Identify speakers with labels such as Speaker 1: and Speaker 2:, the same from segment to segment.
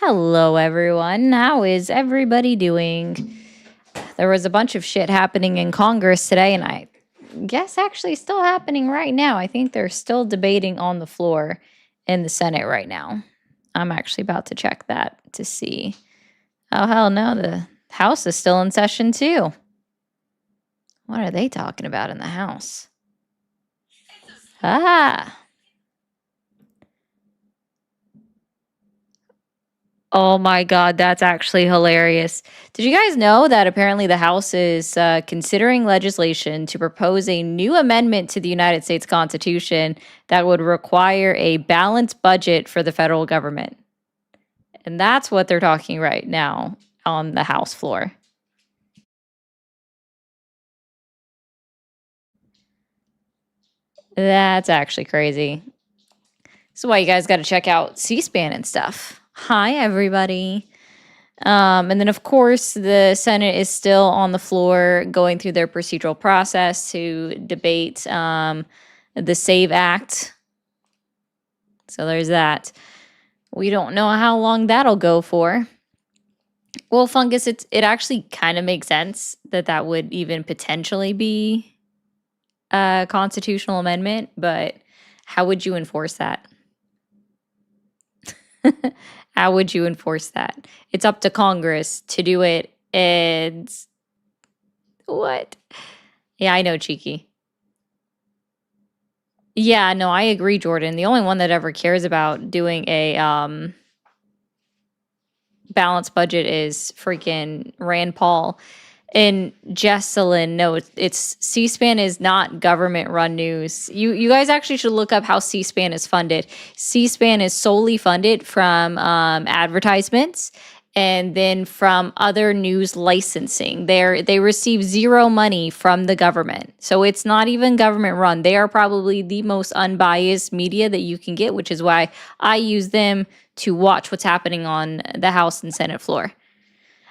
Speaker 1: Hello, everyone. How is everybody doing? There was a bunch of shit happening in Congress today, and I guess actually still happening right now. I think they're still debating on the floor in the Senate right now. I'm actually about to check that to see. Oh, hell no. The House is still in session, too. What are they talking about in the House? Ah. Oh my God, that's actually hilarious. Did you guys know that apparently the House is considering legislation to propose a new amendment to the United States Constitution that would require a balanced budget for the federal government? And that's what they're talking right now on the House floor. That's actually crazy. So why you guys got to check out C-SPAN and stuff. Hi, everybody. And then, of course, the Senate is still on the floor going through their procedural process to debate the SAVE Act. So there's that. We don't know how long that'll go for. Well, Fungus, it actually kind of makes sense that would even potentially be a constitutional amendment, but how would you enforce that? How would you enforce that? It's up to Congress to do it. And what? Yeah, I know, Cheeky. Yeah, no, I agree, Jordan. The only one that ever cares about doing a balanced budget is freaking Rand Paul. And Jesselyn, no, it's C-SPAN is not government-run news. You guys actually should look up how C-SPAN is funded. C-SPAN is solely funded from advertisements and then from other news licensing. They receive zero money from the government. So it's not even government-run. They are probably the most unbiased media that you can get, which is why I use them to watch what's happening on the House and Senate floor.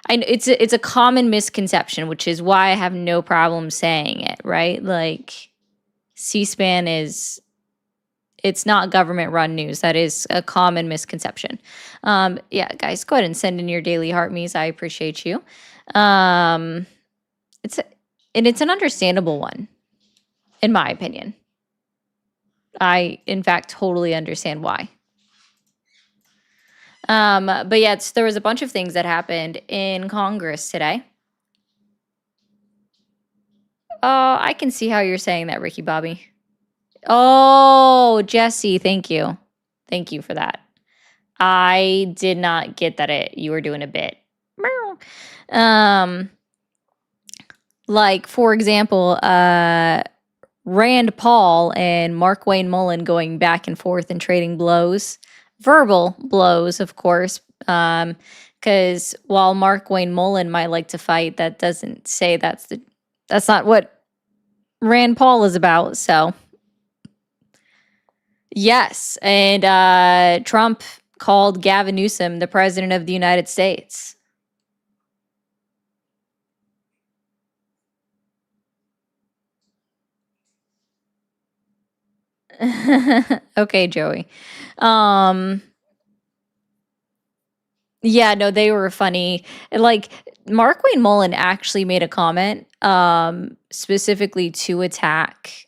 Speaker 1: It's a common misconception, which is why I have no problem saying it, right? Like, C-SPAN it's not government-run news. That is a common misconception. Yeah, guys, go ahead and send in your daily heart me's. I appreciate you. It's an understandable one, in my opinion. I, in fact, totally understand why. But yeah, there was a bunch of things that happened in Congress today. I can see how you're saying that, Ricky Bobby. Oh, Jesse, thank you. Thank you for that. I did not get that you were doing a bit. Like, for example, Rand Paul and Mark Wayne Mullen going back and forth and trading blows. Verbal blows, of course, because while Mark Wayne Mullen might like to fight, that doesn't say that's not what Rand Paul is about. So, yes, and Trump called Gavin Newsom the president of the United States. Okay, Joey. Yeah, no, they were funny. Like, Mark Wayne Mullen actually made a comment specifically to attack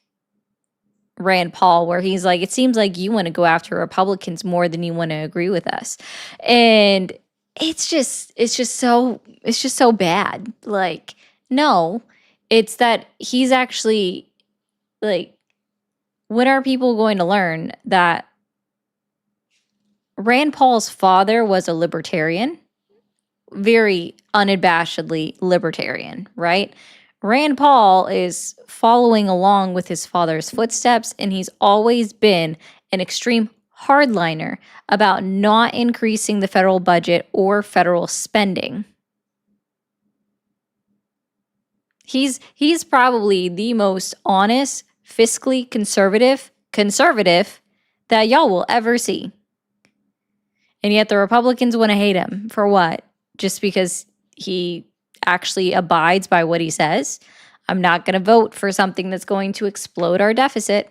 Speaker 1: Rand Paul, where he's like, it seems like you want to go after Republicans more than you want to agree with us. And it's just so bad. Like, no, it's that he's actually like, when are people going to learn that Rand Paul's father was a libertarian, very unabashedly libertarian, right? Rand Paul is following along with his father's footsteps, and he's always been an extreme hardliner about not increasing the federal budget or federal spending. He's probably the most honest, fiscally conservative that y'all will ever see. And yet the Republicans want to hate him for what? Just because he actually abides by what he says? I'm not going to vote for something that's going to explode our deficit.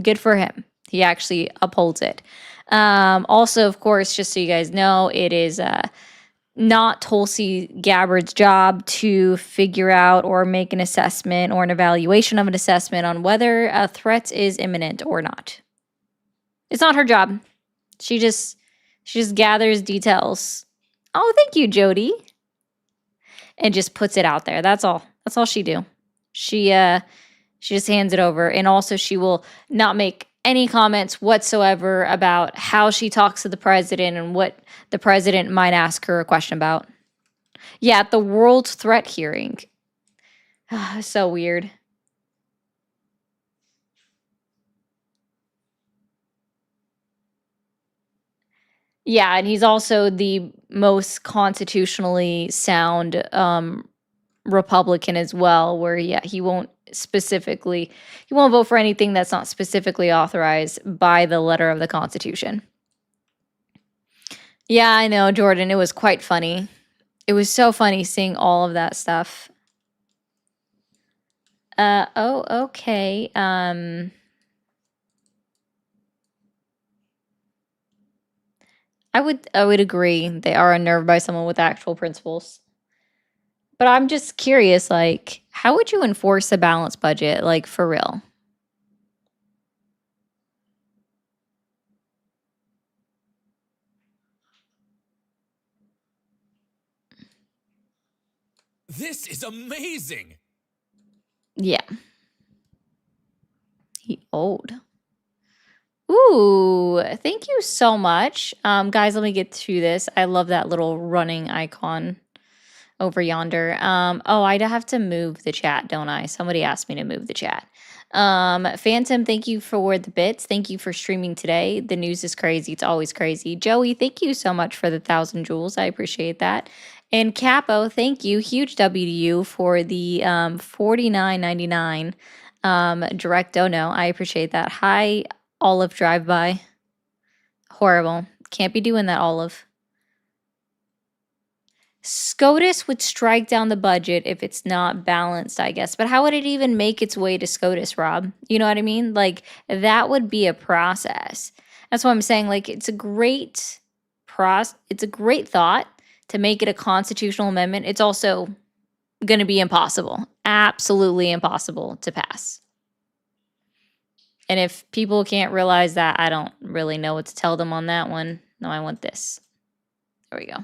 Speaker 1: Good for him. He actually upholds it. Also, of course, just so you guys know, it is not Tulsi Gabbard's job to figure out or make an assessment or an evaluation of an assessment on whether a threat is imminent or not. It's not her job. She just gathers details. Oh, thank you, Jody. And just puts it out there. That's all. That's all she do. She just hands it over, and also she will not make any comments whatsoever about how she talks to the president and what the president might ask her a question about. Yeah, at the World Threat hearing. So weird. Yeah, and he's also the most constitutionally sound Republican as well, where he won't vote for anything that's not specifically authorized by the letter of the Constitution. Yeah, I know, Jordan. It was quite funny. It was so funny seeing all of that stuff. Oh, okay. I would agree. They are unnerved by someone with actual principles. But I'm just curious, like, how would you enforce a balanced budget, like, for real?
Speaker 2: This is amazing.
Speaker 1: Yeah. He old. Ooh, thank you so much. Guys, let me get through this. I love that little running icon over yonder. Oh, I'd have to move the chat, don't I? Somebody asked me to move the chat. Phantom, thank you for the bits. Thank you for streaming today. The news is crazy. It's always crazy. Joey, thank you so much for the 1,000 jewels. I appreciate that. And Capo, thank you. Huge W to you for the $49.99 direct dono. I appreciate that. Hi, Olive Drive By. Horrible. Can't be doing that, Olive. SCOTUS would strike down the budget if it's not balanced, I guess. But how would it even make its way to SCOTUS, Rob? You know what I mean? Like, that would be a process. That's what I'm saying. Like, it's a great thought to make it a constitutional amendment. It's also going to be impossible. Absolutely impossible to pass. And if people can't realize that, I don't really know what to tell them on that one. No, I want this. There we go.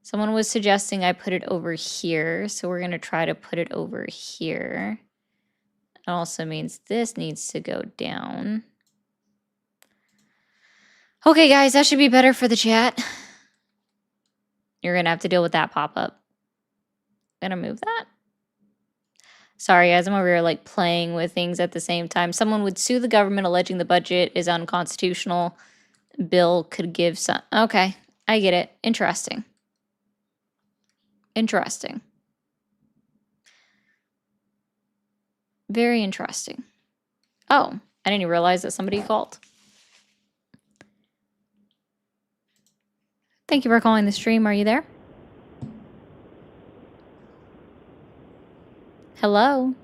Speaker 1: Someone was suggesting I put it over here, so we're going to try to put it over here. It also means this needs to go down. Okay, guys, that should be better for the chat. You're going to have to deal with that pop-up. Gonna move that. Sorry, guys, I'm over here like playing with things at the same time. Someone would sue the government alleging the budget is unconstitutional. Bill could give some... Okay, I get it. Interesting. Interesting. Very interesting. Oh, I didn't even realize that somebody called. Thank you for calling the stream. Are you there? Hello?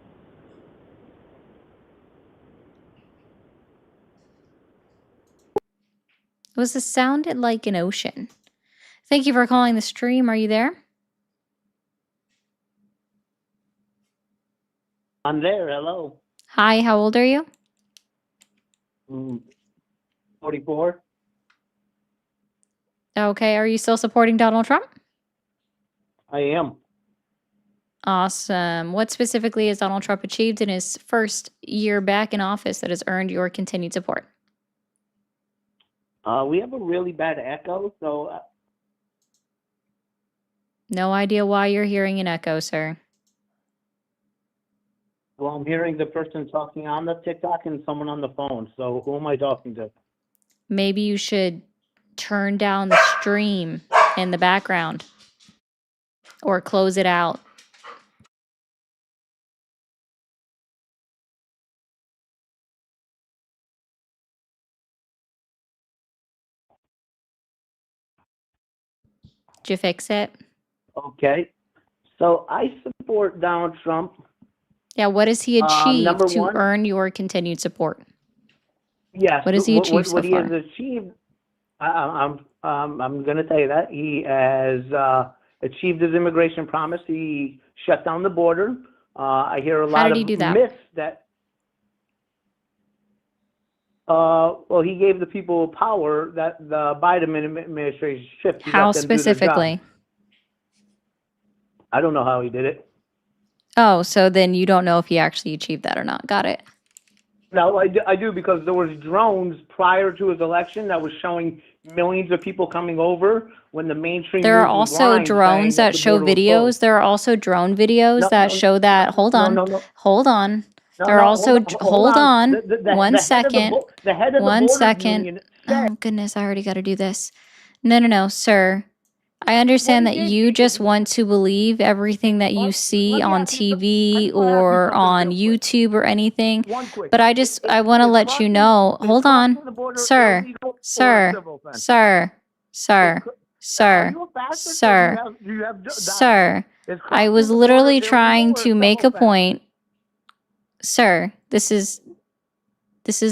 Speaker 1: It sounded like an ocean. Thank you for calling the stream. Are you there?
Speaker 3: I'm there. Hello.
Speaker 1: Hi, how old are you?
Speaker 3: 44.
Speaker 1: Okay, are you still supporting Donald Trump?
Speaker 3: I am.
Speaker 1: Awesome. What specifically has Donald Trump achieved in his first year back in office that has earned your continued support?
Speaker 3: We have a really bad echo, so...
Speaker 1: No idea why you're hearing an echo, sir.
Speaker 3: Well, I'm hearing the person talking on the TikTok and someone on the phone, so who am I talking to?
Speaker 1: Maybe you should turn down the stream in the background or close it out. Did you fix it?
Speaker 3: Okay. So I support Donald Trump.
Speaker 1: Yeah, what has he achieved
Speaker 3: Number
Speaker 1: to
Speaker 3: one,
Speaker 1: earn your continued support?
Speaker 3: Yes.
Speaker 1: What has he achieved so
Speaker 3: What he has
Speaker 1: far?
Speaker 3: achieved, I'm going to tell you that he has achieved his immigration promise. He shut down the border. I hear a
Speaker 1: How
Speaker 3: lot
Speaker 1: did he
Speaker 3: of
Speaker 1: do that?
Speaker 3: myths that. Well, he gave the people power that the Biden administration shift. He
Speaker 1: How
Speaker 3: let them do their job.
Speaker 1: specifically?
Speaker 3: I don't know how he did it.
Speaker 1: Oh, so then you don't know if he actually achieved that or not. Got it.
Speaker 3: No, I do because there was drones prior to his election that was showing millions of people coming over when the mainstream
Speaker 1: There are
Speaker 3: news was
Speaker 1: also
Speaker 3: lying, saying
Speaker 1: drones
Speaker 3: that
Speaker 1: that
Speaker 3: the
Speaker 1: show
Speaker 3: border was closed.
Speaker 1: videos. There are also drone videos
Speaker 3: No,
Speaker 1: that
Speaker 3: no,
Speaker 1: show that.
Speaker 3: no,
Speaker 1: Hold
Speaker 3: no,
Speaker 1: on.
Speaker 3: no, no,
Speaker 1: Hold on.
Speaker 3: no,
Speaker 1: There are
Speaker 3: no.
Speaker 1: also,
Speaker 3: Hold
Speaker 1: hold
Speaker 3: on.
Speaker 1: on. One
Speaker 3: The head of
Speaker 1: second.
Speaker 3: the head of the
Speaker 1: One
Speaker 3: borders
Speaker 1: second.
Speaker 3: union said
Speaker 1: Oh, goodness. I already got to do this. No, sir. I
Speaker 3: what
Speaker 1: understand
Speaker 3: he
Speaker 1: that
Speaker 3: did.
Speaker 1: you just want to believe everything that you see
Speaker 3: Let me
Speaker 1: on
Speaker 3: ask you. I
Speaker 1: TV
Speaker 3: just want to ask you
Speaker 1: or
Speaker 3: something
Speaker 1: on
Speaker 3: real quick.
Speaker 1: YouTube or anything,
Speaker 3: One quick.
Speaker 1: but I want to
Speaker 3: Is
Speaker 1: let you know.
Speaker 3: is
Speaker 1: Hold on.
Speaker 3: crossing the border
Speaker 1: Sir.
Speaker 3: illegal or a
Speaker 1: Sir.
Speaker 3: civil offense?
Speaker 1: Sir. Sir.
Speaker 3: Are
Speaker 1: Sir.
Speaker 3: you a fascist or
Speaker 1: Sir.
Speaker 3: do you have dialogue?
Speaker 1: Sir.
Speaker 3: Is
Speaker 1: I
Speaker 3: crossing
Speaker 1: was
Speaker 3: the border
Speaker 1: literally
Speaker 3: illegal
Speaker 1: trying
Speaker 3: or a
Speaker 1: to make
Speaker 3: civil
Speaker 1: a
Speaker 3: offense?
Speaker 1: point. Sir, this is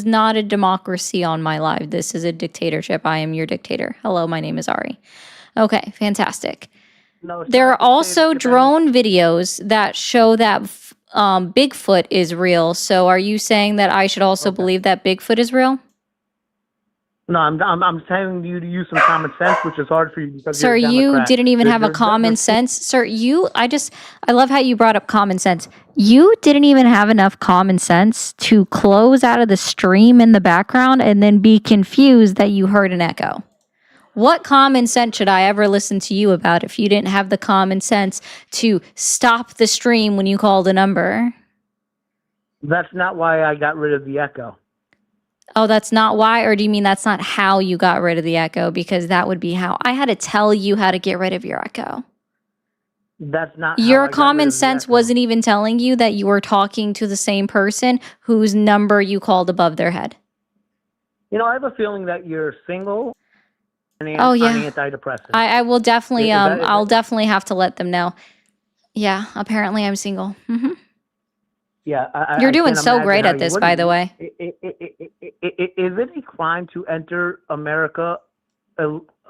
Speaker 1: not a democracy on my live. This is a dictatorship. I am your dictator. Hello, my name is Ari. Okay, fantastic.
Speaker 3: No, it's
Speaker 1: There
Speaker 3: not
Speaker 1: are
Speaker 3: a
Speaker 1: also
Speaker 3: dictatorship.
Speaker 1: drone videos that show that Bigfoot is real. So are you saying that I should also
Speaker 3: Okay.
Speaker 1: believe that Bigfoot is real?
Speaker 3: No, I'm telling you to use some common sense, which is hard for you because
Speaker 1: Sir,
Speaker 3: you're a
Speaker 1: you
Speaker 3: Democrat.
Speaker 1: didn't even have a common sense. Sir, I love how you brought up common sense. You didn't even have enough common sense to close out of the stream in the background and then be confused that you heard an echo. What common sense should I ever listen to you about if you didn't have the common sense to stop the stream when you called a number?
Speaker 3: That's not why I got rid of the echo.
Speaker 1: Oh, that's not why? Or do you mean that's not how you got rid of the echo? Because that would be how. I had to tell you how to get rid of your echo.
Speaker 3: That's not how
Speaker 1: Your
Speaker 3: I got rid
Speaker 1: common
Speaker 3: of the
Speaker 1: sense
Speaker 3: echo.
Speaker 1: wasn't even telling you that you were talking to the same person whose number you called above their head.
Speaker 3: You know, I have a feeling that you're single and
Speaker 1: Oh,
Speaker 3: on
Speaker 1: yeah.
Speaker 3: antidepressants.
Speaker 1: I will definitely,
Speaker 3: Is that-
Speaker 1: I'll definitely have to let them know. Yeah, apparently I'm single.
Speaker 3: Yeah,
Speaker 1: You're
Speaker 3: I
Speaker 1: doing
Speaker 3: can't
Speaker 1: so
Speaker 3: imagine
Speaker 1: great
Speaker 3: how
Speaker 1: at
Speaker 3: you
Speaker 1: this,
Speaker 3: wouldn't
Speaker 1: by the
Speaker 3: be.
Speaker 1: way.
Speaker 3: Is it a crime to enter America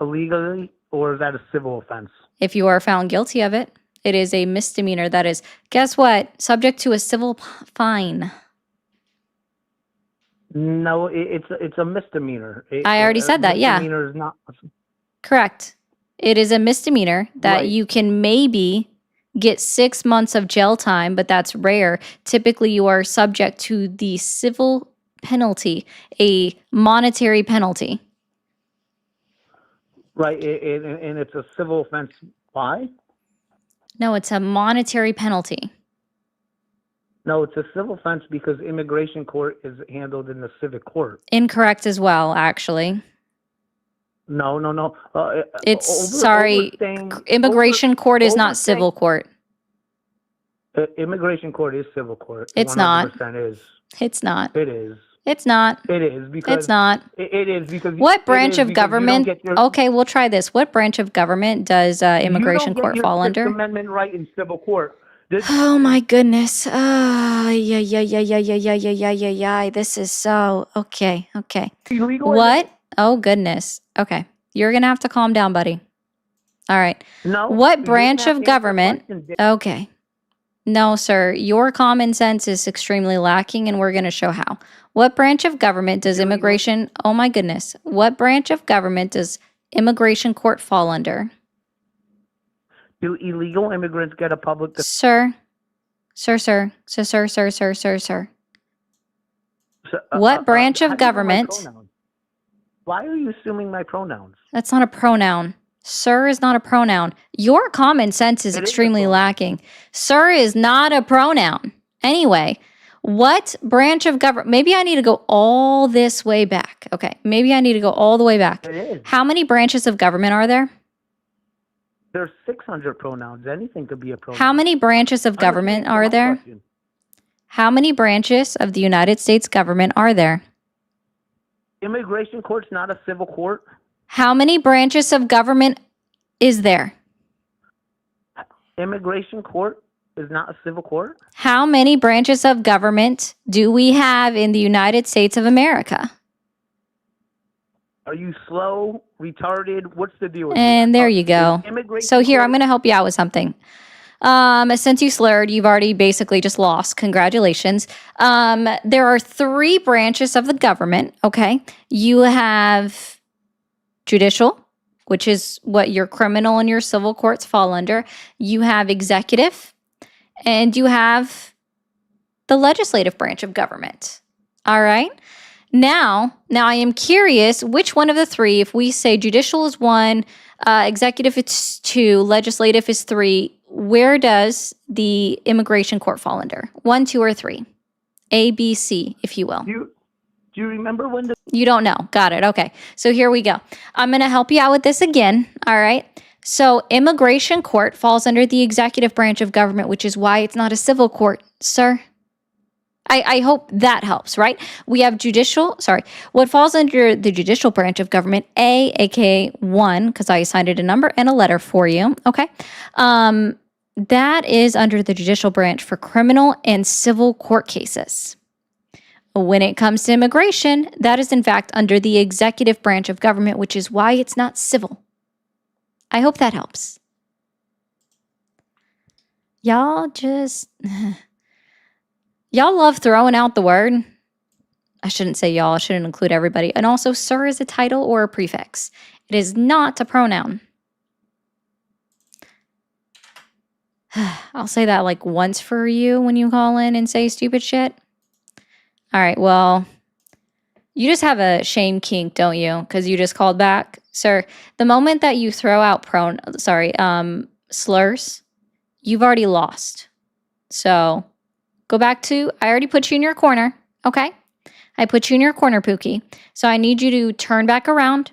Speaker 3: illegally, or is that a civil offense?
Speaker 1: If you are found guilty of it, it is a misdemeanor. That is, guess what? Subject to a civil fine.
Speaker 3: No, it's a misdemeanor.
Speaker 1: I already said that, yeah.
Speaker 3: Misdemeanor is not.
Speaker 1: Correct. It is a misdemeanor that
Speaker 3: Right.
Speaker 1: you can maybe get 6 months of jail time, but that's rare. Typically, you are subject to the civil penalty, a monetary penalty.
Speaker 3: Right, and it's a civil offense. Why?
Speaker 1: No, it's a monetary penalty.
Speaker 3: No, it's a civil offense because immigration court is handled in the civic court.
Speaker 1: Incorrect as well, actually.
Speaker 3: No.
Speaker 1: Immigration court is not
Speaker 3: overstaying-
Speaker 1: civil court.
Speaker 3: Immigration court is civil court.
Speaker 1: It's not.
Speaker 3: 100% is.
Speaker 1: It's not.
Speaker 3: It is.
Speaker 1: It's not.
Speaker 3: It is because
Speaker 1: It's not.
Speaker 3: It is because
Speaker 1: What branch
Speaker 3: it is
Speaker 1: of
Speaker 3: because you don't
Speaker 1: government?
Speaker 3: get your-
Speaker 1: Okay, we'll try this. What branch of government does immigration court fall
Speaker 3: You don't get your
Speaker 1: under?
Speaker 3: Sixth Amendment right in civil court.
Speaker 1: Oh my goodness. Yeah. This is so okay.
Speaker 3: Illegal
Speaker 1: What? Oh goodness. Okay. You're gonna have to calm down, buddy. All right.
Speaker 3: No.
Speaker 1: What
Speaker 3: you
Speaker 1: branch
Speaker 3: didn't have
Speaker 1: of
Speaker 3: to answer the
Speaker 1: government?
Speaker 3: question.
Speaker 1: Okay. No, sir. Your common sense is extremely lacking, and we're going to show how. What branch of government does immigration? Oh my goodness. What branch of government does immigration court fall under?
Speaker 3: Do illegal immigrants get a public defense?
Speaker 1: Sir. What branch of government?
Speaker 3: Why are you assuming my pronouns?
Speaker 1: That's not a pronoun. Sir is not a pronoun. Your common sense is
Speaker 3: It is a
Speaker 1: extremely
Speaker 3: pronoun.
Speaker 1: lacking. Sir is not a pronoun. Anyway, what branch of government? Maybe I need to go all this way back. Okay, maybe I need to go all the way back.
Speaker 3: It is.
Speaker 1: How many branches of government are there?
Speaker 3: There's 600 pronouns. Anything could be a pronoun.
Speaker 1: How many branches of government are there? How many branches of the United States government are there?
Speaker 3: Immigration court's not a civil court.
Speaker 1: How many branches of government is there?
Speaker 3: Immigration court is not a civil court.
Speaker 1: How many branches of government do we have in the United States of America?
Speaker 3: Are you slow, retarded? What's the deal with you?
Speaker 1: And there you go.
Speaker 3: Immigration
Speaker 1: So here, I'm
Speaker 3: court-
Speaker 1: going to help you out with something. Since you slurred, you've already basically just lost. Congratulations. There are 3 branches of the government, okay? You have judicial, which is what your criminal and your civil courts fall under. You have executive, and you have the legislative branch of government. All right? Now I am curious which one of the 3, if we say judicial is 1, executive is 2, legislative is 3, where does the immigration court fall under? 1, 2, or 3? A, B, C, if you will.
Speaker 3: Do you remember when the
Speaker 1: You don't know. Got it. Okay. So here we go. I'm going to help you out with this again. All right. So immigration court falls under the executive branch of government, which is why it's not a civil court, sir. I hope that helps, right? We have what falls under the judicial branch of government, aka 1, because I assigned it a number and a letter for you, okay? That is under the judicial branch for criminal and civil court cases. When it comes to immigration, that is in fact under the executive branch of government, which is why it's not civil. I hope that helps. Y'all love throwing out the word. I shouldn't say y'all. I shouldn't include everybody. And also, sir is a title or a prefix. It is not a pronoun. I'll say that like once for you when you call in and say stupid shit. All right, well, you just have a shame kink, don't you? Because you just called back. Sir, the moment that you throw out slurs, you've already lost. So go back to, I already put you in your corner, okay? I put you in your corner, Pookie. So I need you to turn back around,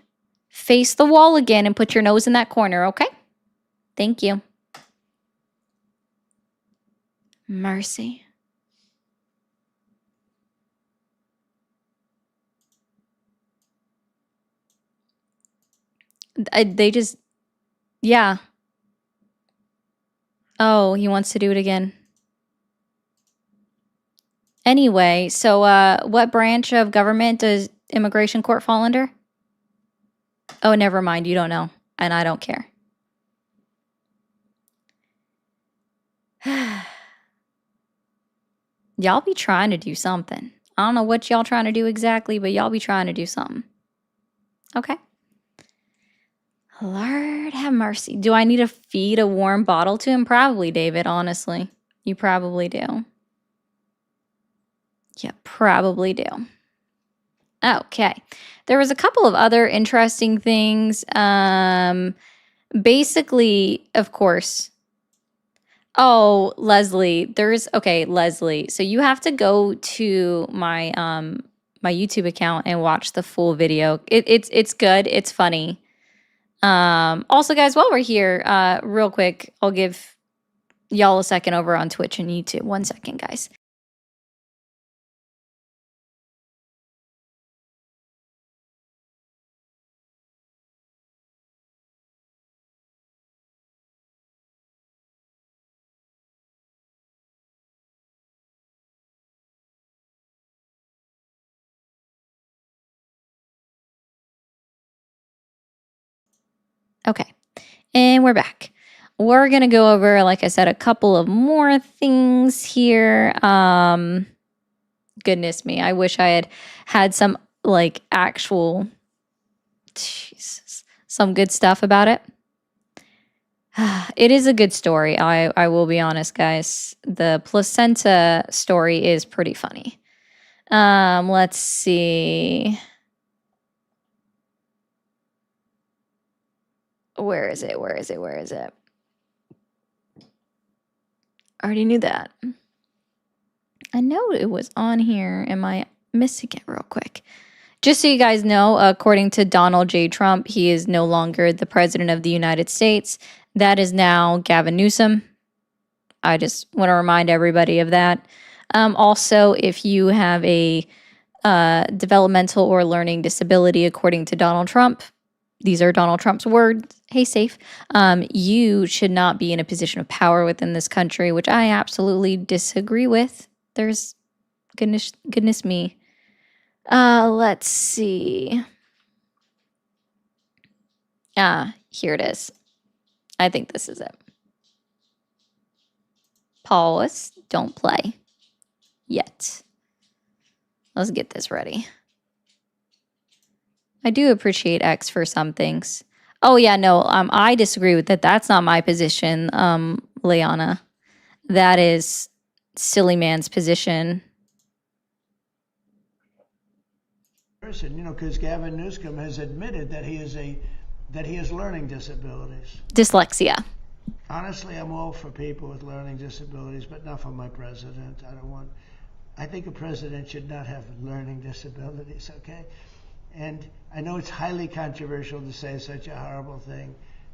Speaker 1: face the wall again, and put your nose in that corner, okay? Thank you. Mercy. Yeah. Oh, he wants to do it again. Anyway, so what branch of government does immigration court fall under? Oh, never mind. You don't know. And I don't care. Y'all be trying to do something. I don't know what y'all trying to do exactly, but y'all be trying to do something. Okay. Lord have mercy. Do I need to feed a warm bottle to him? Probably, David, honestly. You probably do. You probably do. Okay. There was a couple of other interesting things. Basically, of course. Oh, Leslie, Leslie. So you have to go to my my YouTube account and watch the full video. It's good. It's funny. Also, guys, while we're here, real quick, I'll give y'all a second over on Twitch and YouTube. 1 second, guys. Okay. And we're back. We're going to go over, like I said, a couple of more things here. Goodness me. I wish I had some like actual, Jesus, some good stuff about it. It is a good story. I will be honest, guys. The placenta story is pretty funny. Let's see. Where is it? I already knew that. I know it was on here. Am I missing it real quick? Just so you guys know, according to Donald J. Trump, he is no longer the president of the United States. That is now Gavin Newsom. I just want to remind everybody of that. Also, if you have a developmental or learning disability, according to Donald Trump, these are Donald Trump's words. Hey, safe. You should not be in a position of power within this country, which I absolutely disagree with. There's goodness me. Let's see. Here it is. I think this is it. Pause. Don't play yet. Let's get this ready. I do appreciate X for some things. Oh yeah, no, I disagree with that. That's not my position, Leanna. That is silly man's position.
Speaker 4: Person, you know, because Gavin Newsom has admitted that he has learning disabilities.
Speaker 1: Dyslexia.
Speaker 4: Honestly, I'm all for people with learning disabilities, but not for my president. I think a president should not have learning disabilities, okay? And I know it's highly controversial to say such a horrible thing.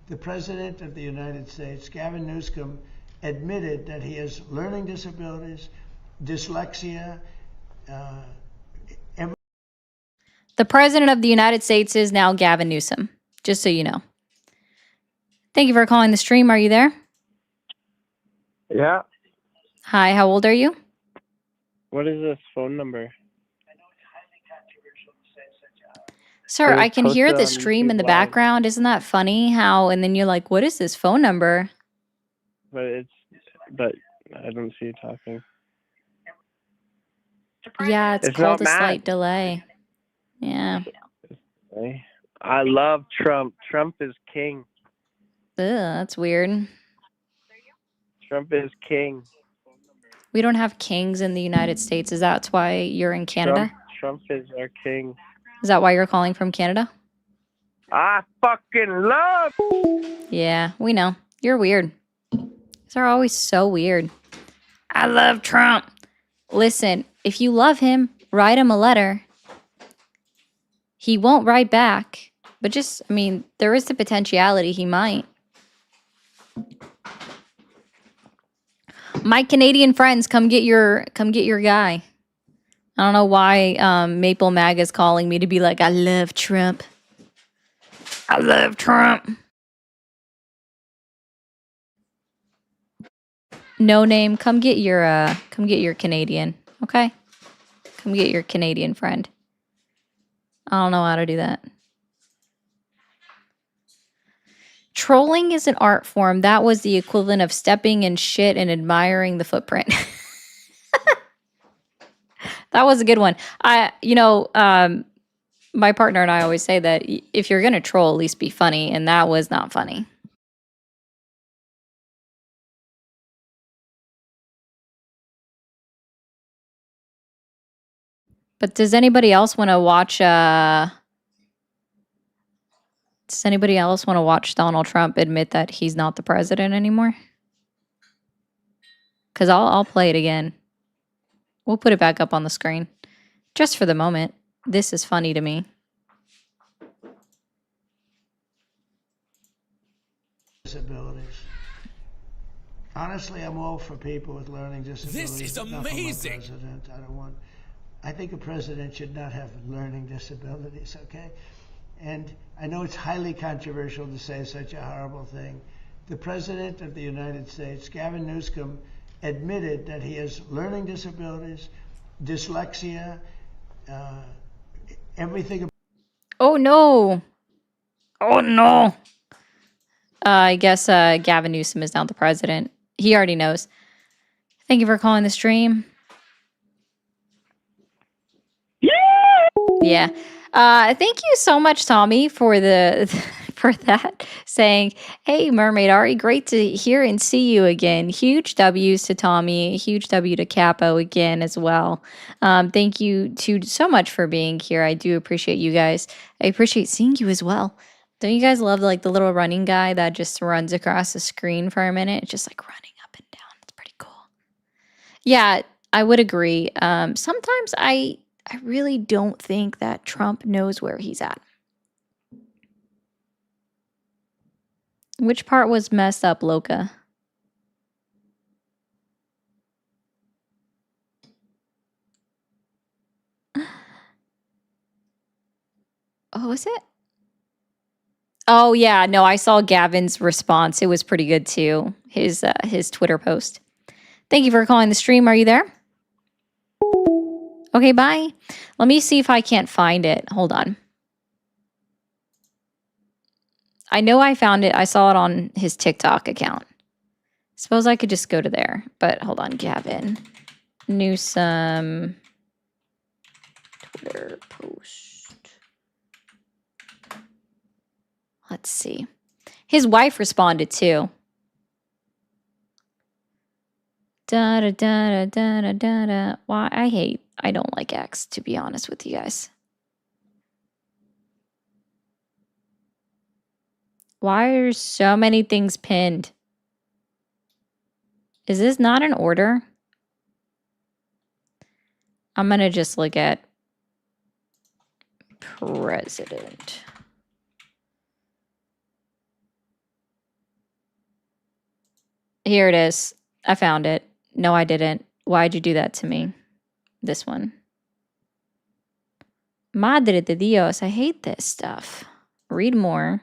Speaker 4: The President of the United States, Gavin Newsom, admitted that he has learning disabilities, dyslexia.
Speaker 1: The President of the United States is now Gavin Newsom, just so you know. Thank you for calling the stream. Are you there?
Speaker 5: Yeah.
Speaker 1: Hi, how old are you?
Speaker 5: What is this phone number?
Speaker 1: Sir,
Speaker 5: It was
Speaker 1: I can hear
Speaker 5: posted
Speaker 1: the
Speaker 5: on
Speaker 1: stream in
Speaker 5: YouTube
Speaker 1: the
Speaker 5: Live.
Speaker 1: background. Isn't that funny how, and then you're like, what is this phone number?
Speaker 5: But I don't see you talking.
Speaker 1: Yeah, it's
Speaker 5: It's
Speaker 1: called
Speaker 5: not
Speaker 1: a
Speaker 5: Matt.
Speaker 1: slight delay. Yeah.
Speaker 5: Okay. I love Trump. Trump is king.
Speaker 1: Ugh, that's weird.
Speaker 5: Trump is king.
Speaker 1: We don't have kings in the United States. Is that why you're in Canada?
Speaker 5: Trump is our king.
Speaker 1: Is that why you're calling from Canada?
Speaker 5: I fucking love.
Speaker 1: Yeah, we know. You're weird. They're always so weird. I love Trump. Listen, if you love him, write him a letter. He won't write back. But just, I mean, there is the potentiality he might. My Canadian friends, come get your guy. I don't know why Maple Mag is calling me to be like, I love Trump. I love Trump. No name, come get your Canadian, okay? Come get your Canadian friend. I don't know how to do that. Trolling is an art form. That was the equivalent of stepping in shit and admiring the footprint. That was a good one. My partner and I always say that if you're going to troll, at least be funny. And that was not funny. But does anybody else want to watch Donald Trump admit that he's not the president anymore? Because I'll play it again. We'll put it back up on the screen. Just for the moment. This is funny to me.
Speaker 4: Disabilities. Honestly, I'm all for people with learning disabilities.
Speaker 2: This is
Speaker 4: but not for my
Speaker 2: amazing.
Speaker 4: president. I think a president should not have learning disabilities, okay? And I know it's highly controversial to say such a horrible thing. The President of the United States, Gavin Newsom, admitted that he has learning disabilities, dyslexia, everything.
Speaker 1: Oh, no. Oh, no. I guess Gavin Newsom is now the president. He already knows. Thank you for calling the stream. Yeah. Thank you so much, Tommy, for that. Saying, hey, Mermaid Ari, great to hear and see you again. Huge W's to Tommy. Huge W to Capo again as well. Thank you so much for being here. I do appreciate you guys. I appreciate seeing you as well. Don't you guys love like the little running guy that just runs across the screen for a minute? It's just like running up and down. It's pretty cool. Yeah, I would agree. Sometimes I really don't think that Trump knows where he's at. Which part was messed up, Loca? Oh, is it? Oh, yeah. No, I saw Gavin's response. It was pretty good, too. His Twitter post. Thank you for calling the stream. Are you there? Okay, bye. Let me see if I can't find it. Hold on. I know I found it. I saw it on his TikTok account. Suppose I could just go to there. But hold on, Gavin Newsom Twitter post. Let's see. His wife responded too. Da da da da da da da. Why I don't like X, to be honest with you guys. Why are so many things pinned? Is this not in order? I'm gonna just look at president. Here it is. I found it. No, I didn't. Why'd you do that to me? This one. Madre de Dios, I hate this stuff. Read more.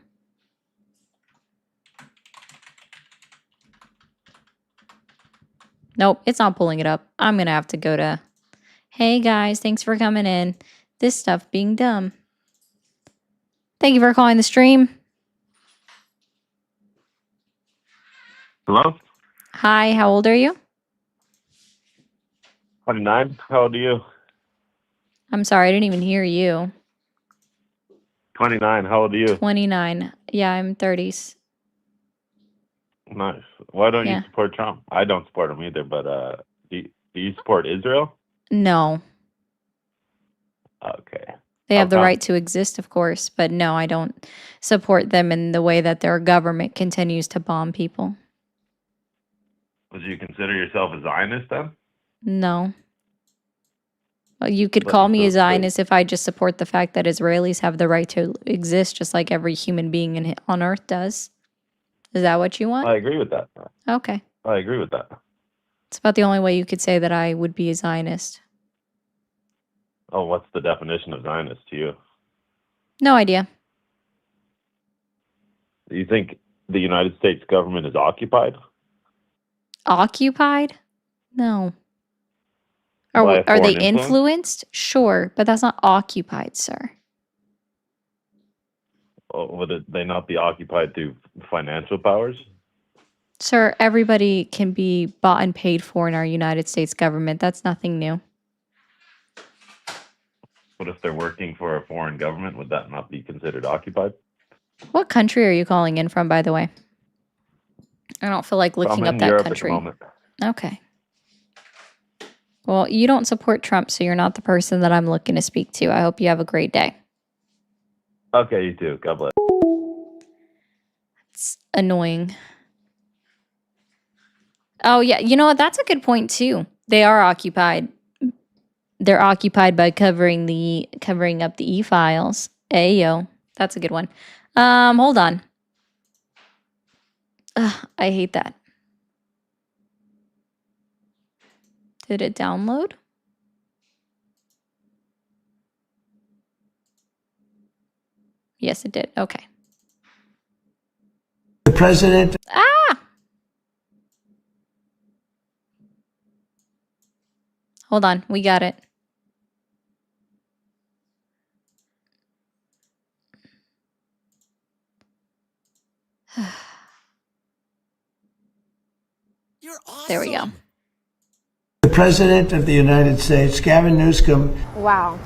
Speaker 1: Nope, it's not pulling it up. I'm gonna have to go to, hey guys, thanks for coming in. This stuff being dumb. Thank you for calling the stream.
Speaker 6: Hello?
Speaker 1: Hi, how old are you?
Speaker 6: 29. How old are you?
Speaker 1: I'm sorry, I didn't even hear you.
Speaker 6: 29. How old are you?
Speaker 1: 29. Yeah, I'm 30s.
Speaker 6: Nice. Why don't
Speaker 1: Yeah.
Speaker 6: you support Trump? I don't support him either, but do you support Israel?
Speaker 1: No.
Speaker 6: Okay.
Speaker 1: They
Speaker 6: How
Speaker 1: have the
Speaker 6: come?
Speaker 1: right to exist, of course, but no, I don't support them in the way that their government continues to bomb people.
Speaker 6: Would you consider yourself a Zionist then?
Speaker 1: No. Well, you could
Speaker 6: But-
Speaker 1: call me a
Speaker 6: but-
Speaker 1: Zionist if I just support the fact that Israelis have the right to exist just like every human being on earth does. Is that what you want?
Speaker 6: I agree with that.
Speaker 1: Okay.
Speaker 6: I agree with that.
Speaker 1: It's about the only way you could say that I would be a Zionist.
Speaker 6: Oh, what's the definition of Zionist to you?
Speaker 1: No idea.
Speaker 6: Do you think the United States government is occupied?
Speaker 1: Occupied? No.
Speaker 6: By a
Speaker 1: Are they
Speaker 6: foreign influence?
Speaker 1: influenced? Sure, but that's not occupied, sir.
Speaker 6: Or would they not be occupied through financial powers?
Speaker 1: Sir, everybody can be bought and paid for in our United States government. That's nothing new.
Speaker 6: What if they're working for a foreign government? Would that not be considered occupied?
Speaker 1: What country are you calling in from, by the way? I don't feel like looking
Speaker 6: I'm
Speaker 1: up
Speaker 6: in
Speaker 1: that
Speaker 6: Europe
Speaker 1: country.
Speaker 6: at the moment.
Speaker 1: Okay. Well, you don't support Trump, so you're not the person that I'm looking to speak to. I hope you have a great day.
Speaker 6: Okay, you too. God bless.
Speaker 1: It's annoying. Oh, yeah. You know what? That's a good point, too. They are occupied. They're occupied by covering up the e-files. Ayo. That's a good one. Hold on. Ugh, I hate that. Did it download? Yes, it did. Okay.
Speaker 4: The president.
Speaker 1: Ah! Hold on. We got it.
Speaker 2: You're awesome.
Speaker 1: There we go.
Speaker 4: The president of the United States, Gavin Newsom.
Speaker 7: Wow,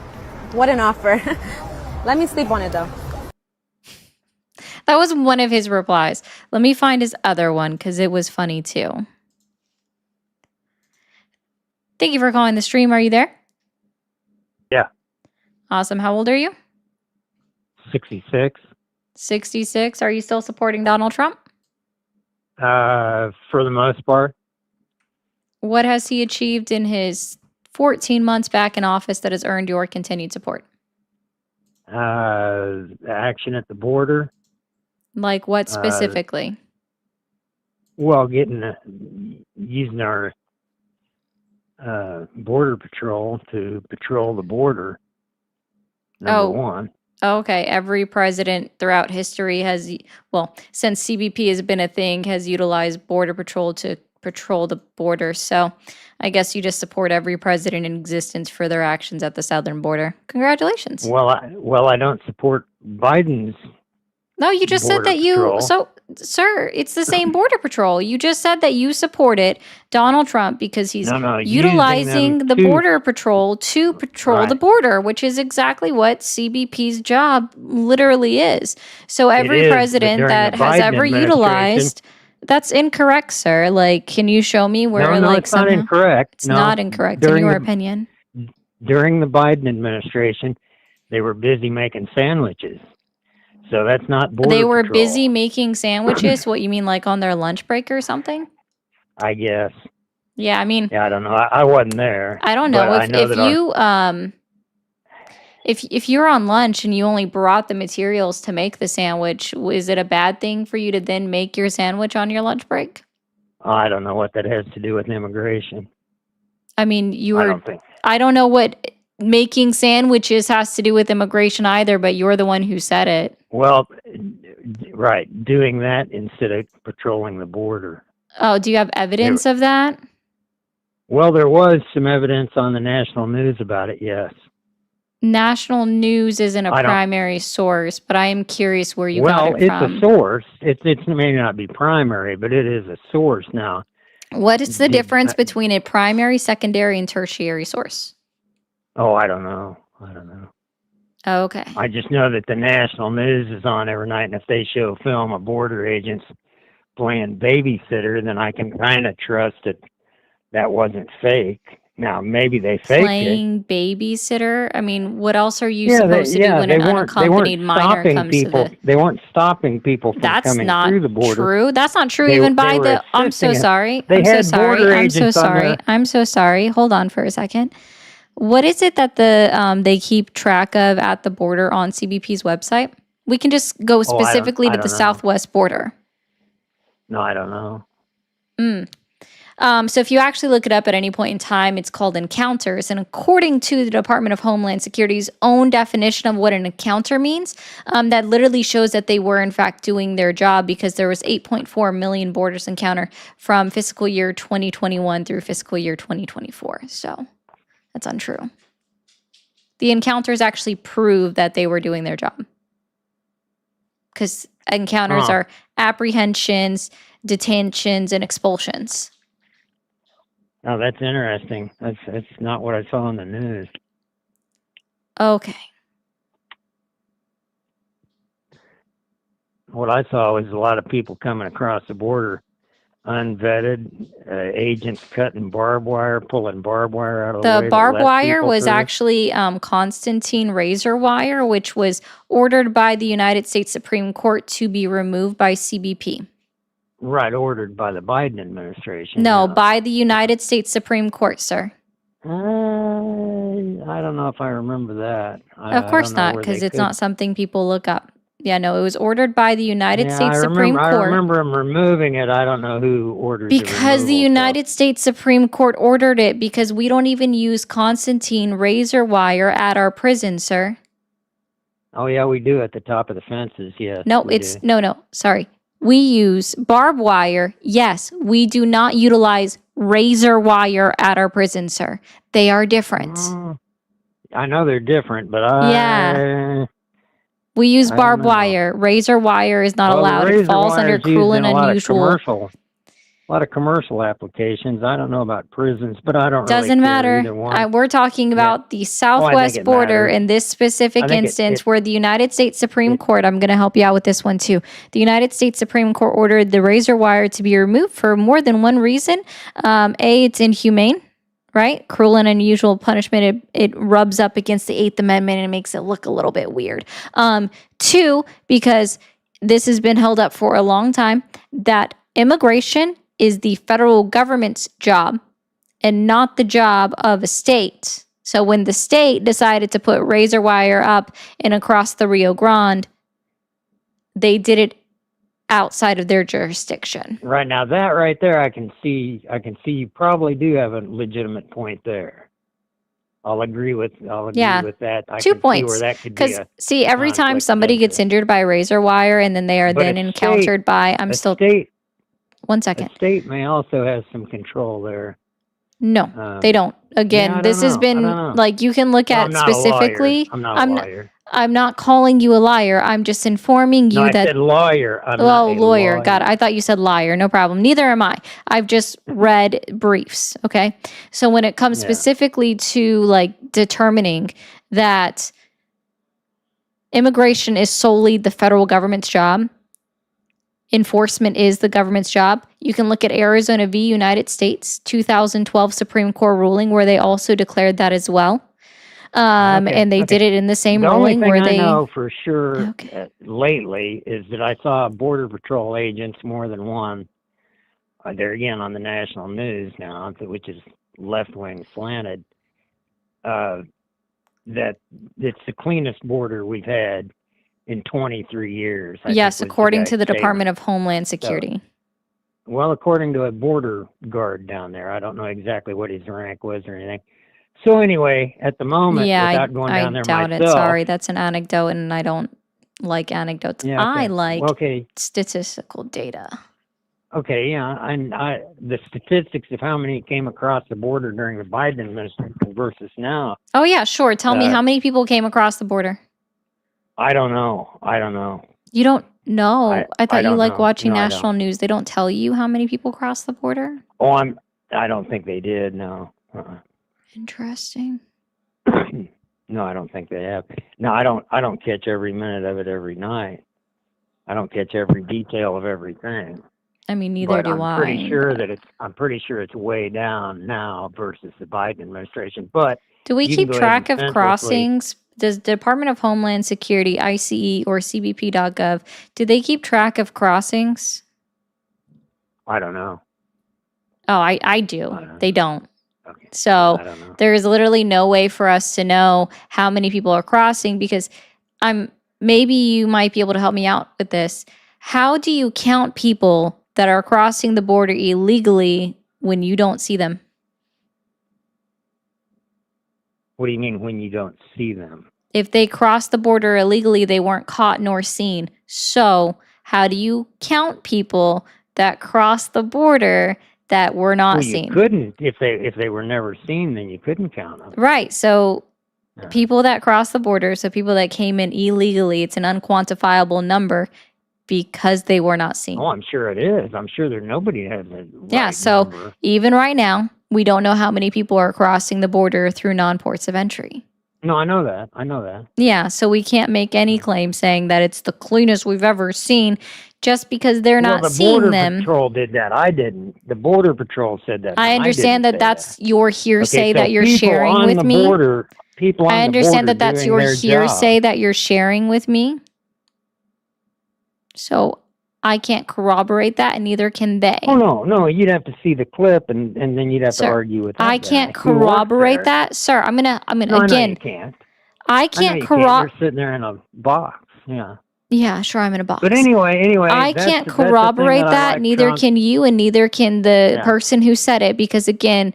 Speaker 7: what an offer. Let me sleep on it though.
Speaker 1: That was one of his replies. Let me find his other one because it was funny too. Thank you for calling the stream. Are you there?
Speaker 8: Yeah.
Speaker 1: Awesome. How old are you?
Speaker 8: 66.
Speaker 1: 66. Are you still supporting Donald Trump?
Speaker 8: For the most part,
Speaker 1: What has he achieved in his 14 months back in office that has earned your continued support?
Speaker 8: action at the border.
Speaker 1: Like what specifically?
Speaker 8: Well, using our border patrol to patrol the border. Number one.
Speaker 1: Okay. Every president throughout history has, well, since CBP has been a thing, has utilized Border Patrol to patrol the border. So I guess you just support every president in existence for their actions at the southern border. Congratulations.
Speaker 8: Well, I don't support Biden's
Speaker 1: No, you just said
Speaker 8: Border
Speaker 1: that you.
Speaker 8: Patrol.
Speaker 1: So, sir, it's the same Border Patrol. You just said that you supported Donald Trump because he's
Speaker 8: No,
Speaker 1: utilizing
Speaker 8: using them
Speaker 1: the
Speaker 8: to-
Speaker 1: Border Patrol to patrol the
Speaker 8: Right.
Speaker 1: border, which is exactly what CBP's job literally is. So every
Speaker 8: is, but
Speaker 1: president
Speaker 8: during
Speaker 1: that
Speaker 8: the
Speaker 1: has
Speaker 8: Biden
Speaker 1: ever
Speaker 8: administration-
Speaker 1: utilized. That's incorrect, sir. Like, can you show me where,
Speaker 8: No,
Speaker 1: like,
Speaker 8: it's not
Speaker 1: somehow
Speaker 8: incorrect.
Speaker 1: it's
Speaker 8: No.
Speaker 1: not incorrect in
Speaker 8: During
Speaker 1: your
Speaker 8: the-
Speaker 1: opinion?
Speaker 8: During the Biden administration, they were busy making sandwiches. So that's not Border
Speaker 1: They were
Speaker 8: Patrol,
Speaker 1: busy making sandwiches. What you mean, like on their lunch break or something?
Speaker 8: I guess.
Speaker 1: Yeah, I mean,
Speaker 8: Yeah, I don't know. I wasn't there.
Speaker 1: I don't
Speaker 8: but
Speaker 1: know
Speaker 8: I
Speaker 1: if
Speaker 8: know
Speaker 1: if
Speaker 8: that our-
Speaker 1: you if you're on lunch and you only brought the materials to make the sandwich, is it a bad thing for you to then make your sandwich on your lunch break?
Speaker 8: I don't know what that has to do with immigration.
Speaker 1: I mean,
Speaker 8: I don't think.
Speaker 1: I don't know what making sandwiches has to do with immigration either, but you're the one who said it.
Speaker 8: Well, right, doing that instead of patrolling the border.
Speaker 1: Oh, do you have evidence of that?
Speaker 8: Well, there was some evidence on the national news about it, yes.
Speaker 1: National news isn't a
Speaker 8: I don't-
Speaker 1: primary source, but I am curious where you got it
Speaker 8: it's
Speaker 1: from.
Speaker 8: a source. It may not be primary, but it is a source now.
Speaker 1: What is the
Speaker 8: Did-
Speaker 1: difference between a primary, secondary, and tertiary source?
Speaker 8: Oh, I don't know.
Speaker 1: Oh, okay.
Speaker 8: I just know that the national news is on every night, and if they show film of border agents playing babysitter, then I can kind of trust that wasn't fake. Now, maybe they faked it.
Speaker 1: Playing babysitter? I mean, what else are you
Speaker 8: Yeah,
Speaker 1: supposed to do when an unaccompanied minor
Speaker 8: stopping
Speaker 1: comes
Speaker 8: people.
Speaker 1: to the...
Speaker 8: They weren't stopping people from
Speaker 1: That's
Speaker 8: coming
Speaker 1: not
Speaker 8: through the border.
Speaker 1: true. That's not true
Speaker 8: They-
Speaker 1: even
Speaker 8: they
Speaker 1: by
Speaker 8: were
Speaker 1: the... I'm so
Speaker 8: assisting it.
Speaker 1: sorry.
Speaker 8: They
Speaker 1: I'm so
Speaker 8: had
Speaker 1: sorry.
Speaker 8: border
Speaker 1: I'm so
Speaker 8: agents on
Speaker 1: sorry.
Speaker 8: there.
Speaker 1: I'm so sorry. Hold on for a second. What is it that they keep track of at the border on CBP's website? We can just go specifically
Speaker 8: I
Speaker 1: to
Speaker 8: don't
Speaker 1: the
Speaker 8: know.
Speaker 1: southwest border.
Speaker 8: No, I don't know.
Speaker 1: So if you actually look it up at any point in time, it's called encounters. And according to the Department of Homeland Security's own definition of what an encounter means, that literally shows that they were in fact doing their job because there was 8.4 million borders encounter from fiscal year 2021 through fiscal year 2024. So that's untrue. The encounters actually prove that they were doing their job. Because encounters are apprehensions, detentions, and expulsions.
Speaker 8: Oh, that's interesting. That's not what I saw on the news.
Speaker 1: Okay.
Speaker 8: What I saw was a lot of people coming across the border, unvetted, agents cutting barbed wire, pulling barbed wire out of the way.
Speaker 1: The
Speaker 8: to
Speaker 1: barbed
Speaker 8: let
Speaker 1: wire
Speaker 8: people
Speaker 1: was
Speaker 8: through.
Speaker 1: actually Constantine razor wire, which was ordered by the United States Supreme Court to be removed by CBP.
Speaker 8: Right, ordered by the Biden administration.
Speaker 1: No,
Speaker 8: yeah.
Speaker 1: by the United States Supreme Court, sir.
Speaker 8: I don't know if I remember that.
Speaker 1: Of course not, because it's not something people look up. Yeah, no, it was ordered by the United States Supreme Court.
Speaker 8: I remember them removing it. I don't know who ordered it.
Speaker 1: Because the United States Supreme Court ordered it, because we don't even use Constantine razor wire at our prison, sir.
Speaker 8: Oh, yeah, we do at the top of the fences, yes.
Speaker 1: No,
Speaker 8: we
Speaker 1: it's,
Speaker 8: do.
Speaker 1: no, sorry. We use barbed wire. Yes, we do not utilize razor wire at our prison, sir. They are different.
Speaker 8: I know they're different, but
Speaker 1: Yeah. We use
Speaker 8: I don't
Speaker 1: barbed
Speaker 8: know.
Speaker 1: wire. Razor wire is not
Speaker 8: Well, the
Speaker 1: allowed. It
Speaker 8: razor
Speaker 1: falls
Speaker 8: wire
Speaker 1: under
Speaker 8: is used
Speaker 1: cruel
Speaker 8: in
Speaker 1: and
Speaker 8: a
Speaker 1: unusual.
Speaker 8: lot of commercial applications. I don't know about prisons, but I don't
Speaker 1: Doesn't
Speaker 8: really care either
Speaker 1: matter.
Speaker 8: one.
Speaker 1: We're talking about the southwest
Speaker 8: it
Speaker 1: border
Speaker 8: matters.
Speaker 1: in this specific
Speaker 8: I think
Speaker 1: instance where the United States Supreme Court, I'm going to help you out with this one too. The United States Supreme Court ordered the razor wire to be removed for more than one reason. A, it's inhumane, right? Cruel and unusual punishment. It rubs up against the Eighth Amendment and makes it look a little bit weird. Two, because this has been held up for a long time, that immigration is the federal government's job and not the job of a state. So when the state decided to put razor wire up and across the Rio Grande, they did it outside of their jurisdiction.
Speaker 8: Right now, that right there, I can see you probably do have a legitimate point there. I'll agree with that. I
Speaker 1: 2
Speaker 8: can
Speaker 1: points.
Speaker 8: See where that could be
Speaker 1: Because, see, every time
Speaker 8: conflict of
Speaker 1: somebody gets
Speaker 8: interest.
Speaker 1: injured by razor wire and then they are
Speaker 8: But
Speaker 1: then
Speaker 8: a
Speaker 1: encountered by,
Speaker 8: a
Speaker 1: one second.
Speaker 8: state may also have some control there.
Speaker 1: No, they don't. Again,
Speaker 8: yeah, I
Speaker 1: this
Speaker 8: don't
Speaker 1: has
Speaker 8: know. I
Speaker 1: been
Speaker 8: don't know.
Speaker 1: like you can look
Speaker 8: Well,
Speaker 1: at
Speaker 8: I'm not
Speaker 1: specifically.
Speaker 8: A lawyer. I'm not a lawyer.
Speaker 1: I'm not calling you a liar. I'm just informing
Speaker 8: No,
Speaker 1: you
Speaker 8: I
Speaker 1: that.
Speaker 8: said lawyer. I'm not
Speaker 1: Oh,
Speaker 8: a
Speaker 1: lawyer. God,
Speaker 8: lawyer.
Speaker 1: I thought you said liar. No problem. Neither am I. I've just read briefs. Okay. So when it comes
Speaker 8: Yeah.
Speaker 1: specifically to like determining that immigration is solely the federal government's job, enforcement is the government's job. You can look at Arizona v. United States 2012 Supreme Court ruling where they also declared that as well.
Speaker 8: Okay.
Speaker 1: And they
Speaker 8: Okay.
Speaker 1: did it in the same
Speaker 8: The only
Speaker 1: ruling
Speaker 8: thing
Speaker 1: where
Speaker 8: I
Speaker 1: they.
Speaker 8: know for sure
Speaker 1: Okay.
Speaker 8: lately is that I saw Border Patrol agents, more than one. They're again on the national news now, which is left-wing slanted. That it's the cleanest border we've had in 23 years. I
Speaker 1: Yes,
Speaker 8: think was the
Speaker 1: according
Speaker 8: guy's
Speaker 1: to the
Speaker 8: statement.
Speaker 1: Department of Homeland
Speaker 8: So,
Speaker 1: Security.
Speaker 8: well, according to a border guard down there, I don't know exactly what his rank was or anything. So anyway, at the moment,
Speaker 1: Yeah,
Speaker 8: without going
Speaker 1: I
Speaker 8: down there
Speaker 1: doubt it.
Speaker 8: myself,
Speaker 1: Sorry, that's an anecdote, and I don't like anecdotes.
Speaker 8: yeah,
Speaker 1: I
Speaker 8: okay,
Speaker 1: like
Speaker 8: well, okay,
Speaker 1: statistical data.
Speaker 8: okay, yeah, and the statistics of how many came across the border during the Biden administration versus now,
Speaker 1: Oh, yeah, sure. Tell me how many people came across the border?
Speaker 8: I don't know.
Speaker 1: You don't know. I
Speaker 8: I
Speaker 1: thought you
Speaker 8: don't
Speaker 1: like
Speaker 8: know.
Speaker 1: watching
Speaker 8: No, I
Speaker 1: national
Speaker 8: don't.
Speaker 1: news. They don't tell you how many people cross the border?
Speaker 8: Oh, I don't think they did. No.
Speaker 1: Interesting.
Speaker 8: No, I don't think they have. No, I don't catch every minute of it every night. I don't catch every detail of everything.
Speaker 1: I mean, neither
Speaker 8: But
Speaker 1: do
Speaker 8: I'm pretty
Speaker 1: I.
Speaker 8: sure that I'm pretty sure it's way down now versus the Biden administration. But
Speaker 1: Do we
Speaker 8: you can
Speaker 1: keep
Speaker 8: go ahead and
Speaker 1: track of
Speaker 8: senselessly.
Speaker 1: crossings? Does Department of Homeland Security, ICE, or CBP.gov, do they keep track of crossings?
Speaker 8: I don't know.
Speaker 1: Oh, I do.
Speaker 8: I don't
Speaker 1: They
Speaker 8: know.
Speaker 1: don't.
Speaker 8: Okay.
Speaker 1: So
Speaker 8: I don't know.
Speaker 1: there is literally no way for us to know how many people are crossing because maybe you might be able to help me out with this. How do you count people that are crossing the border illegally when you don't see them?
Speaker 8: What do you mean when you don't see them?
Speaker 1: If they crossed the border illegally, they weren't caught nor seen. So, how do you count people that crossed the border that were not
Speaker 8: Well, you
Speaker 1: seen?
Speaker 8: couldn't if they were never seen, then you couldn't count them.
Speaker 1: Right. So,
Speaker 8: Yeah.
Speaker 1: people that cross the border, so people that came in illegally, it's an unquantifiable number because they were not seen.
Speaker 8: Oh, I'm sure it is. I'm sure there nobody has a
Speaker 1: Yeah,
Speaker 8: right
Speaker 1: so
Speaker 8: number.
Speaker 1: even right now, we don't know how many people are crossing the border through non-ports of entry.
Speaker 8: No, I know that. I know that.
Speaker 1: Yeah, so we can't make any claim saying that it's the cleanest we've ever seen just because they're
Speaker 8: Well,
Speaker 1: not
Speaker 8: the
Speaker 1: seeing
Speaker 8: Border
Speaker 1: them.
Speaker 8: Patrol did that. I didn't. The Border Patrol said that.
Speaker 1: I
Speaker 8: and
Speaker 1: understand
Speaker 8: didn't
Speaker 1: that
Speaker 8: say
Speaker 1: that's your hearsay
Speaker 8: Okay, so
Speaker 1: that you're
Speaker 8: people
Speaker 1: sharing
Speaker 8: on
Speaker 1: with
Speaker 8: the
Speaker 1: me.
Speaker 8: border, people on
Speaker 1: I
Speaker 8: the
Speaker 1: understand
Speaker 8: border
Speaker 1: that that's
Speaker 8: doing
Speaker 1: your
Speaker 8: their
Speaker 1: hearsay
Speaker 8: job.
Speaker 1: that you're sharing with me. So I can't corroborate that, and neither can they.
Speaker 8: Oh no, you'd have to see the clip, and then you'd have to
Speaker 1: Sir,
Speaker 8: argue with that
Speaker 1: I
Speaker 8: guy
Speaker 1: can't
Speaker 8: who works
Speaker 1: corroborate
Speaker 8: there.
Speaker 1: that, sir. I'm gonna
Speaker 8: No, I know
Speaker 1: again.
Speaker 8: you can't.
Speaker 1: I
Speaker 8: I know
Speaker 1: can't
Speaker 8: you can't.
Speaker 1: corroborate.
Speaker 8: You're sitting there in a box. Yeah.
Speaker 1: Yeah, sure, I'm in a box.
Speaker 8: But anyway,
Speaker 1: I
Speaker 8: that's
Speaker 1: can't
Speaker 8: the thing
Speaker 1: corroborate
Speaker 8: that I
Speaker 1: that.
Speaker 8: like,
Speaker 1: Neither
Speaker 8: Trump.
Speaker 1: can you, and neither can the
Speaker 8: Yeah.
Speaker 1: person who said it. Because again,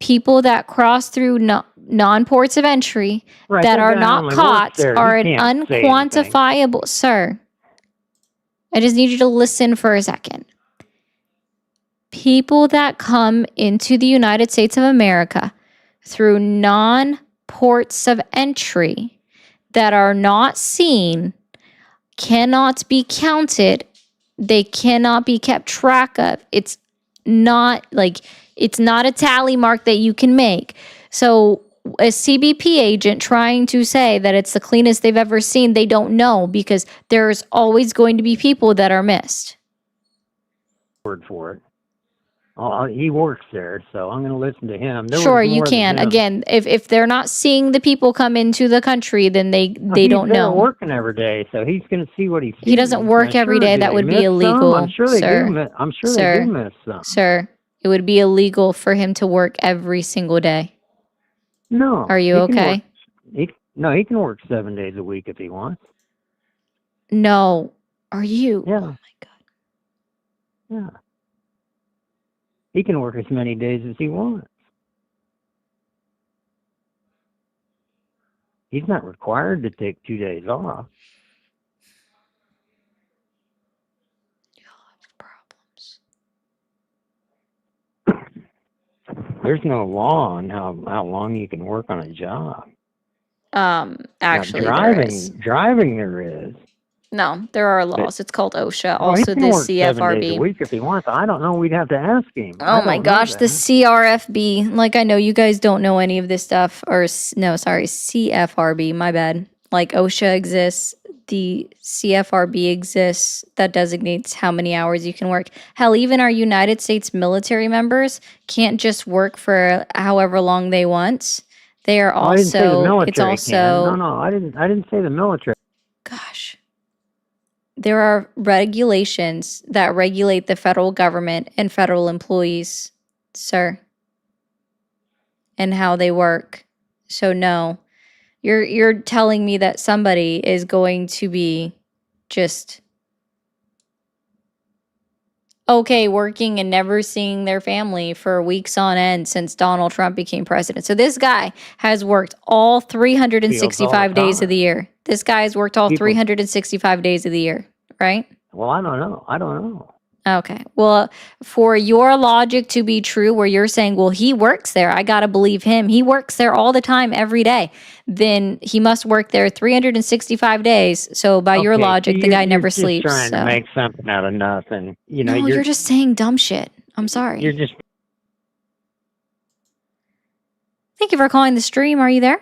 Speaker 1: people that cross through non-ports of entry
Speaker 8: Right,
Speaker 1: that
Speaker 8: that
Speaker 1: are
Speaker 8: guy
Speaker 1: not
Speaker 8: only
Speaker 1: caught
Speaker 8: works there.
Speaker 1: are
Speaker 8: He
Speaker 1: an
Speaker 8: can't say anything.
Speaker 1: unquantifiable. Sir, I just need you to listen for a second. People that come into the United States of America through non-ports of entry that are not seen cannot be counted. They cannot be kept track of. It's not a tally mark that you can make. So a CBP agent trying to say that it's the cleanest they've ever seen, they don't know because there's always going to be people that are missed.
Speaker 8: Word for it. Oh, he works there, so I'm going to listen to him.
Speaker 1: Sure, you can. Again, if they're not seeing the people come into the country, then they don't
Speaker 8: He's there
Speaker 1: know.
Speaker 8: working every day, so he's going to see what he sees.
Speaker 1: He doesn't work every day. That would be illegal,
Speaker 8: I'm sure they
Speaker 1: sir.
Speaker 8: do. I'm sure
Speaker 1: Sir.
Speaker 8: they do miss some.
Speaker 1: Sir, it would be illegal for him to work every single day.
Speaker 8: No.
Speaker 1: Are you okay?
Speaker 8: He can work 7 days a week if he wants.
Speaker 1: No. Are you?
Speaker 8: Yeah.
Speaker 1: Oh my God.
Speaker 8: Yeah. He can work as many days as he wants. He's not required to take 2 days off.
Speaker 1: Problems.
Speaker 8: There's no law on how long you can work on a job.
Speaker 1: Actually,
Speaker 8: now,
Speaker 1: there is.
Speaker 8: driving there is.
Speaker 1: No, there are
Speaker 8: But,
Speaker 1: laws. It's called OSHA.
Speaker 8: well, he
Speaker 1: Also,
Speaker 8: can
Speaker 1: the
Speaker 8: work 7 days a
Speaker 1: CFRB.
Speaker 8: week if he wants. I don't know. We'd have to ask him.
Speaker 1: Oh
Speaker 8: I
Speaker 1: my
Speaker 8: don't know
Speaker 1: gosh, the
Speaker 8: that.
Speaker 1: CRFB. Like, I know you guys don't know any of this stuff. Or, no, sorry, CFRB. My bad. Like, OSHA exists. The CFRB exists. That designates how many hours you can work. Hell, even our United States military members can't just work for however long they want. They are
Speaker 8: Oh, I didn't say the
Speaker 1: also, it's
Speaker 8: military can.
Speaker 1: also,
Speaker 8: No, I didn't say the military.
Speaker 1: gosh. There are regulations that regulate the federal government and federal employees, sir, and how they work. So no, you're telling me that somebody is going to be just okay working and never seeing their family for weeks on end since Donald Trump became president. So this guy has worked all
Speaker 8: Feels all the
Speaker 1: 365 days of the
Speaker 8: time.
Speaker 1: year. This guy has worked all
Speaker 8: People,
Speaker 1: 365 days of the year, right?
Speaker 8: well, I don't know. I don't know.
Speaker 1: Okay. Well, for your logic to be true, where you're saying, well, he works there, I got to believe him. He works there all the time, every day. Then he must work there 365 days. So, by your
Speaker 8: Okay, so
Speaker 1: logic, the guy
Speaker 8: you're
Speaker 1: never
Speaker 8: just
Speaker 1: sleeps.
Speaker 8: trying to
Speaker 1: So,
Speaker 8: make something out of nothing. You know,
Speaker 1: no, you're just saying dumb shit. I'm sorry.
Speaker 8: you're just
Speaker 1: Thank you for calling the stream. Are you there?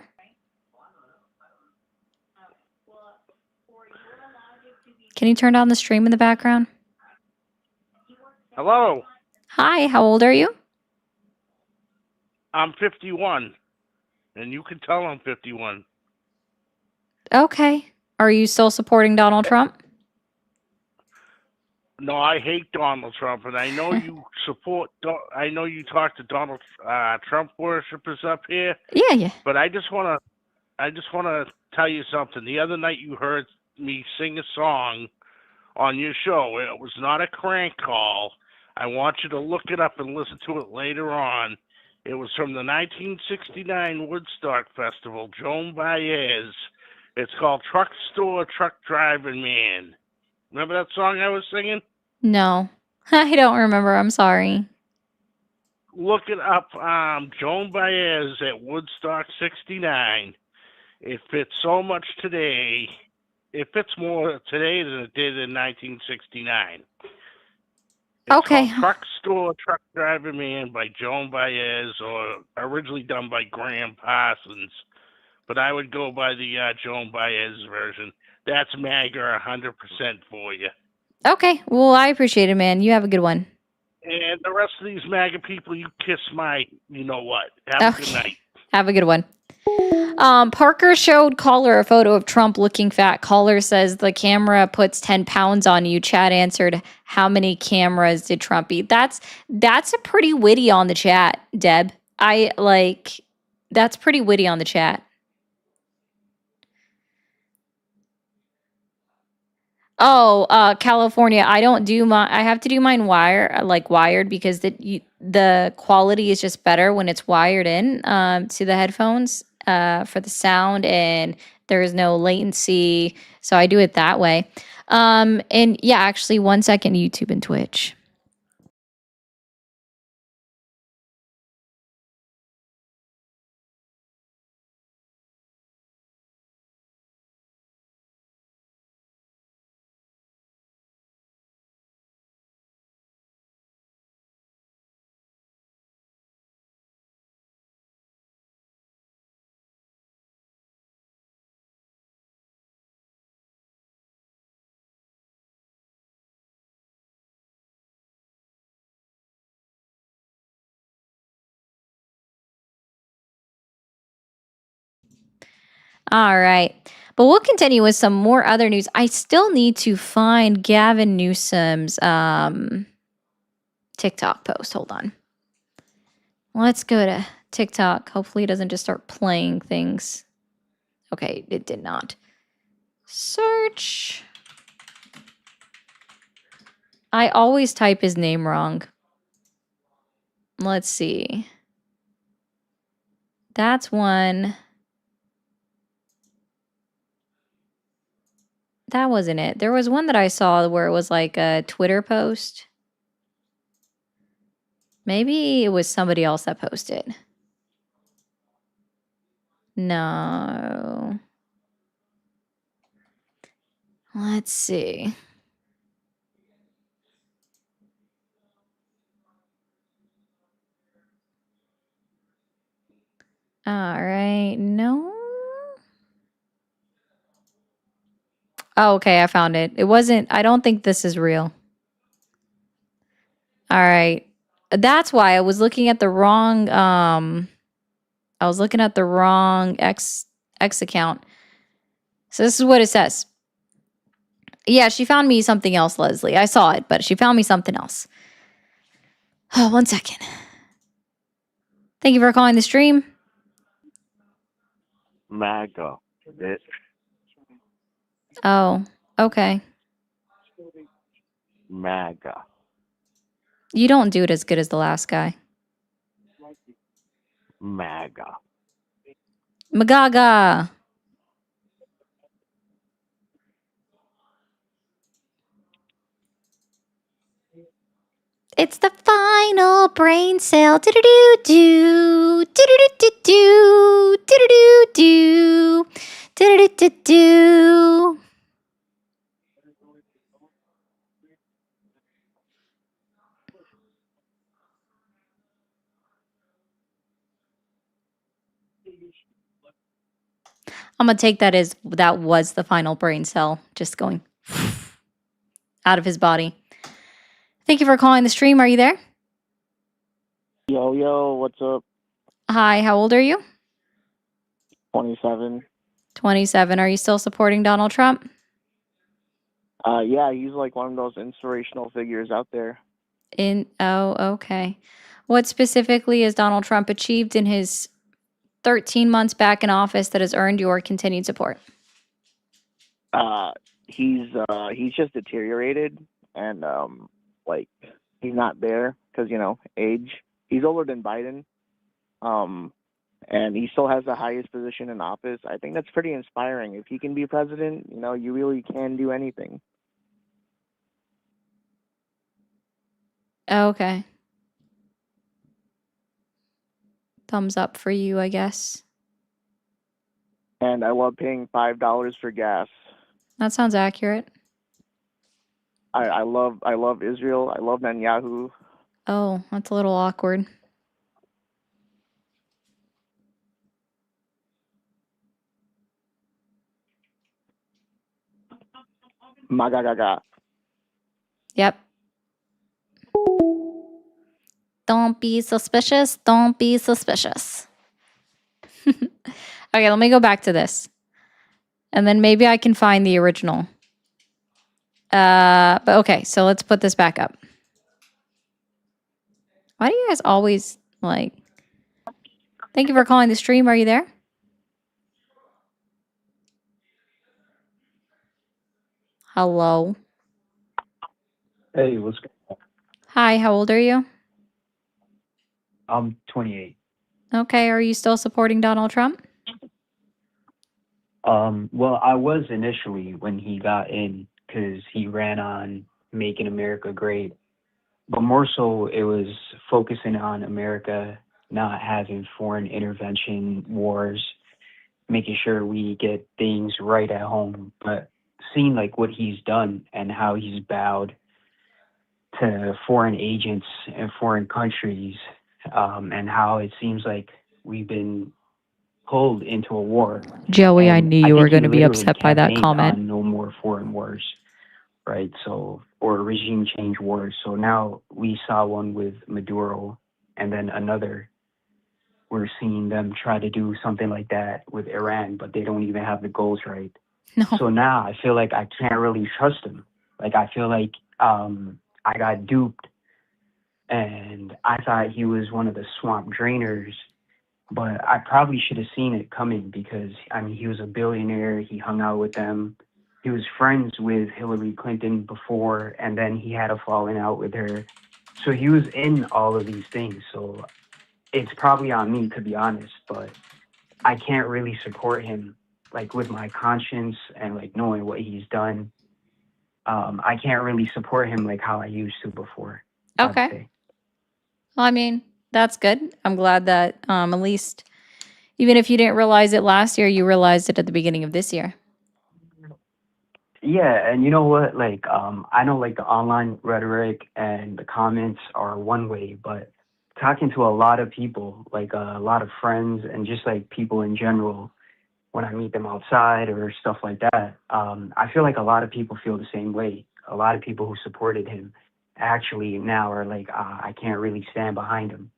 Speaker 1: Can you turn down the stream in the background?
Speaker 9: Hello,
Speaker 1: Hi, how old are you?
Speaker 9: I'm 51, and you can tell I'm 51.
Speaker 1: Okay. Are you still supporting Donald Trump?
Speaker 9: No, I hate Donald Trump, and I know you support. I know you talk to Donald Trump worshippers up here,
Speaker 1: Yeah.
Speaker 9: but I just want to tell you something. The other night you heard me sing a song on your show. It was not a crank call. I want you to look it up and listen to it later on. It was from the 1969 Woodstock Festival, Joan Baez. It's called Truck Store Truck Driving Man. Remember that song I was singing?
Speaker 1: No, I don't remember. I'm sorry.
Speaker 9: Look it up. Joan Baez at Woodstock 69. It fits so much today. It fits more today than it did in 1969. It's
Speaker 1: Okay.
Speaker 9: called Truck Store Truck Driving Man by Joan Baez, or originally done by Graham Parsons. But I would go by the Joan Baez version. That's MAGA 100% for you.
Speaker 1: Okay. Well, I appreciate it, man. You have a good one.
Speaker 9: And the rest of these MAGA people, you kiss my, you know what. Have a good night.
Speaker 1: Have a good one. Parker showed caller a photo of Trump looking fat. Caller says the camera puts 10 pounds on you. Chat answered, how many cameras did Trump eat? That's a pretty witty on the chat, Deb. That's pretty witty on the chat. Oh, California. I don't do I have to do mine wired because the quality is just better when it's wired in to the headphones for the sound, and there is no latency. So I do it that way. And yeah, actually 1 second, YouTube and Twitch. All right. But we'll continue with some more other news. I still need to find Gavin Newsom's TikTok post. Hold on. Let's go to TikTok. Hopefully it doesn't just start playing things. Okay, it did not. Search. I always type his name wrong. Let's see. That's one. That wasn't it. There was one that I saw where it was like a Twitter post. Maybe it was somebody else that posted. No. Let's see. All right. No. Oh, okay. I found it. It wasn't. I don't think this is real. All right. That's why I was looking at the wrong. I was looking at the wrong X account. So this is what it says. Yeah, she found me something else, Leslie. I saw it, but she found me something else. Oh, 1 second. Thank you for calling the stream.
Speaker 5: MAGA. Bitch.
Speaker 1: Oh, okay.
Speaker 5: MAGA.
Speaker 1: You don't do it as good as the last guy.
Speaker 5: MAGA.
Speaker 1: Magaga. It's the final brain cell. Do-do-do-do. Do-do-do-do-do. Do-do-do-do. Do-do-do-do-do. I'm going to take that as that was the final brain cell just going out of his body. Thank you for calling the stream. Are you there?
Speaker 5: Yo, what's up?
Speaker 1: Hi, how old are you?
Speaker 5: 27.
Speaker 1: 27. Are you still supporting Donald Trump?
Speaker 5: Yeah, he's like one of those inspirational figures out there.
Speaker 1: Oh, okay. What specifically has Donald Trump achieved in his 13 months back in office that has earned your continued support?
Speaker 5: He's just deteriorated, and like he's not there because age. He's older than Biden, and he still has the highest position in office. I think that's pretty inspiring. If he can be president, you really can do anything.
Speaker 1: Okay. Thumbs up for you, I guess.
Speaker 5: And I love paying $5 for gas.
Speaker 1: That sounds accurate.
Speaker 5: I love Israel. I love Netanyahu.
Speaker 1: Oh, that's a little awkward.
Speaker 5: Magagaga.
Speaker 1: Yep. Don't be suspicious. Don't be suspicious. Okay, let me go back to this. And then maybe I can find the original. But okay, so let's put this back up. Why do you guys always like... Thank you for calling the stream. Are you there? Hello.
Speaker 10: Hey, what's going on?
Speaker 1: Hi, how old are you?
Speaker 10: I'm 28.
Speaker 1: Okay, are you still supporting Donald Trump?
Speaker 10: Well, I was initially when he got in because he ran on making America great, but more so it was focusing on America not having foreign intervention wars, making sure we get things right at home. But seeing like what he's done and how he's bowed to foreign agents and foreign countries, and how it seems like we've been pulled into a war.
Speaker 1: Joey, I
Speaker 10: And
Speaker 1: knew
Speaker 10: I
Speaker 1: you were
Speaker 10: think he
Speaker 1: going to be
Speaker 10: literally
Speaker 1: upset by that
Speaker 10: campaigned
Speaker 1: comment.
Speaker 10: on no more foreign wars, right? So, or regime change wars. So now we saw one with Maduro, and then another. We're seeing them try to do something like that with Iran, but they don't even have the goals right.
Speaker 1: No.
Speaker 10: So now I feel like I can't really trust him. Like I feel like I got duped, and I thought he was one of the swamp drainers, but I probably should have seen it coming because, I mean, he was a billionaire. He hung out with them. He was friends with Hillary Clinton before, and then he had a falling out with her. So he was in all of these things. So it's probably on me, to be honest, but I can't really support him, like, with my conscience and, like, knowing what he's done. I can't really support him like how I used to before.
Speaker 1: Okay. Well, I mean, that's good. I'm glad that at least, even if you didn't realize it last year, you realized it at the beginning of this year.
Speaker 10: Yeah, and you know what? Like, I know like the online rhetoric and the comments are one way, but talking to a lot of people, like a lot of friends and just like people in general, when I meet them outside or stuff like that, I feel like a lot of people feel the same way. A lot of people who supported him actually now are like, I can't really stand behind him.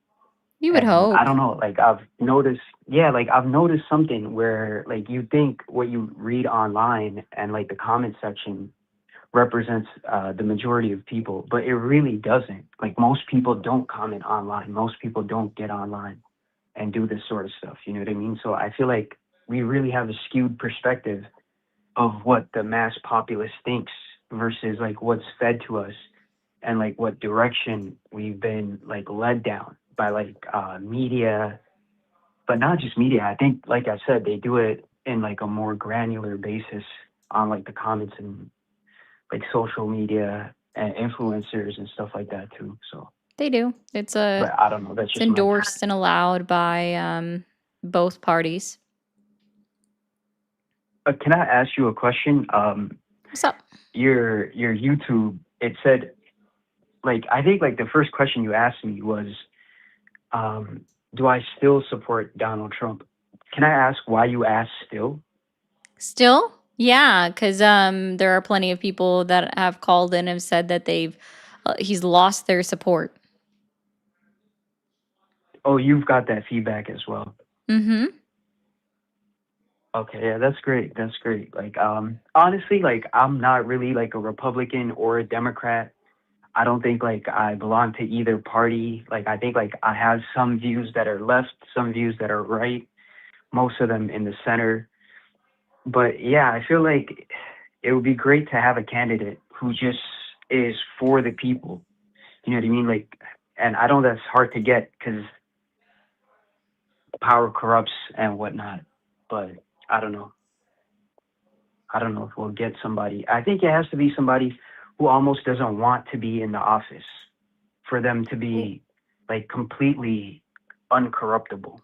Speaker 1: You would
Speaker 10: And I
Speaker 1: hope.
Speaker 10: don't know, like I've noticed something where like you think what you read online and like the comment section represents the majority of people, but it really doesn't. Like most people don't comment online. Most people don't get online and do this sort of stuff. You know what I mean? So I feel like we really have a skewed perspective of what the mass populace thinks versus like what's fed to us and like what direction we've been like led down by like media, but not just media. I think, like I said, they do it in like a more granular basis on like the comments and like social media and influencers and stuff like that too. So,
Speaker 1: They do. It's
Speaker 10: but I don't know. That's just my.
Speaker 1: endorsed and allowed by both parties.
Speaker 10: Can I ask you a question?
Speaker 1: What's up?
Speaker 10: Your YouTube, it said like I think like the first question you asked me was, do I still support Donald Trump? Can I ask why you asked still?
Speaker 1: Still? Yeah, because there are plenty of people that have called in and have said that he's lost their support.
Speaker 10: Oh, you've got that feedback as well.
Speaker 1: Mm-hmm.
Speaker 10: Okay, yeah, that's great. That's great. Like, honestly, like I'm not really like a Republican or a Democrat. I don't think like I belong to either party. Like I think like I have some views that are left, some views that are right, most of them in the center. But yeah, I feel like it would be great to have a candidate who just is for the people. You know what I mean? Like, and I know that's hard to get because power corrupts and whatnot. But I don't know. I don't know if we'll get somebody. I think it has to be somebody who almost doesn't want to be in the office for them to be like completely uncorruptible.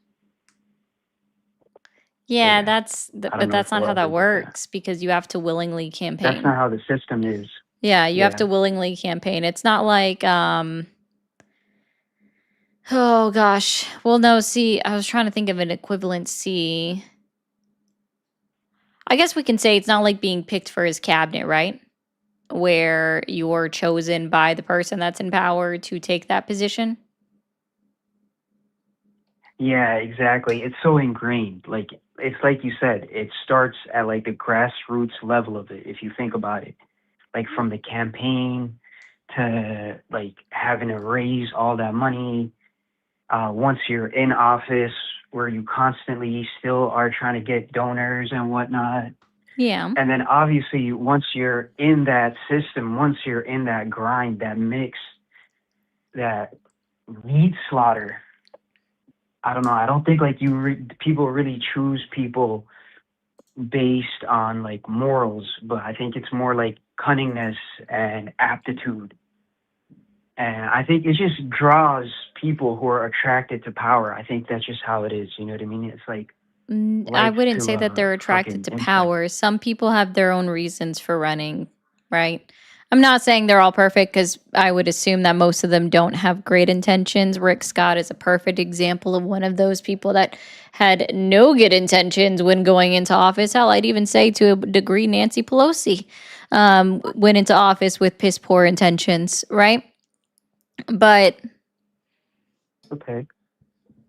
Speaker 1: Yeah,
Speaker 10: Yeah, I don't
Speaker 1: but
Speaker 10: know if
Speaker 1: that's not
Speaker 10: we'll
Speaker 1: how
Speaker 10: ever
Speaker 1: that
Speaker 10: get that.
Speaker 1: works because you have to willingly
Speaker 10: That's
Speaker 1: campaign.
Speaker 10: not how the system is.
Speaker 1: Yeah, you have
Speaker 10: Yeah.
Speaker 1: to willingly campaign. It's not like oh gosh. Well, no, see, I was trying to think of an equivalent. See, I guess we can say it's not like being picked for his cabinet, right? Where you're chosen by the person that's in power to take that position.
Speaker 10: Yeah, exactly. It's so ingrained. Like it's like you said, it starts at like the grassroots level of it, if you think about it. Like from the campaign to like having to raise all that money. Once you're in office where you constantly still are trying to get donors and whatnot.
Speaker 1: Yeah.
Speaker 10: And then obviously once you're in that system, once you're in that grind, that mix, that meat slaughter, I don't know. I don't think like people really choose people based on like morals, but I think it's more like cunningness and aptitude. And I think it just draws people who are attracted to power. I think that's just how it is. You know what I mean? It's like
Speaker 1: I
Speaker 10: likes
Speaker 1: wouldn't
Speaker 10: to
Speaker 1: say that they're attracted
Speaker 10: fucking
Speaker 1: to
Speaker 10: incite.
Speaker 1: power. Some people have their own reasons for running, right? I'm not saying they're all perfect because I would assume that most of them don't have great intentions. Rick Scott is a perfect example of one of those people that had no good intentions when going into office. Hell, I'd even say to a degree, Nancy Pelosi went into office with piss poor intentions, right? But
Speaker 10: Okay.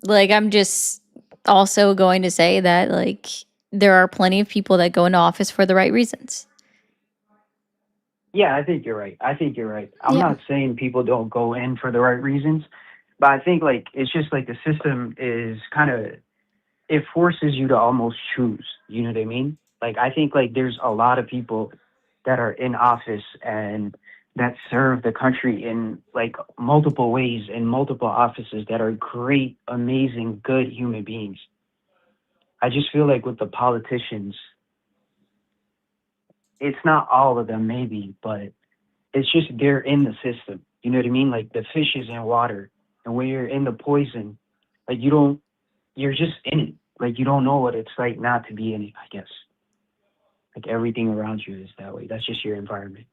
Speaker 1: like, I'm just also going to say that, like, there are plenty of people that go into office for the right reasons.
Speaker 10: Yeah, I think you're right. I think you're right. I'm
Speaker 1: Yeah.
Speaker 10: not saying people don't go in for the right reasons, but I think like it's just like the system is kind of it forces you to almost choose. You know what I mean? Like I think like there's a lot of people that are in office and that serve the country in like multiple ways in multiple offices that are great, amazing, good human beings. I just feel like with the politicians, it's not all of them maybe, but it's just they're in the system. You know what I mean? Like the fish is in water, and when you're in the poison, like you don't, you're just in it. Like you don't know what it's like not to be in it, I guess. Like everything around you is that way. That's just your environment.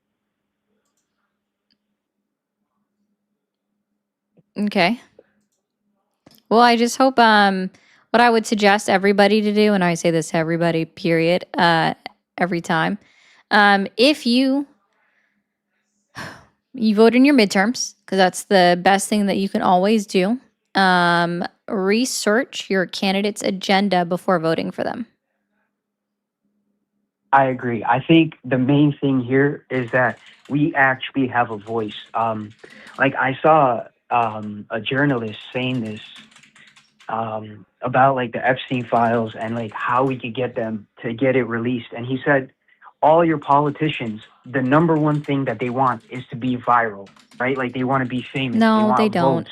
Speaker 1: Okay. Well, I just hope what I would suggest everybody to do, and I say this to everybody, period, every time, if you vote in your midterms, because that's the best thing that you can always do. Research your candidate's agenda before voting for them.
Speaker 10: I agree. I think the main thing here is that we actually have a voice. Like I saw a journalist saying this about like the Epstein files and like how we could get them to get it released. And he said, all your politicians, the number one thing that they want is to be viral, right? Like they want to be famous. They
Speaker 1: No,
Speaker 10: want
Speaker 1: they don't.
Speaker 10: votes.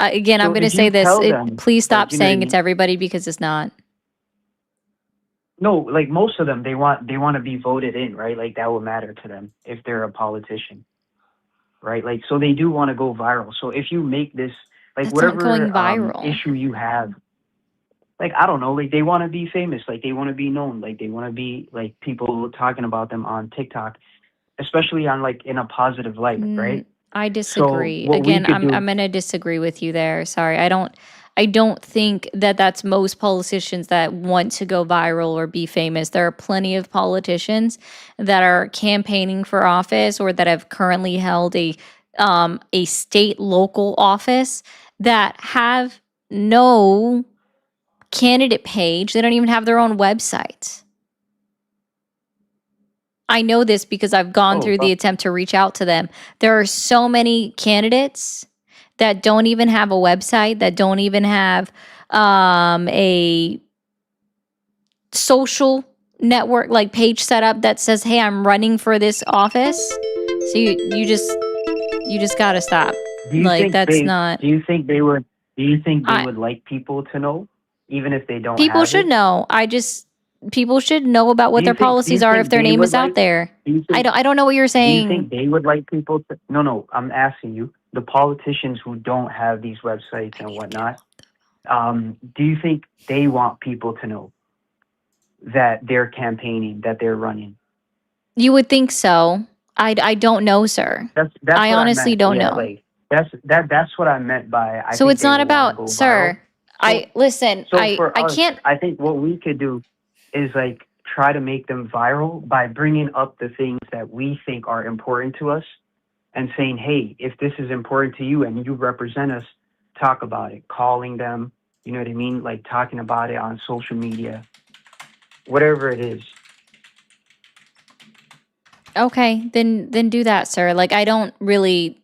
Speaker 1: Again, I'm
Speaker 10: So
Speaker 1: going to
Speaker 10: if
Speaker 1: say
Speaker 10: you
Speaker 1: this.
Speaker 10: tell them,
Speaker 1: Please stop
Speaker 10: like, you know what I
Speaker 1: saying it's
Speaker 10: mean?
Speaker 1: everybody, because it's not.
Speaker 10: No, like most of them, they want to be voted in, right? Like that will matter to them if they're a politician, right? Like so they do want to go viral. So if you make this like
Speaker 1: That's not going
Speaker 10: whatever
Speaker 1: viral.
Speaker 10: issue you have, like I don't know, like they want to be famous, like they want to be known, like they want to be like people talking about them on TikTok, especially on like in a positive light, right?
Speaker 1: I
Speaker 10: So
Speaker 1: disagree.
Speaker 10: what we
Speaker 1: Again,
Speaker 10: could
Speaker 1: I'm
Speaker 10: do,
Speaker 1: going to disagree with you there. Sorry. I don't think that that's most politicians that want to go viral or be famous. There are plenty of politicians that are campaigning for office or that have currently held a state local office that have no candidate page. They don't even have their own website. I know this because I've gone through the attempt to reach out to them. There are so many candidates that don't even have a website, that don't even have a social network like page set up that says, "Hey, I'm running for this office." So you just got to stop.
Speaker 10: do you
Speaker 1: Like
Speaker 10: think
Speaker 1: that's not.
Speaker 10: do you think they
Speaker 1: I
Speaker 10: would like people to know, even if they don't
Speaker 1: People
Speaker 10: have
Speaker 1: should
Speaker 10: it?
Speaker 1: know. People should know about what their
Speaker 10: Do you
Speaker 1: policies are if
Speaker 10: think
Speaker 1: their
Speaker 10: they
Speaker 1: name
Speaker 10: would
Speaker 1: is out
Speaker 10: like?
Speaker 1: there.
Speaker 10: Do you
Speaker 1: I
Speaker 10: think
Speaker 1: don't know what you're
Speaker 10: Do you
Speaker 1: saying.
Speaker 10: think they would like people to? No, no. I'm asking you, the politicians who don't have these websites and whatnot. Do you think they want people to know that they're campaigning, that they're running?
Speaker 1: You would think so. I don't know, sir.
Speaker 10: That's
Speaker 1: I
Speaker 10: what I
Speaker 1: honestly
Speaker 10: meant.
Speaker 1: don't
Speaker 10: Yeah,
Speaker 1: know.
Speaker 10: like that's what I meant by I
Speaker 1: So
Speaker 10: think
Speaker 1: it's
Speaker 10: they
Speaker 1: not
Speaker 10: will want to
Speaker 1: about,
Speaker 10: go viral.
Speaker 1: sir.
Speaker 10: So
Speaker 1: I listen.
Speaker 10: so for
Speaker 1: I
Speaker 10: us,
Speaker 1: can't.
Speaker 10: I think what we could do is like try to make them viral by bringing up the things that we think are important to us and saying, hey, if this is important to you and you represent us, talk about it, calling them, you know what I mean? Like talking about it on social media, whatever it is.
Speaker 1: Okay, then do that, sir. Like I don't really.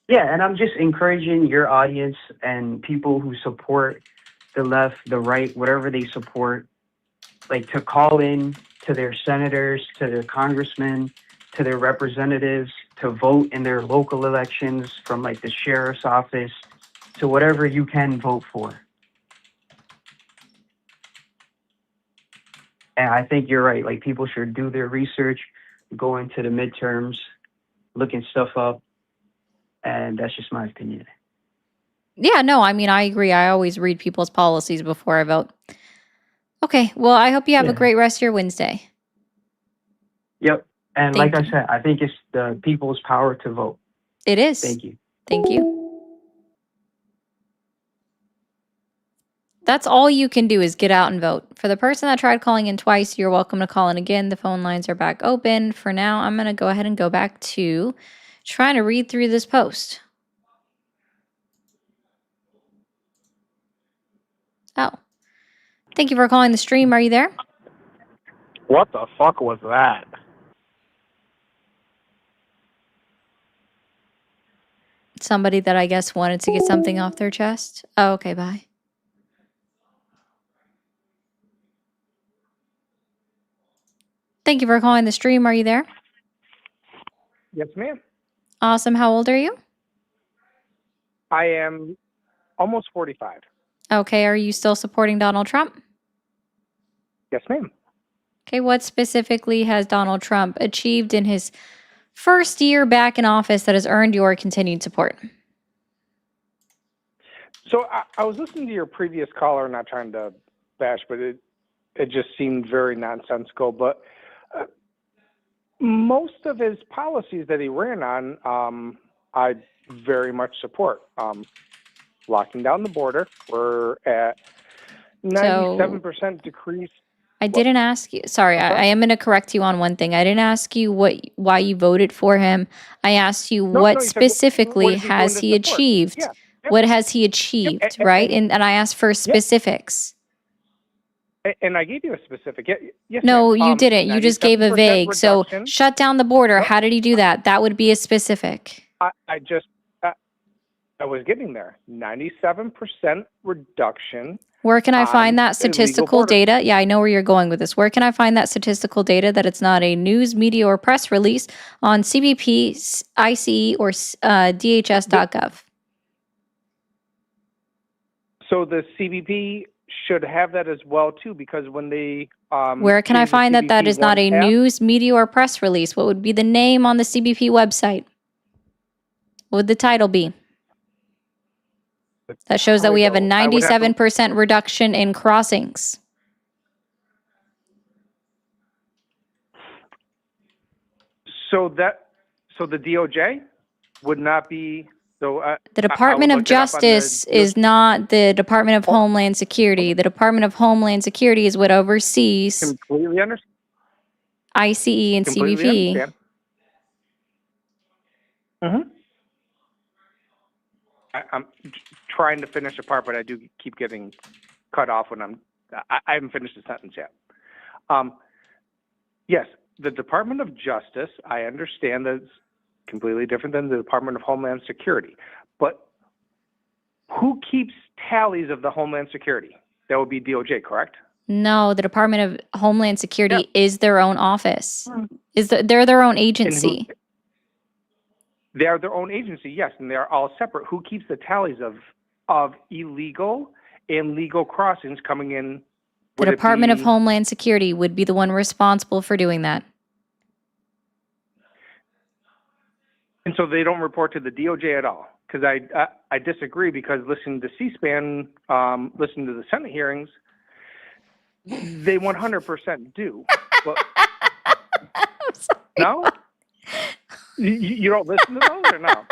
Speaker 10: Yeah, and I'm just encouraging your audience and people who support the left, the right, whatever they support, like to call in to their senators, to their congressmen, to their representatives, to vote in their local elections from like the sheriff's office to whatever you can vote for. And I think you're right. Like people should do their research, go into the midterms, looking stuff up, and that's just my opinion.
Speaker 1: Yeah, no. I mean, I agree. I always read people's policies before I vote. Okay. Well, I hope you have a
Speaker 10: Yeah.
Speaker 1: great rest of your Wednesday.
Speaker 10: Yep. And
Speaker 1: Thank
Speaker 10: like I
Speaker 1: you.
Speaker 10: said, I think it's the people's power to vote.
Speaker 1: It is.
Speaker 10: Thank you.
Speaker 1: Thank you. That's all you can do is get out and vote. For the person that tried calling in twice, you're welcome to call in again. The phone lines are back open. For now, I'm going to go ahead and go back to trying to read through this post. Oh. Thank you for calling the stream. Are you there?
Speaker 11: What the fuck was that?
Speaker 1: Somebody that I guess wanted to get something off their chest. Oh, okay, bye. Thank you for calling the stream. Are you there?
Speaker 11: Yes, ma'am.
Speaker 1: Awesome. How old are you?
Speaker 11: I am almost 45.
Speaker 1: Okay. Are you still supporting Donald Trump?
Speaker 11: Yes, ma'am.
Speaker 1: Okay. What specifically has Donald Trump achieved in his first year back in office that has earned your continued support?
Speaker 11: So I was listening to your previous caller, not trying to bash, but it just seemed very nonsensical. But Most of his policies that he ran on, I very much support. Locking down the border, we're at 97% decrease.
Speaker 1: I didn't ask you. Sorry, I am going to correct you on one thing. I didn't ask you why you voted for him. I asked you what
Speaker 11: you said,
Speaker 1: specifically
Speaker 11: what is he doing
Speaker 1: has
Speaker 11: to
Speaker 1: he
Speaker 11: support?
Speaker 1: achieved?
Speaker 11: Yeah. Yep.
Speaker 1: What has he achieved, right? And I asked for specifics.
Speaker 11: And I gave you a specific. Yes,
Speaker 1: No,
Speaker 11: ma'am.
Speaker 1: you didn't. You just gave a
Speaker 11: 97%
Speaker 1: vague. So
Speaker 11: reduction.
Speaker 1: shut down the border. How did he do that? That would be a specific.
Speaker 11: I was getting there. 97% reduction.
Speaker 1: Where can I
Speaker 11: on
Speaker 1: find that
Speaker 11: illegal
Speaker 1: statistical
Speaker 11: border.
Speaker 1: data? Yeah, I know where you're going with this. Where can I find that statistical data that it's not a news, media, or press release on CBP, ICE, or DHS.gov?
Speaker 11: So the CBP should have that as well too, because when they
Speaker 1: Where can I
Speaker 11: changed the
Speaker 1: find that
Speaker 11: CBP
Speaker 1: is not a
Speaker 11: one tab,
Speaker 1: news, media, or press release? What would be the name on the CBP website? What would the title be? That shows that we have a
Speaker 11: I would have to-
Speaker 1: 97% reduction in crossings.
Speaker 11: So the DOJ would not be. So
Speaker 1: The Department of Justice is not the Department of Homeland Security. The Department of Homeland Security is what oversees
Speaker 11: completely understand.
Speaker 1: ICE and
Speaker 11: Completely
Speaker 1: CBP.
Speaker 11: understand. Mm-hmm. I'm trying to finish a part, but I do keep getting cut off when I haven't finished the sentence yet. Yes, the Department of Justice, I understand that it's completely different than the Department of Homeland Security. But who keeps tallies of the Homeland Security? That would be DOJ, correct?
Speaker 1: No, the Department of Homeland Security is their own office. They're their own agency.
Speaker 11: They are their own agency, yes, and they are all separate. Who keeps the tallies of illegal and legal crossings coming in?
Speaker 1: The Department of Homeland Security would be the one responsible for doing that.
Speaker 11: And so they don't report to the DOJ at all? Because I disagree, because listening to C-SPAN, listening to the Senate hearings, they 100% do. But, no? You don't listen to those or no?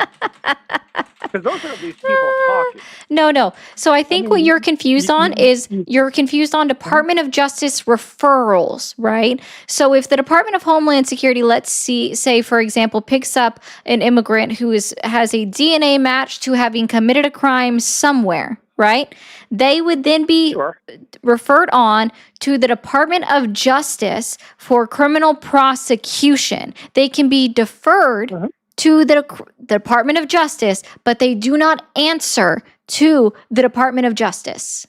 Speaker 11: Because those are these people talking.
Speaker 1: No. So I think what you're confused on is you're confused on Department of Justice referrals, right? So if the Department of Homeland Security, let's say, for example, picks up an immigrant who has a DNA match to having committed a crime somewhere, right? They would then be referred on to the Department of Justice for criminal prosecution. They can be deferred to the Department of Justice, but they do not answer to the Department of Justice.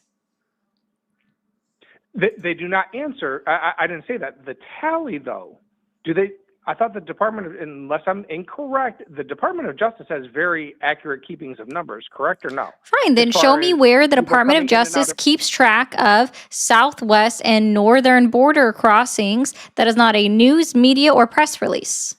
Speaker 11: They do not answer. I didn't say that. The tally, though, do they? I thought the Department of, unless I'm incorrect, the Department of Justice has very accurate keepings of numbers, correct or no?
Speaker 1: Fine, then show me where the Department of Justice keeps track of southwest and northern border crossings that is not a news, media, or press release.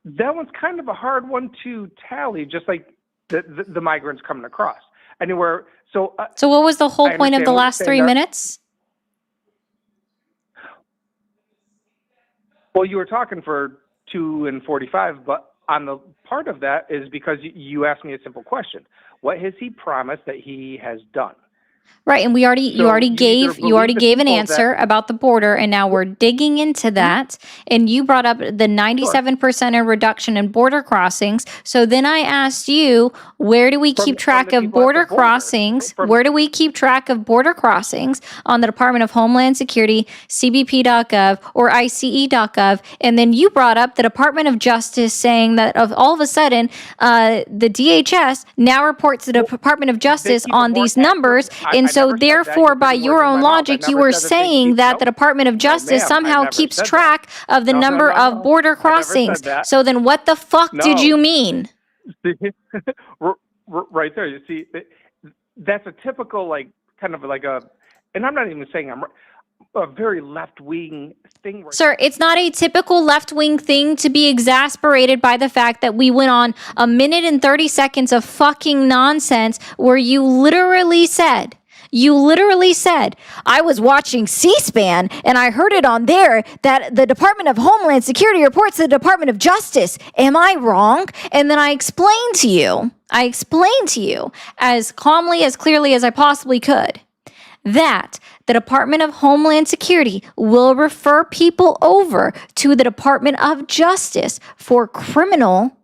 Speaker 11: That one's kind of a hard one to tally, just like the migrants coming across. Anywhere. So
Speaker 1: what was the whole point of the last 3 minutes?
Speaker 11: Well, you were talking for 2:45, but on the part of that is because you asked me a simple question. What has he promised that he has done?
Speaker 1: Right, and you already gave an answer about the border, and now we're digging into that. And you brought up the 97% in reduction in border crossings. So then I asked you, where do we keep track of border crossings? Where do we keep track of border crossings on the Department of Homeland Security, CBP.gov, or ICE.gov? And then you brought up the Department of Justice saying that all of a sudden, the DHS now reports to the Department of Justice on these numbers. And so therefore, by your own logic, you were saying that the Department of Justice somehow keeps track of the number of border crossings. So then what the fuck did you mean?
Speaker 11: Right there. You see, that's a typical, kind of like and I'm not even saying I'm a very left-wing thing.
Speaker 1: Sir, it's not a typical left-wing thing to be exasperated by the fact that we went on 1 minute and 30 seconds of fucking nonsense where you literally said You literally said, I was watching C-SPAN and I heard it on there that the Department of Homeland Security reports to the Department of Justice. Am I wrong? And then I explained to you as calmly, as clearly as I possibly could, that the Department of Homeland Security will refer people over to the Department of Justice for criminal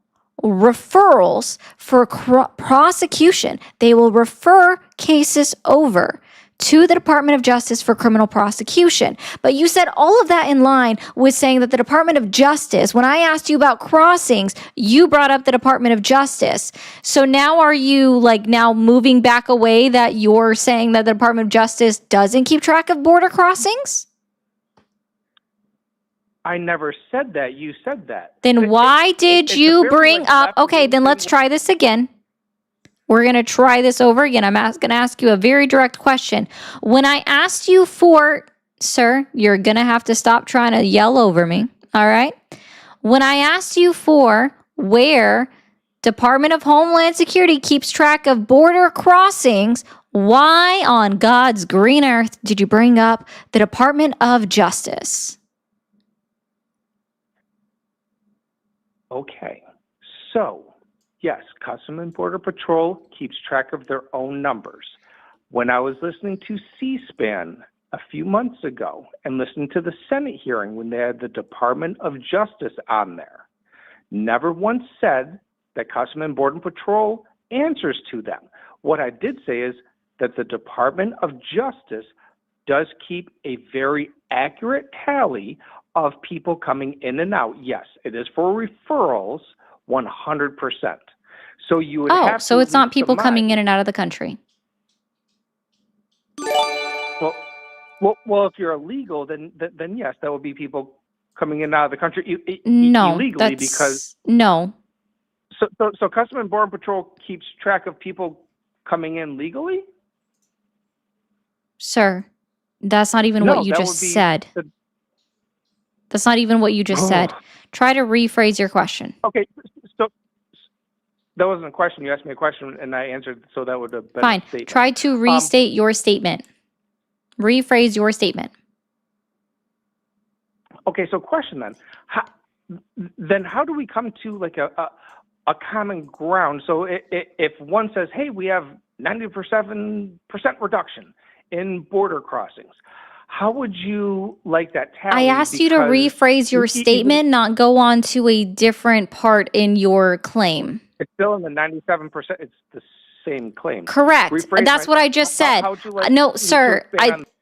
Speaker 1: referrals for prosecution. They will refer cases over to the Department of Justice for criminal prosecution. But you said all of that in line with saying that the Department of Justice, when I asked you about crossings, you brought up the Department of Justice. So now are you now moving back away that you're saying that the Department of Justice doesn't keep track of border crossings?
Speaker 11: I never said that. You said that.
Speaker 1: Then why did you bring up, okay, then let's try this again. We're going to try this over again. I'm going to ask you a very direct question. When I asked you for, sir, you're going to have to stop trying to yell over me, all right? When I asked you for where Department of Homeland Security keeps track of border crossings, why on God's green earth did you bring up the Department of Justice?
Speaker 11: Okay. So, yes, Customs and Border Patrol keeps track of their own numbers. When I was listening to C-SPAN a few months ago and listening to the Senate hearing when they had the Department of Justice on there, never once said that Customs and Border Patrol answers to them. What I did say is that the Department of Justice does keep a very accurate tally of people coming in and out. Yes, it is for referrals, 100%. So you would have
Speaker 1: so
Speaker 11: to
Speaker 1: it's not people coming in and out of the country.
Speaker 11: Well, if you're illegal, then yes, that would be people coming in and out of the country
Speaker 1: No,
Speaker 11: illegally because
Speaker 1: no.
Speaker 11: So Customs and Border Patrol keeps track of people coming in legally?
Speaker 1: Sir, that's not even what you just said. That's not even what you just said. Try to rephrase your question.
Speaker 11: Okay, so that wasn't a question. You asked me a question, and I answered, so that would have been
Speaker 1: Fine.
Speaker 11: a statement.
Speaker 1: Try to restate your statement. Rephrase your statement.
Speaker 11: Okay, so question then. How do we come to a common ground? So if one says, hey, we have 97% reduction in border crossings, how would you like that tally?
Speaker 1: I asked you to rephrase your statement, not go on to a different part in your claim.
Speaker 11: It's still in the 97%. It's the same claim.
Speaker 1: Correct. That's what I just said. No, sir.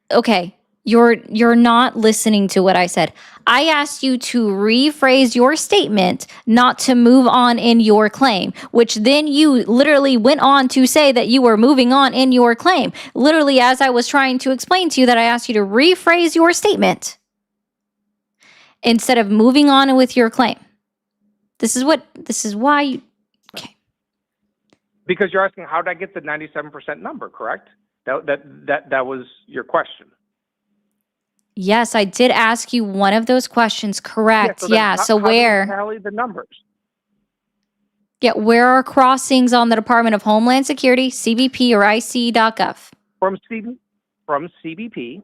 Speaker 1: Okay. You're not listening to what I said. I asked you to rephrase your statement, not to move on in your claim, which then you literally went on to say that you were moving on in your claim. Literally, as I was trying to explain to you that I asked you to rephrase your statement instead of moving on with your claim. This is why you, okay.
Speaker 11: Because you're asking, how did I get the 97% number, correct? That was your question.
Speaker 1: Yes, I did ask you one of those questions. Correct.
Speaker 11: Yeah.
Speaker 1: So
Speaker 11: how do
Speaker 1: where?
Speaker 11: you tally the numbers.
Speaker 1: Yeah. Where are crossings on the Department of Homeland Security, CBP, or IC.gov?
Speaker 11: From CBP,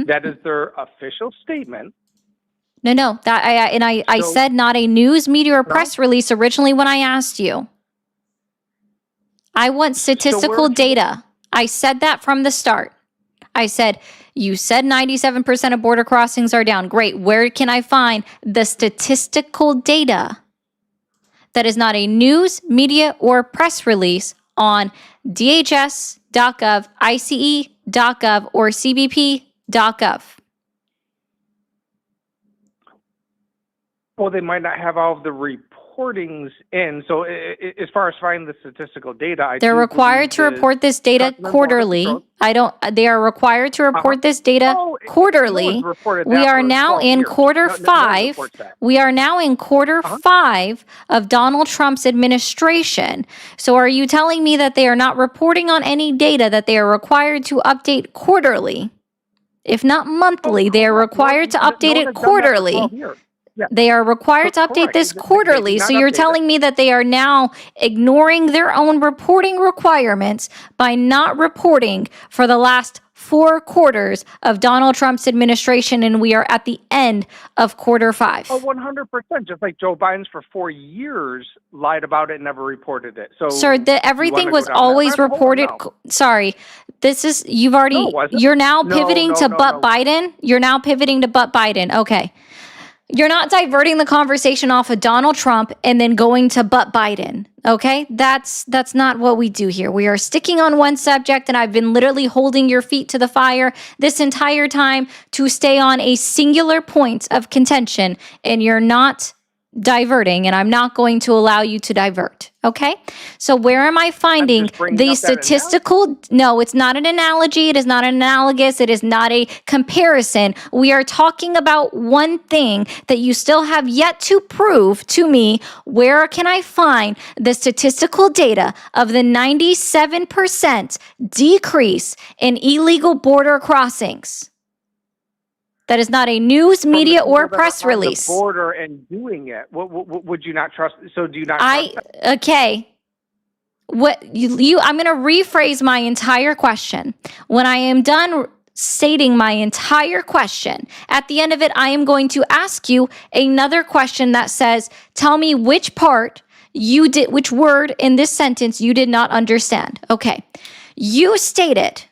Speaker 11: that is their official statement.
Speaker 1: No. I said not a news, media, or press release originally when I asked you. I want statistical data. I said that from the start. I said, you said 97% of border crossings are down. Great. Where can I find the statistical data that is not a news, media, or press release on DHS.gov, ICE.gov, or CBP.gov?
Speaker 11: Well, they might not have all of the reportings in. So as far as finding the statistical data,
Speaker 1: they're required to report this data quarterly. They are required to report this data quarterly. We are now in quarter five. We are now in quarter 5 of Donald Trump's administration. So are you telling me that they are not reporting on any data that they are required to update quarterly? If not monthly, they are required to update it quarterly.
Speaker 11: Yeah.
Speaker 1: They are required to update
Speaker 11: Correct.
Speaker 1: this
Speaker 11: They do
Speaker 1: quarterly.
Speaker 11: not
Speaker 1: So you're
Speaker 11: update it.
Speaker 1: telling me that they are now ignoring their own reporting requirements by not reporting for the last 4 quarters of Donald Trump's administration, and we are at the end of quarter 5.
Speaker 11: Oh, 100%. Just like Joe Biden's for 4 years lied about it and never reported it. So,
Speaker 1: Sir, everything was always reported.
Speaker 11: No.
Speaker 1: Sorry, this is you've already.
Speaker 11: No, it wasn't.
Speaker 1: You're now
Speaker 11: No,
Speaker 1: pivoting
Speaker 11: no,
Speaker 1: to
Speaker 11: no,
Speaker 1: but
Speaker 11: no.
Speaker 1: Biden. You're now pivoting to but Biden. Okay. You're not diverting the conversation off of Donald Trump and then going to but Biden. Okay? That's not what we do here. We are sticking on one subject, and I've been literally holding your feet to the fire this entire time to stay on a singular point of contention, and you're not diverting, and I'm not going to allow you to divert. Okay? So where am I finding the statistical? No, it's not an analogy. It is not an analogous. It is not a comparison. We are talking about one thing that you still have yet to prove to me. Where can I find the statistical data of the 97% decrease in illegal border crossings? That is not a news, media, or press release.
Speaker 11: The border and doing it. What would you not trust? So do you not? Trust them?
Speaker 1: Okay. What you? I'm going to rephrase my entire question. When I am done stating my entire question, at the end of it, I am going to ask you another question that says, "Tell me which part you did, which word in this sentence you did not understand." Okay. You stated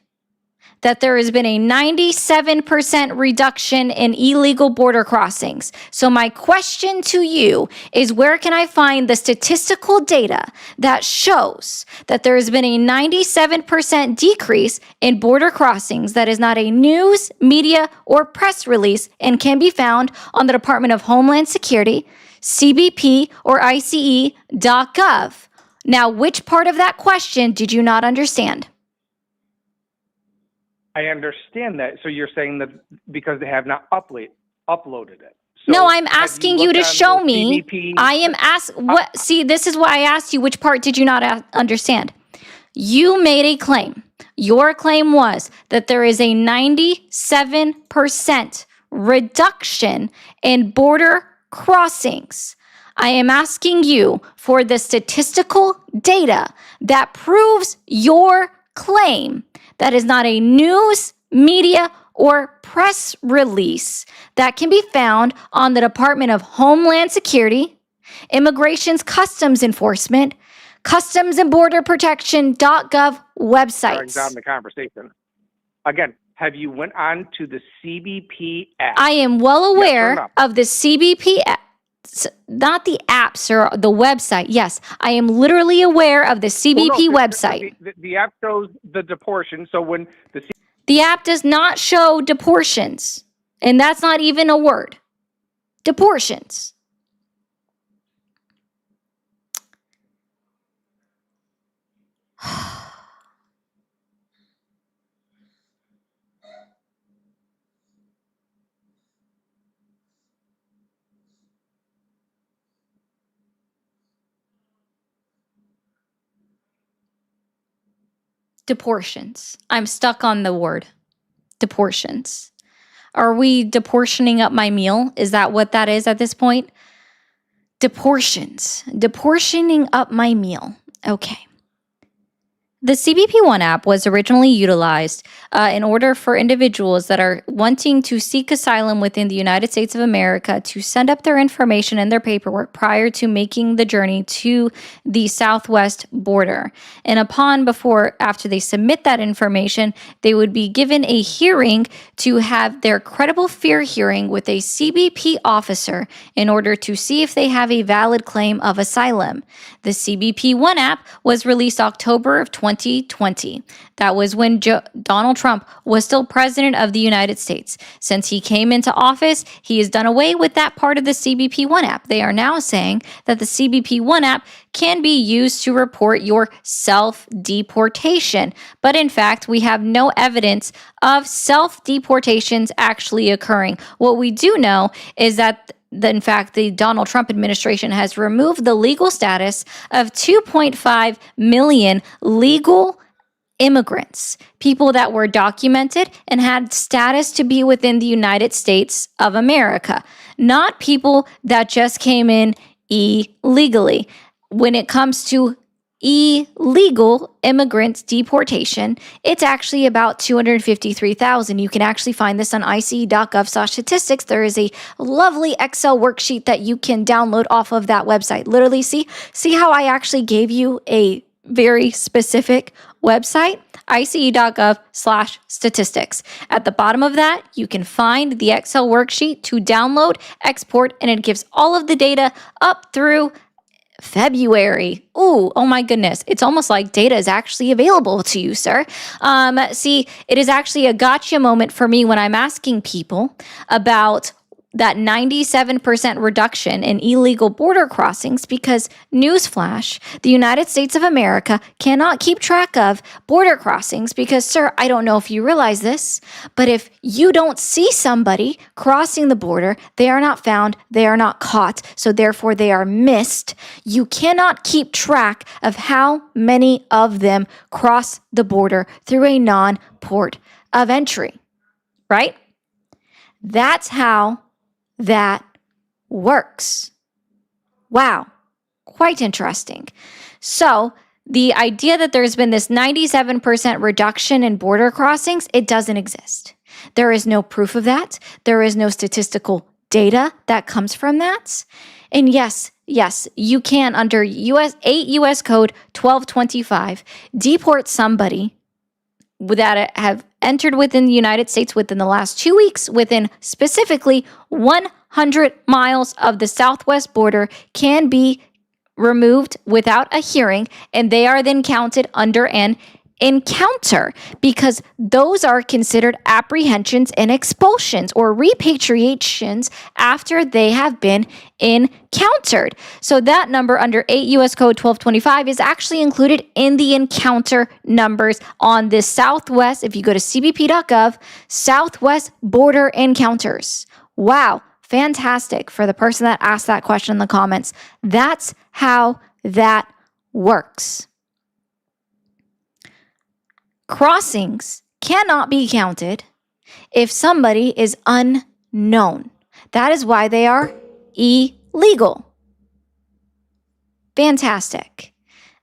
Speaker 1: that there has been a 97% reduction in illegal border crossings. So my question to you is, where can I find the statistical data that shows that there has been a 97% decrease in border crossings that is not a news, media, or press release and can be found on the Department of Homeland Security, CBP, or ICE.gov? Now, which part of that question did you not understand?
Speaker 11: I understand that. So you're saying that because they have not uploaded it. So
Speaker 1: no, I'm asking you to show me.
Speaker 11: CBP?
Speaker 1: I am asking what. See, this is why I asked you which part did you not understand. You made a claim. Your claim was that there is a 97% reduction in border crossings. I am asking you for the statistical data that proves your claim. That is not a news, media, or press release that can be found on the Department of Homeland Security, Immigration's Customs Enforcement, Customs and Border Protection.gov websites.
Speaker 11: Down the conversation. Again, have you went on to the CBP app?
Speaker 1: I am well aware of the CBP app. Not the apps or the website. Yes, I am literally aware of the CBP website.
Speaker 11: The app shows the deportation. So when
Speaker 1: the app does not show deportations, and that's not even a word. Deportations. Deportations. I'm stuck on the word. Deportations. Are we deportioning up my meal? Is that what that is at this point? Deportations. Deportioning up my meal. Okay. The CBP One app was originally utilized in order for individuals that are wanting to seek asylum within the United States of America to send up their information and their paperwork prior to making the journey to the southwest border. And after they submit that information, they would be given a hearing to have their credible fear hearing with a CBP officer in order to see if they have a valid claim of asylum. The CBP One app was released October of 2020. That was when Donald Trump was still president of the United States. Since he came into office, he has done away with that part of the CBP One app. They are now saying that the CBP One app can be used to report your self-deportation. But in fact, we have no evidence of self-deportations actually occurring. What we do know is that in fact, the Donald Trump administration has removed the legal status of 2.5 million legal immigrants, people that were documented and had status to be within the United States of America, not people that just came in illegally. When it comes to illegal immigrants deportation, it's actually about 253,000. You can actually find this on ice.gov/statistics. There is a lovely Excel worksheet that you can download off of that website. Literally, see how I actually gave you a very specific website, ice.gov/statistics. At the bottom of that, you can find the Excel worksheet to download, export, and it gives all of the data up through February. Ooh, oh my goodness. It's almost like data is actually available to you, sir. See, it is actually a gotcha moment for me when I'm asking people about that 97% reduction in illegal border crossings, because newsflash, the United States of America cannot keep track of border crossings because, sir, I don't know if you realize this, but if you don't see somebody crossing the border, they are not found, they are not caught, so therefore they are missed. You cannot keep track of how many of them cross the border through a non-port of entry, right? That's how that works. Wow, quite interesting. So the idea that there's been this 97% reduction in border crossings, it doesn't exist. There is no proof of that. There is no statistical data that comes from that. And yes, you can, under 8 U.S. Code 1225, deport somebody that have entered within the United States within the last 2 weeks, within specifically 100 miles of the southwest border, can be removed without a hearing, and they are then counted under an encounter, because those are considered apprehensions and expulsions or repatriations after they have been encountered. So that number under 8 U.S. Code 1225 is actually included in the encounter numbers on this Southwest, if you go to cbp.gov, Southwest border encounters. Wow, fantastic for the person that asked that question in the comments. That's how that works. Crossings cannot be counted if somebody is unknown. That is why they are illegal. Fantastic.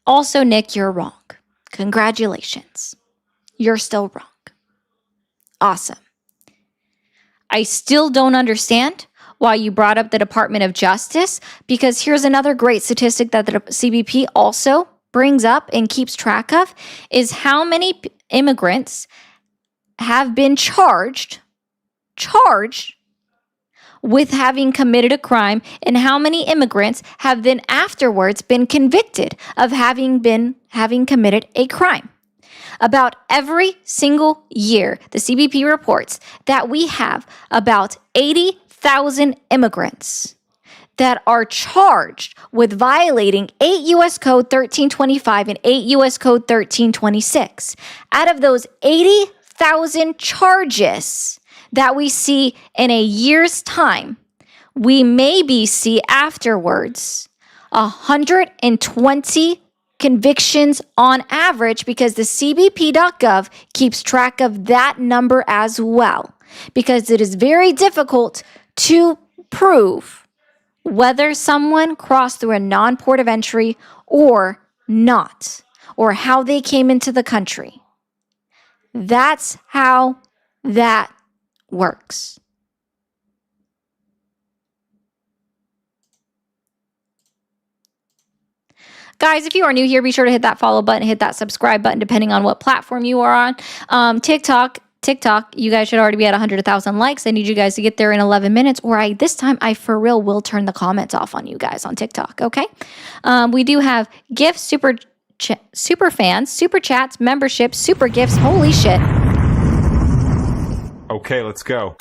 Speaker 1: Also, Nick, you're wrong. Congratulations. You're still wrong. Awesome. I still don't understand why you brought up the Department of Justice, because here's another great statistic that the CBP also brings up and keeps track of, is how many immigrants have been charged with having committed a crime, and how many immigrants have then afterwards been convicted of having committed a crime. About every single year, the CBP reports that we have about 80,000 immigrants that are charged with violating 8 U.S. Code 1325 and 8 U.S. Code 1326. Out of those 80,000 charges that we see in a year's time, we maybe see afterwards 120 convictions on average, because the cbp.gov keeps track of that number as well, because it is very difficult to prove whether someone crossed through a non-port of entry or not, or how they came into the country. That's how that works. Guys, if you are new here, be sure to hit that follow button, hit that subscribe button, depending on what platform you are on. TikTok, you guys should already be at 100,000 likes. I need you guys to get there in 11 minutes, or this time I for real will turn the comments off on you guys on TikTok, okay? We do have gifts, super fans, super chats, memberships, super gifts. Holy shit.
Speaker 12: Okay, let's go.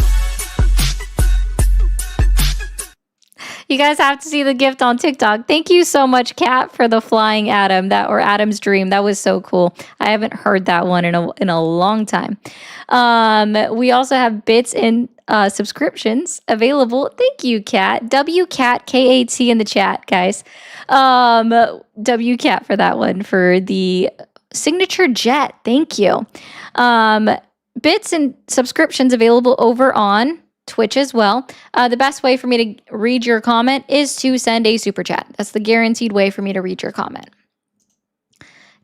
Speaker 1: You guys have to see the gift on TikTok. Thank you so much, Kat, for the flying Adam, or Adam's dream. That was so cool. I haven't heard that one in a long time. We also have bits and subscriptions available. Thank you, Kat. WCAT, K-A-T in the chat, guys. WCAT for that one, for the Signature Jet, thank you. Bits and subscriptions available over on Twitch as well. The best way for me to read your comment is to send a super chat. That's the guaranteed way for me to read your comment.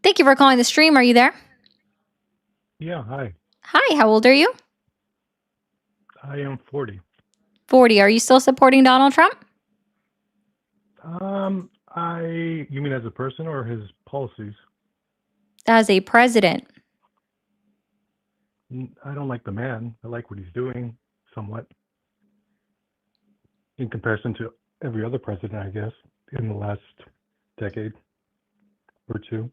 Speaker 1: Thank you for calling the stream. Are you there?
Speaker 12: Yeah, hi.
Speaker 1: Hi, how old are you?
Speaker 12: I am 40.
Speaker 1: 40. Are you still supporting Donald Trump?
Speaker 12: You mean as a person or his policies?
Speaker 1: As a president.
Speaker 12: I don't like the man. I like what he's doing, somewhat. In comparison to every other president, I guess, in the last decade or two.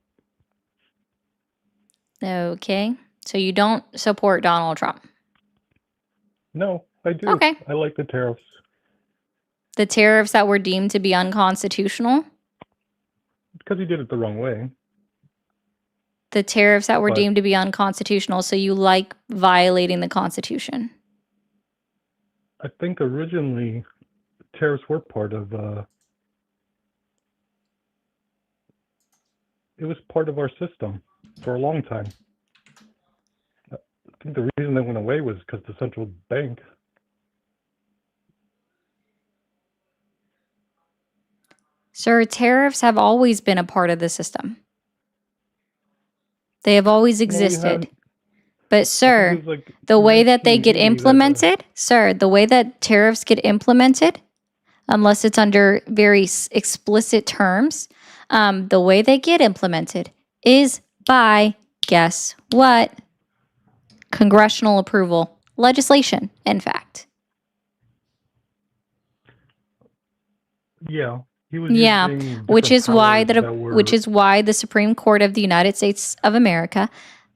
Speaker 1: Okay. So you don't support Donald Trump?
Speaker 12: No, I do.
Speaker 1: Okay.
Speaker 12: I like the tariffs.
Speaker 1: The tariffs that were deemed to be unconstitutional?
Speaker 12: Because he did it the wrong way.
Speaker 1: The tariffs that were
Speaker 12: But-
Speaker 1: deemed to be unconstitutional, so you like violating the Constitution?
Speaker 12: I think originally tariffs were part of it was part of our system for a long time. I think the reason they went away was because the central bank.
Speaker 1: Sir, tariffs have always been a part of the system. They have always existed. But sir,
Speaker 12: like
Speaker 1: the way that they get
Speaker 12: 1980 that,
Speaker 1: implemented, sir, the way that tariffs get implemented, unless it's under very explicit terms, the way they get implemented is by, guess what? Congressional approval. Legislation, in fact.
Speaker 12: Yeah. He was
Speaker 1: Yeah,
Speaker 12: using
Speaker 1: which is
Speaker 12: different
Speaker 1: why
Speaker 12: powers that were,
Speaker 1: which is why the Supreme Court of the United States of America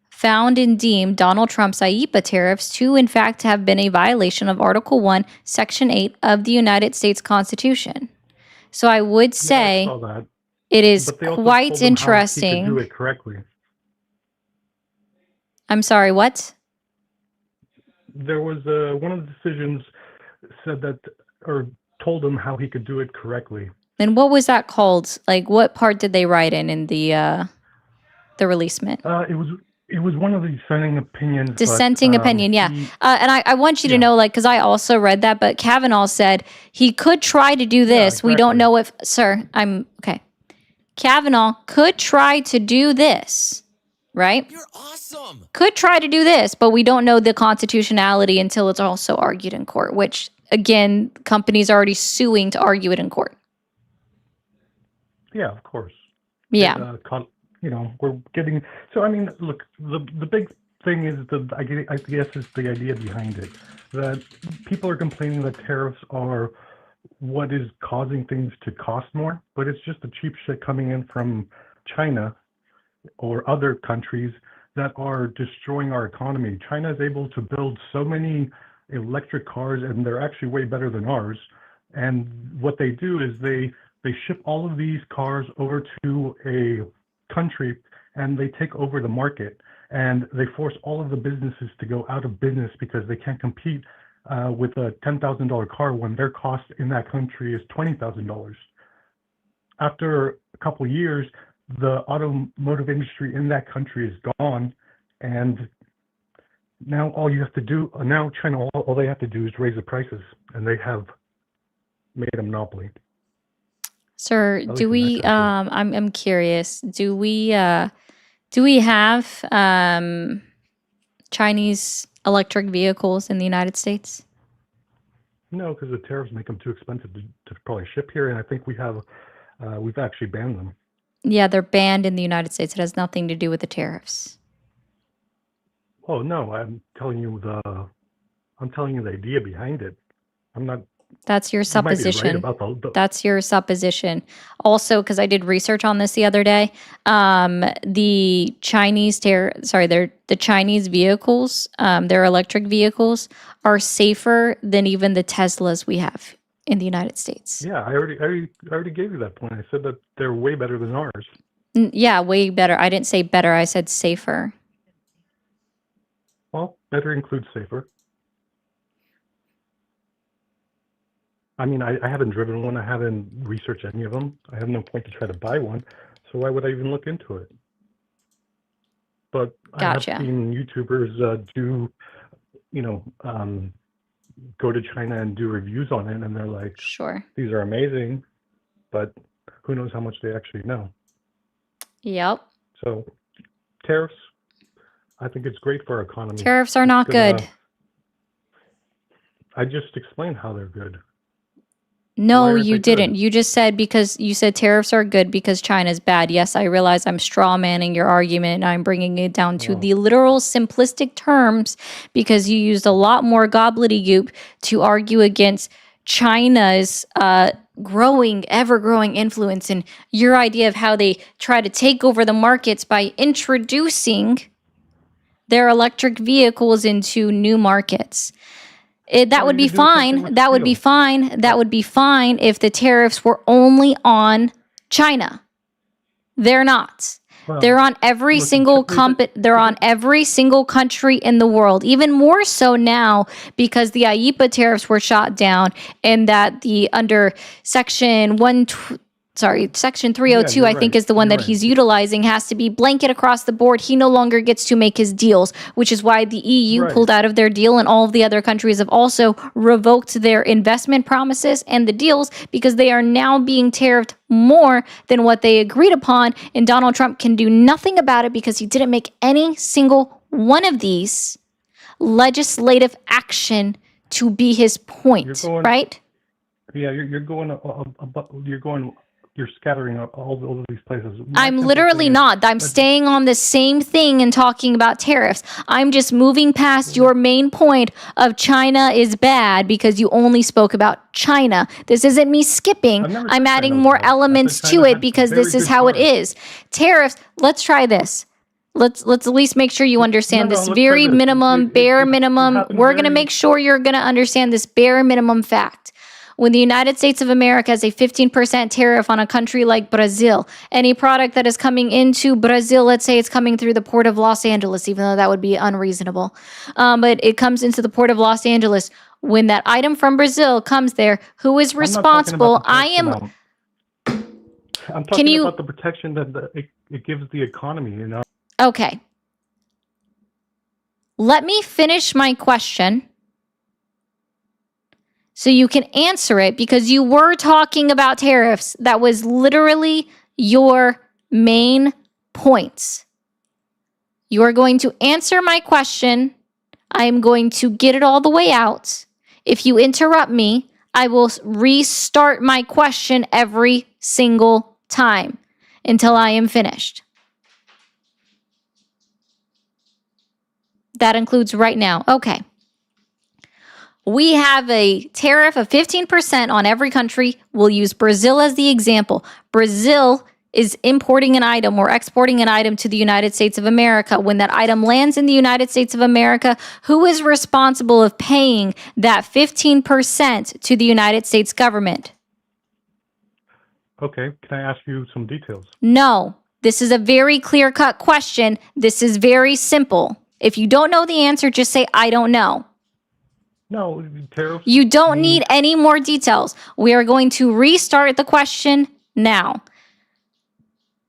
Speaker 1: found and deemed Donald Trump's IEEPA tariffs to, in fact, have been a violation of Article 1, Section 8 of the United States Constitution. So I would say
Speaker 12: I saw that.
Speaker 1: it is
Speaker 12: But they also
Speaker 1: quite
Speaker 12: told him how
Speaker 1: interesting.
Speaker 12: he could do it correctly.
Speaker 1: I'm sorry, what?
Speaker 12: There was one of the decisions said that, or told him how he could do it correctly.
Speaker 1: And what was that called? Like, what part did they write in the releasement?
Speaker 12: It was one of the dissenting opinions.
Speaker 1: Dissenting opinion, yeah. And I want you to know, like, because I also read that, but Kavanaugh said he could try to do this. We don't know if, sir, okay. Kavanaugh could try to do this, right?
Speaker 2: You're awesome.
Speaker 1: Could try to do this, but we don't know the constitutionality until it's also argued in court, which, again, companies are already suing to argue it in court.
Speaker 12: Yeah, of course.
Speaker 1: Yeah.
Speaker 12: We're getting. So I mean, look, the big thing is I guess is the idea behind it, that people are complaining that tariffs are what is causing things to cost more, but it's just the cheap shit coming in from China or other countries that are destroying our economy. China is able to build so many electric cars, and they're actually way better than ours. And what they do is they ship all of these cars over to a country, and they take over the market, and they force all of the businesses to go out of business because they can't compete with a $10,000 car when their cost in that country is $20,000. After a couple of years, the automotive industry in that country is gone, and now China, all they have to do is raise the prices, and they have made a monopoly.
Speaker 1: Sir, do we I'm curious. Do we have Chinese electric vehicles in the United States?
Speaker 12: No, because the tariffs make them too expensive to probably ship here, and I think we've actually banned them.
Speaker 1: Yeah, they're banned in the United States. It has nothing to do with the tariffs.
Speaker 12: Oh no, I'm telling you the idea behind it. I'm not.
Speaker 1: That's your supposition.
Speaker 12: You might be right about
Speaker 1: That's your supposition. Also, because I did research on this the other day, the Chinese the Chinese vehicles, their electric vehicles, are safer than even the Teslas we have in the United States.
Speaker 12: Yeah, I already gave you that point. I said that they're way better than ours.
Speaker 1: Yeah, way better. I didn't say better. I said safer.
Speaker 12: Well, better includes safer. I mean, I haven't driven one. I haven't researched any of them. I have no point to try to buy one. So why would I even look into it? but
Speaker 1: Gotcha.
Speaker 12: I have seen YouTubers do, go to China and do reviews on it, and they're like,
Speaker 1: Sure.
Speaker 12: these are amazing, but who knows how much they actually know.
Speaker 1: Yep.
Speaker 12: So tariffs, I think it's great for our economy.
Speaker 1: Tariffs are
Speaker 12: It's
Speaker 1: not
Speaker 12: gonna-
Speaker 1: good.
Speaker 12: I just explained how they're good.
Speaker 1: No,
Speaker 12: Why aren't
Speaker 1: you
Speaker 12: they good?
Speaker 1: didn't. You just said because you said tariffs are good because China's bad. Yes, I realize I'm straw manning your argument and I'm bringing it down to
Speaker 12: Oh.
Speaker 1: the literal simplistic terms because you used a lot more gobbledygook to argue against China's ever growing influence and your idea of how they try to take over the markets by introducing their electric vehicles into new markets. That would be fine. That would be fine. That would be fine if the tariffs were only on China. They're not. They're on every single they're on every single country in the world. Even more so now because the IEEPA tariffs were shot down and that the under section 302, I think is the one that he's utilizing, has to be blanket across the board. He no longer gets to make his deals, which is why the EU pulled out of their deal and all of the other countries have also revoked their investment promises and the deals because they are now being tariffed more than what they agreed upon. And Donald Trump can do nothing about it because he didn't make any single one of these legislative action to be his point, right?
Speaker 12: Yeah, you're scattering all over these places.
Speaker 1: I'm literally not. I'm staying on the same thing and talking about tariffs. I'm just moving past your main point of China is bad because you only spoke about China. This isn't me skipping. I'm adding more elements to it because this is how it is. Tariffs, let's try this. Let's at least make sure you understand this very minimum, bare minimum. We're going to make sure you're going to understand this bare minimum fact. When the United States of America has a 15% tariff on a country like Brazil, any product that is coming into Brazil, let's say it's coming through the port of Los Angeles, even though that would be unreasonable, but it comes into the port of Los Angeles. When that item from Brazil comes there, who is responsible?
Speaker 12: I'm talking about the protection that it gives the economy,
Speaker 1: Okay. Let me finish my question so you can answer it because you were talking about tariffs. That was literally your main points. You are going to answer my question. I am going to get it all the way out. If you interrupt me, I will restart my question every single time until I am finished. That includes right now. Okay. We have a tariff of 15% on every country. We'll use Brazil as the example. Brazil is importing an item or exporting an item to the United States of America. When that item lands in the United States of America, who is responsible of paying that 15% to the United States government?
Speaker 12: Okay, can I ask you some details?
Speaker 1: No, this is a very clear-cut question. This is very simple. If you don't know the answer, just say, I don't know.
Speaker 12: No, tariffs.
Speaker 1: You don't need any more details. We are going to restart the question now.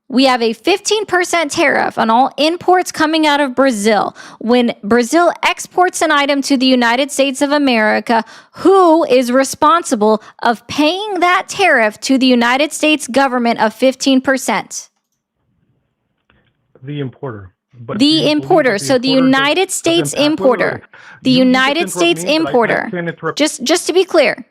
Speaker 1: We have a 15% tariff on all imports coming out of Brazil. When Brazil exports an item to the United States of America, who is responsible of paying that tariff to the United States government of 15%?
Speaker 12: The importer. But
Speaker 1: the importer. So the United States importer. The United States importer. Just to be clear.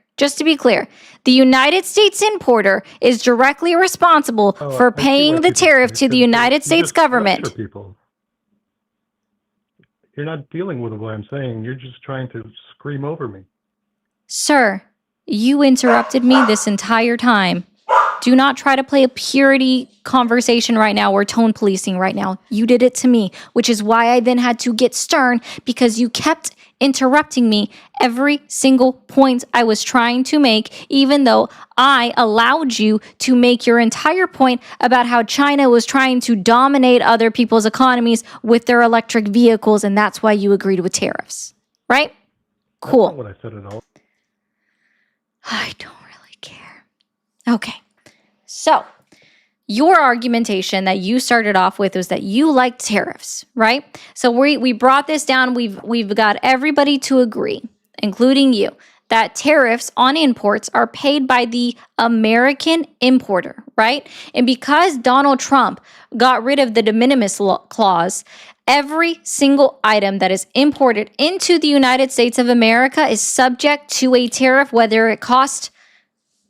Speaker 1: The United States importer is directly responsible for paying the tariff to the United States government.
Speaker 12: You're not dealing with what I'm saying. You're just trying to scream over me.
Speaker 1: Sir, you interrupted me this entire time. Do not try to play a purity conversation right now or tone policing right now. You did it to me, which is why I then had to get stern because you kept interrupting me every single point I was trying to make, even though I allowed you to make your entire point about how China was trying to dominate other people's economies with their electric vehicles, and that's why you agreed with tariffs. Right? Cool.
Speaker 12: That's not what I said at all.
Speaker 1: I don't really care. Okay. So, your argumentation that you started off with was that you like tariffs, right? So we brought this down. We've got everybody to agree, including you, that tariffs on imports are paid by the American importer, right? And because Donald Trump got rid of the de minimis clause, every single item that is imported into the United States of America is subject to a tariff, whether it costs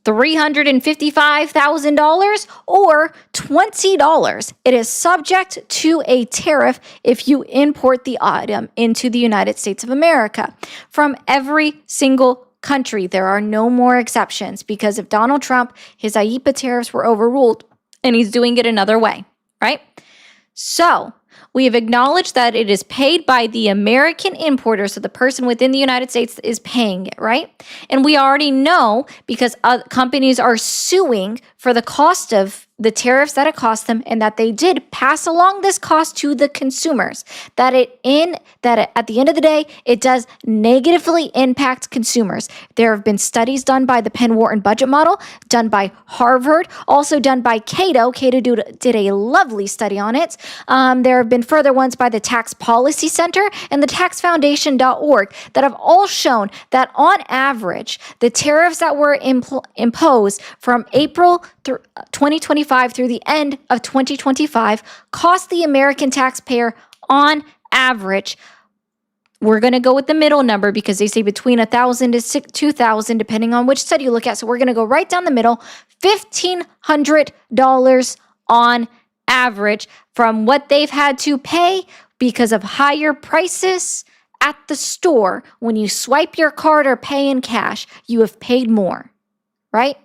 Speaker 1: $355,000 or $20. It is subject to a tariff if you import the item into the United States of America from every single country. There are no more exceptions because of Donald Trump. His IEEPA tariffs were overruled and he's doing it another way, right? So we have acknowledged that it is paid by the American importer, so the person within the United States is paying it, right? And we already know because companies are suing for the cost of the tariffs that it cost them, and that they did pass along this cost to the consumers. At the end of the day, it does negatively impact consumers. There have been studies done by the Penn Wharton budget model, done by Harvard, also done by Cato. Cato did a lovely study on it. There have been further ones by the Tax Policy Center and the taxfoundation.org that have all shown that on average, the tariffs that were imposed from April 2025 through the end of 2025 cost the American taxpayer on average, we're going to go with the middle number because they say between $1,000 to $2,000 depending on which study you look at. So we're going to go right down the middle, $1,500 on average from what they've had to pay because of higher prices at the store. When you swipe your card or pay in cash, you have paid more, right?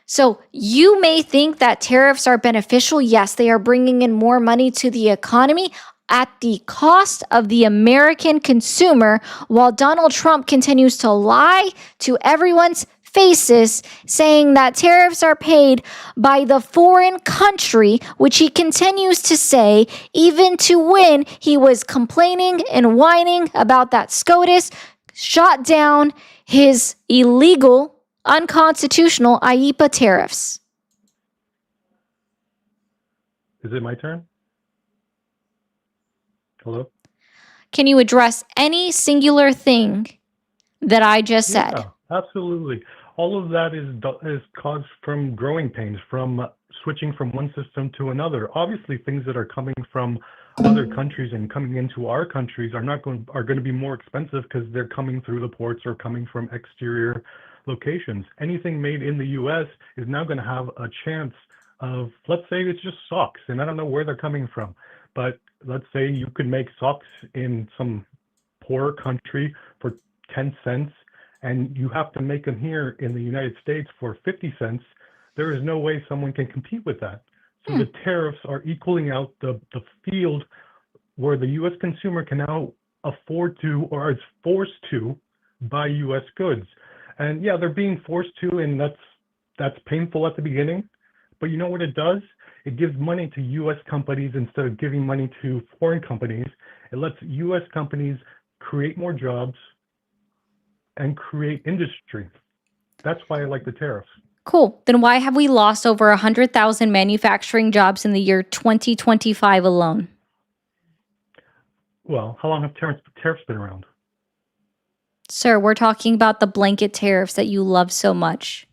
Speaker 1: So you may think that tariffs are beneficial. Yes, they are bringing in more money to the economy at the cost of the American consumer, while Donald Trump continues to lie to everyone's faces, saying that tariffs are paid by the foreign country, which he continues to say, even to when he was complaining and whining about that SCOTUS shot down his illegal, unconstitutional IEEPA tariffs.
Speaker 12: Is it my turn? Hello?
Speaker 1: Can you address any singular thing that I just said?
Speaker 12: Yeah, absolutely. All of that is caused from growing pains, from switching from one system to another. Obviously, things that are coming from other countries and coming into our countries are going to be more expensive because they're coming through the ports or coming from exterior locations. Anything made in the U.S. is now going to have a chance of, let's say it's just socks, and I don't know where they're coming from, but let's say you could make socks in some poor country for 10 cents, and you have to make them here in the United States for 50 cents. There is no way someone can compete with that. So the tariffs are equaling out the field where the U.S. consumer can now afford to, or is forced to, buy U.S. goods. And yeah, they're being forced to, and that's painful at the beginning. But you know what it does? It gives money to U.S. companies instead of giving money to foreign companies. It lets U.S. companies create more jobs and create industry. That's why I like the tariffs.
Speaker 1: Cool. Then why have we lost over 100,000 manufacturing jobs in the year 2025 alone?
Speaker 12: Well, how long have tariffs been around?
Speaker 1: Sir, we're talking about the blanket tariffs that you love so much.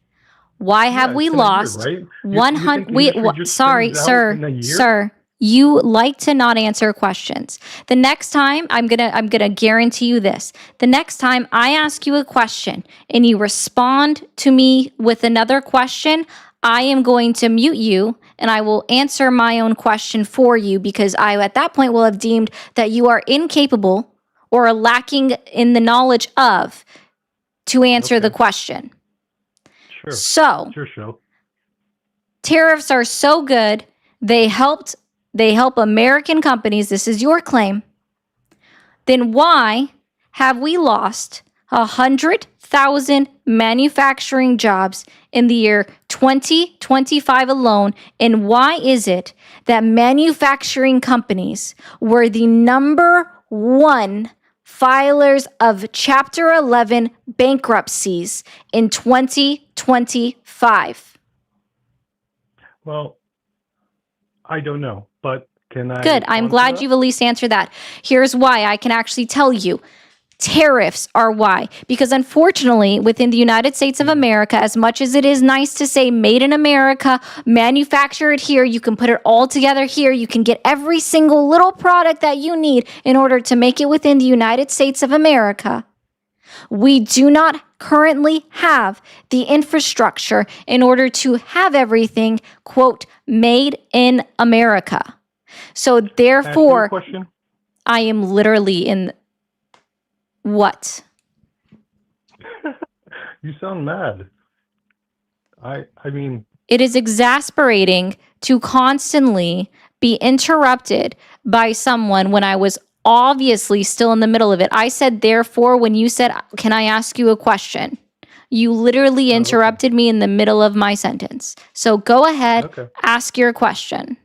Speaker 1: Why have we lost 100? Sorry, sir. You like to not answer questions. The next time, I'm gonna guarantee you this. The next time I ask you a question and you respond to me with another question, I am going to mute you and I will answer my own question for you because I, at that point, will have deemed that you are incapable or lacking in the knowledge of to answer the question.
Speaker 12: Sure.
Speaker 1: So,
Speaker 12: sure.
Speaker 1: Tariffs are so good. They help American companies. This is your claim. Then why have we lost 100,000 manufacturing jobs in the year 2025 alone? And why is it that manufacturing companies were the number one filers of Chapter 11 bankruptcies in 2025?
Speaker 12: Well, I don't know, but can I?
Speaker 1: Good. I'm glad you've at least answered that. Here's why I can actually tell you. Tariffs are why. Because unfortunately, within the United States of America, as much as it is nice to say made in America, manufacture it here, you can put it all together here, you can get every single little product that you need in order to make it within the United States of America. We do not currently have the infrastructure in order to have everything, quote, made in America. So therefore, I am literally in what?
Speaker 12: You sound mad. I mean,
Speaker 1: it is exasperating to constantly be interrupted by someone when I was obviously still in the middle of it. I said, therefore, when you said, can I ask you a question? You literally interrupted me in the middle of my sentence. So go ahead, ask your question.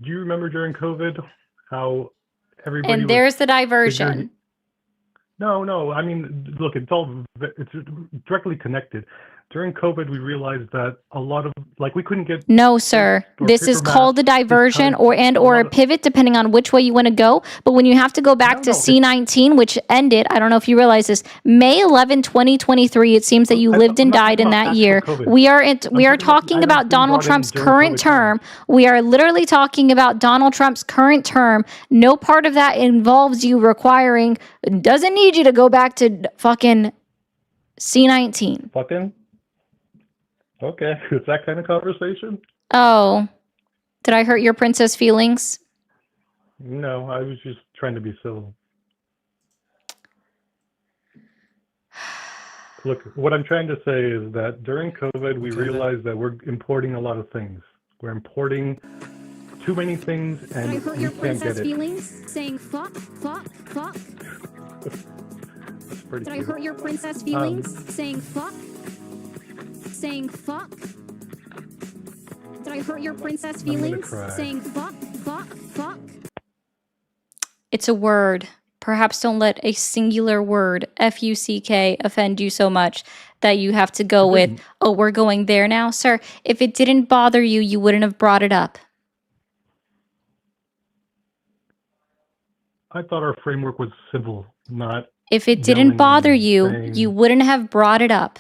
Speaker 12: Do you remember during COVID how everybody
Speaker 1: and there's the diversion.
Speaker 12: No. I mean, look, it's directly connected. During COVID, we realized that a lot of, like, we couldn't get...
Speaker 1: No, sir. This is called a diversion or a pivot, depending on which way you want to go. But when you have to go back to C-19, which ended, I don't know if you realize this, May 11, 2023, it seems that you lived and died in that year. We are talking about Donald Trump's current term. We are literally talking about Donald Trump's current term. No part of that involves you requiring, doesn't need you to go back to fucking C-19.
Speaker 12: Fucking? Okay, it's that kind of conversation?
Speaker 1: Oh, did I hurt your princess feelings?
Speaker 12: No, I was just trying to be civil. Look, what I'm trying to say is that during COVID, we realized that we're importing a lot of things. We're importing too many things, and
Speaker 13: Did I hurt
Speaker 12: we
Speaker 13: your
Speaker 12: can't
Speaker 13: princess
Speaker 12: get it.
Speaker 13: feelings? Saying fuck.
Speaker 12: That's pretty
Speaker 13: Did I
Speaker 12: cute.
Speaker 13: hurt your princess feelings? Saying fuck. Did I hurt your princess feelings? Saying fuck.
Speaker 1: It's a word. Perhaps don't let a singular word, F-U-C-K, offend you so much that you have to go with, oh, we're going there now. Sir, if it didn't bother you, you wouldn't have brought it up.
Speaker 12: I thought our framework was civil, not...
Speaker 1: If it didn't bother you, you wouldn't have brought it up.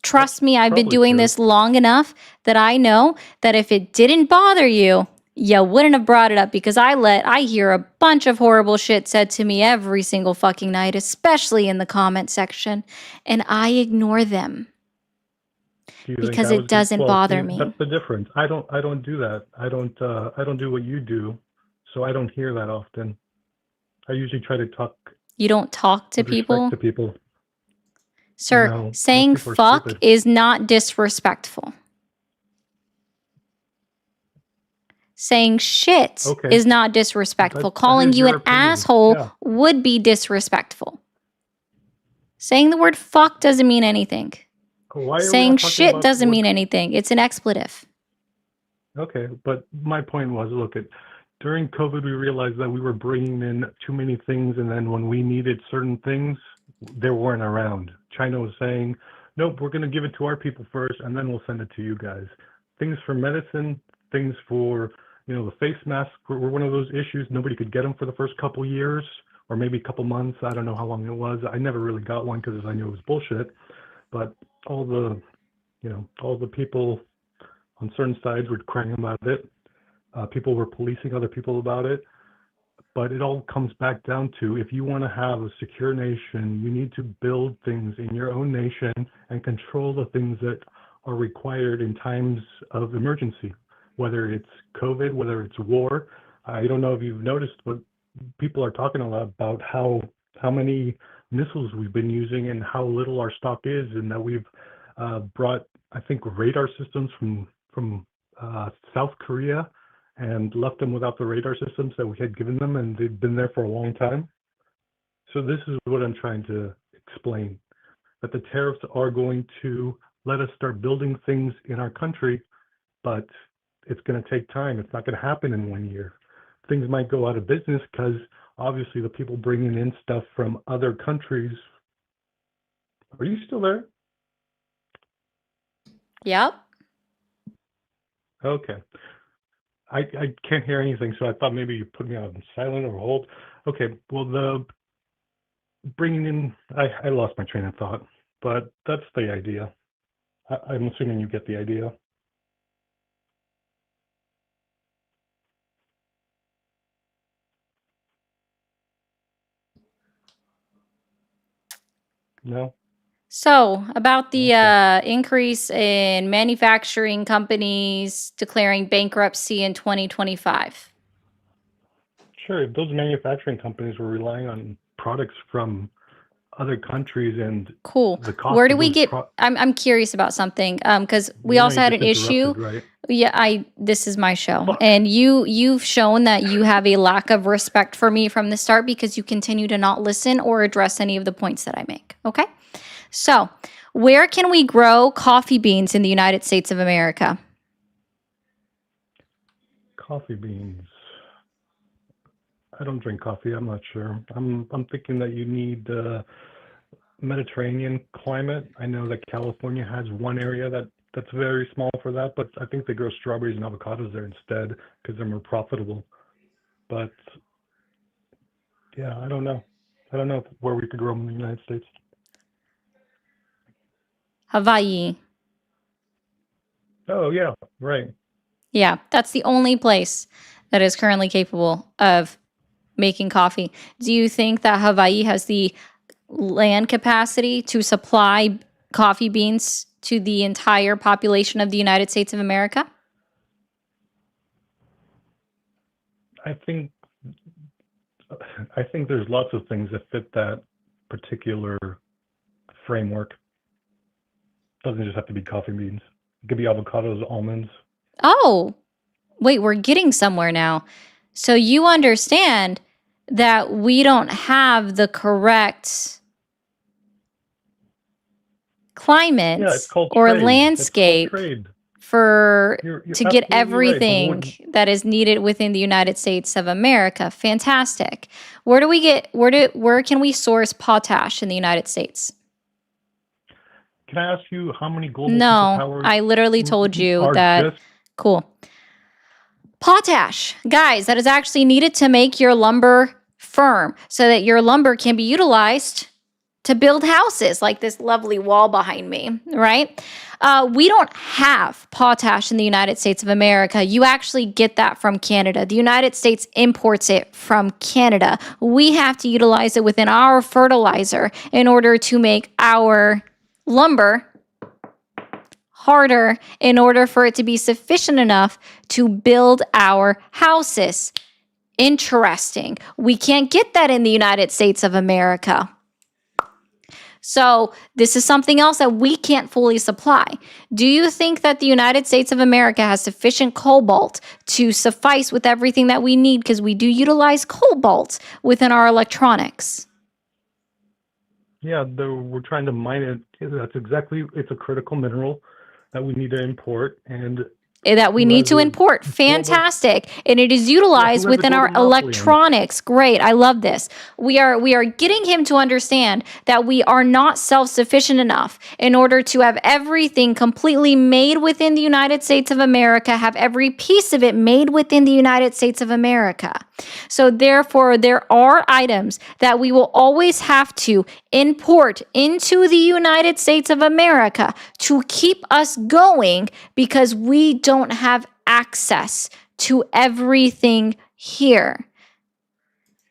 Speaker 1: Trust me, I've been doing this long enough that I know that if it didn't bother you, you wouldn't have brought it up, because I hear a bunch of horrible shit said to me every single fucking night, especially in the comment section, and I ignore them because it doesn't bother me.
Speaker 12: That's the difference. I don't do that. I don't do what you do, so I don't hear that often. I usually try to talk.
Speaker 1: You don't talk to people? Sir,
Speaker 12: No,
Speaker 1: saying fuck is not disrespectful. Saying shit is not disrespectful. Calling you an asshole would be disrespectful. Saying the word fuck doesn't mean anything. Saying shit doesn't mean anything. It's an expletive.
Speaker 12: Okay, but my point was, look, during COVID, we realized that we were bringing in too many things, and then when we needed certain things, they weren't around. China was saying, nope, we're going to give it to our people first, and then we'll send it to you guys. Things for medicine, things for, the face masks were one of those issues. Nobody could get them for the first couple years, or maybe a couple months. I don't know how long it was. I never really got one because I knew it was bullshit. But all the people on certain sides were crying about it. People were policing other people about it. But it all comes back down to, if you want to have a secure nation, you need to build things in your own nation and control the things that are required in times of emergency, whether it's COVID, whether it's war. I don't know if you've noticed, but people are talking a lot about how many missiles we've been using and how little our stock is, and that we've brought, I think, radar systems from South Korea and left them without the radar systems that we had given them, and they've been there for a long time. So this is what I'm trying to explain, that the tariffs are going to let us start building things in our country, but it's going to take time. It's not going to happen in 1 year. Things might go out of business because obviously the people bringing in stuff from other countries. Are you still there?
Speaker 1: Yep.
Speaker 12: Okay. I can't hear anything, so I thought maybe you put me on silent or hold. Okay. Well, the bringing in, I lost my train of thought, but that's the idea. I'm assuming you get the idea. No?
Speaker 1: So, about the increase in manufacturing companies declaring bankruptcy in 2025.
Speaker 12: Sure. If those manufacturing companies were relying on products from other countries and
Speaker 1: Cool.
Speaker 12: the cost
Speaker 1: Where do
Speaker 12: of
Speaker 1: we
Speaker 12: those
Speaker 1: get? I'm curious about something because we
Speaker 12: you know,
Speaker 1: also
Speaker 12: you
Speaker 1: had
Speaker 12: just
Speaker 1: an issue.
Speaker 12: interrupted, right?
Speaker 1: Yeah, this is my show,
Speaker 12: Fuck.
Speaker 1: and you've shown that you have a lack of respect for me from the start because you continue to not listen or address any of the points that I make. Okay, so where can we grow coffee beans in the United States of America?
Speaker 12: Coffee beans. I don't drink coffee. I'm not sure. I'm thinking that you need Mediterranean climate. I know that California has one area that's very small for that, but I think they grow strawberries and avocados there instead because they're more profitable. But yeah, I don't know. I don't know where we could grow them in the United States.
Speaker 1: Hawaii.
Speaker 12: Oh yeah, right.
Speaker 1: Yeah, that's the only place that is currently capable of making coffee. Do you think that Hawaii has the land capacity to supply coffee beans to the entire population of the United States of America?
Speaker 12: I think there's lots of things that fit that particular framework. Doesn't just have to be coffee beans. It could be avocados, almonds.
Speaker 1: Oh, wait, we're getting somewhere now. So you understand that we don't have the correct climate
Speaker 12: Yeah, it's called
Speaker 1: or
Speaker 12: trade. It's called
Speaker 1: landscape
Speaker 12: trade.
Speaker 1: for
Speaker 12: You're
Speaker 1: to get
Speaker 12: absolutely right. But
Speaker 1: everything that is needed within the United States of America. Fantastic. Where can we source potash in the United States?
Speaker 12: can I ask you how many global
Speaker 1: No,
Speaker 12: superpowers
Speaker 1: I literally told you
Speaker 12: are
Speaker 1: that.
Speaker 12: just
Speaker 1: Cool. Potash, guys, that is actually needed to make your lumber firm so that your lumber can be utilized to build houses like this lovely wall behind me, right? We don't have potash in the United States of America. You actually get that from Canada. The United States imports it from Canada. We have to utilize it within our fertilizer in order to make our lumber harder in order for it to be sufficient enough to build our houses. Interesting. We can't get that in the United States of America. So this is something else that we can't fully supply. Do you think that the United States of America has sufficient cobalt to suffice with everything that we need? Because we do utilize cobalt within our electronics.
Speaker 12: yeah, we're trying to mine it. That's exactly. It's a critical mineral that we need to import, and
Speaker 1: That we
Speaker 12: who
Speaker 1: need
Speaker 12: has
Speaker 1: to
Speaker 12: a
Speaker 1: import.
Speaker 12: global
Speaker 1: Fantastic. And it is
Speaker 12: yeah,
Speaker 1: utilized
Speaker 12: who has a
Speaker 1: within
Speaker 12: global
Speaker 1: our
Speaker 12: monopoly on it?
Speaker 1: electronics. Great. I love this. We are getting him to understand that we are not self-sufficient enough in order to have everything completely made within the United States of America, have every piece of it made within the United States of America. So therefore, there are items that we will always have to import into the United States of America to keep us going because we don't have access to everything here.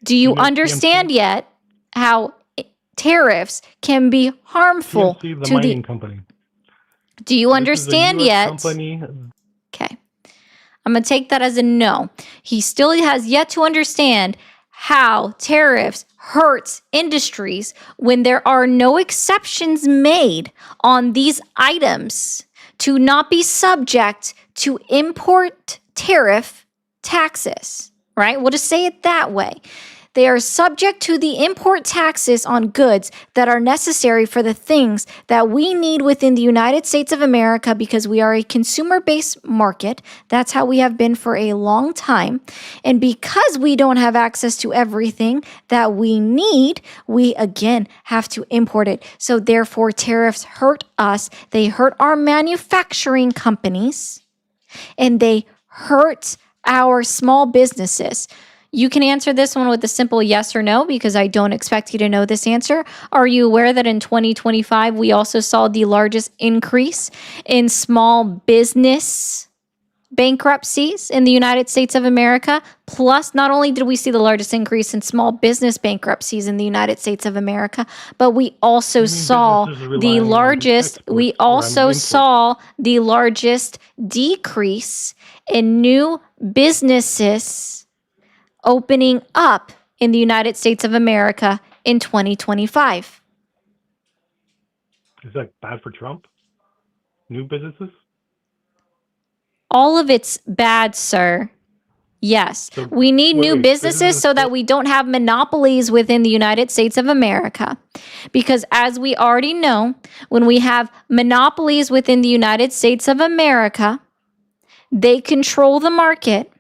Speaker 1: Do you
Speaker 12: know
Speaker 1: understand
Speaker 12: TMC?
Speaker 1: yet how tariffs can be harmful
Speaker 12: TMC, the
Speaker 1: to the...
Speaker 12: mining company.
Speaker 1: Do you
Speaker 12: This is a
Speaker 1: understand
Speaker 12: U.S.
Speaker 1: yet?
Speaker 12: company.
Speaker 1: Okay. I'm going to take that as a no. He still has yet to understand how tariffs hurts industries when there are no exceptions made on these items to not be subject to import tariff taxes, right? We'll just say it that way. They are subject to the import taxes on goods that are necessary for the things that we need within the United States of America because we are a consumer-based market. That's how we have been for a long time. And because we don't have access to everything that we need, we again have to import it. So therefore, tariffs hurt us. They hurt our manufacturing companies. and they hurt our small businesses. You can answer this one with a simple yes or no because I don't expect you to know this answer. Are you aware that in 2025, we also saw the largest increase in small business bankruptcies in the United States of America? Plus, not only did we see the largest increase in small business bankruptcies in the United States of America, but we also saw the largest decrease in new businesses opening up in the United States of America in 2025.
Speaker 12: Is that bad for Trump? New businesses?
Speaker 1: All of it's bad, sir. Yes, we need new businesses so that we don't have monopolies within the United States of America. Because as we already know, when we have monopolies within the United States of America, they control the market.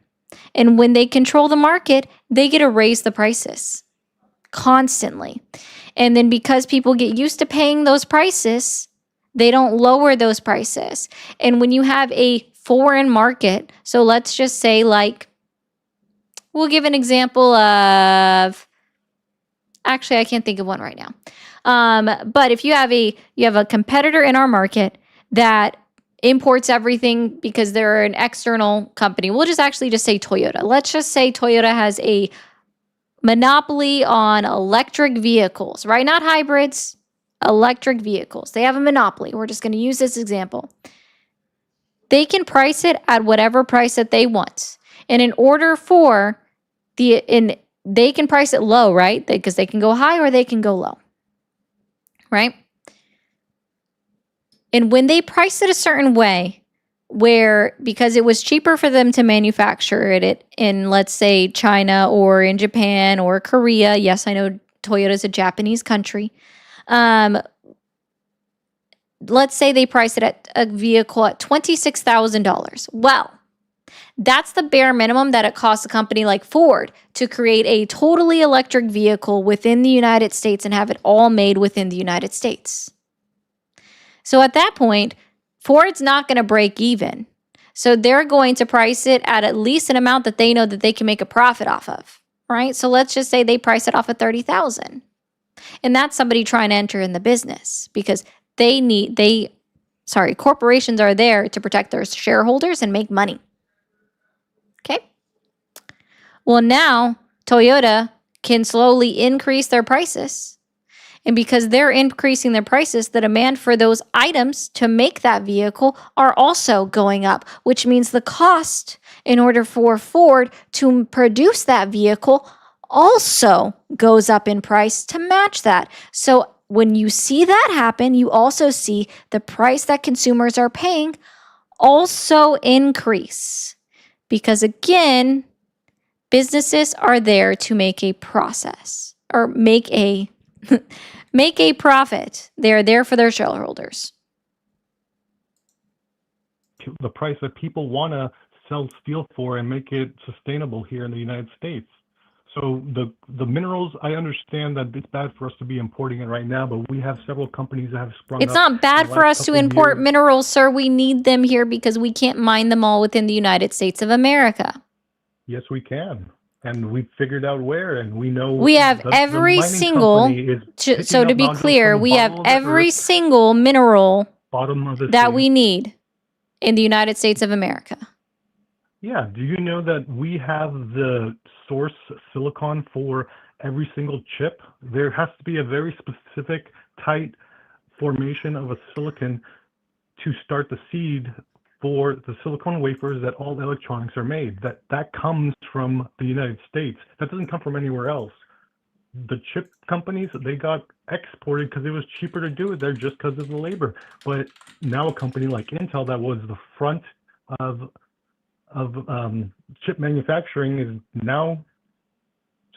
Speaker 1: And when they control the market, they get to raise the prices constantly. And then because people get used to paying those prices, they don't lower those prices. And when you have a foreign market, so let's just say we'll give an example of, actually, I can't think of one right now. But if you have a competitor in our market that imports everything because they're an external company, we'll just say Toyota. Let's just say Toyota has a monopoly on electric vehicles, right? Not hybrids, electric vehicles. They have a monopoly. We're just going to use this example. They can price it at whatever price that they want. And in order for they can price it low, right? Because they can go high or they can go low, right? And when they price it a certain way, where because it was cheaper for them to manufacture it in, let's say, China or in Japan or Korea. Yes, I know Toyota is a Japanese country. Let's say they price it at a vehicle at $26,000. Well, that's the bare minimum that it costs a company like Ford to create a totally electric vehicle within the United States and have it all made within the United States. So at that point, Ford's not going to break even. So they're going to price it at least an amount that they know that they can make a profit off of, right? So let's just say they price it off at $30,000. And that's somebody trying to enter in the business because corporations are there to protect their shareholders and make money. Okay. Well, now Toyota can slowly increase their prices. And because they're increasing their prices, the demand for those items to make that vehicle are also going up, which means the cost in order for Ford to produce that vehicle also goes up in price to match that. So when you see that happen, you also see the price that consumers are paying also increase. Because again, businesses are there to make a process or make a profit. They're there for their shareholders.
Speaker 12: The price that people want to sell steel for and make it sustainable here in the United States. So the minerals, I understand that it's bad for us to be importing it right now, but we have several companies that have sprung up.
Speaker 1: It's not bad for us to import minerals, sir. We need them here because we can't mine them all within the United States of America.
Speaker 12: Yes, we can. And we figured out where, and we know
Speaker 1: we have every single. So to be clear, we have every single mineral that we need in the United States of America.
Speaker 12: Yeah. Do you know that we have the source silicon for every single chip? There has to be a very specific, tight formation of a silicon to start the seed for the silicon wafers that all the electronics are made. That comes from the United States. That doesn't come from anywhere else. The chip companies, they got exported because it was cheaper to do it there just because of the labor. But now a company like Intel that was the front of chip manufacturing is now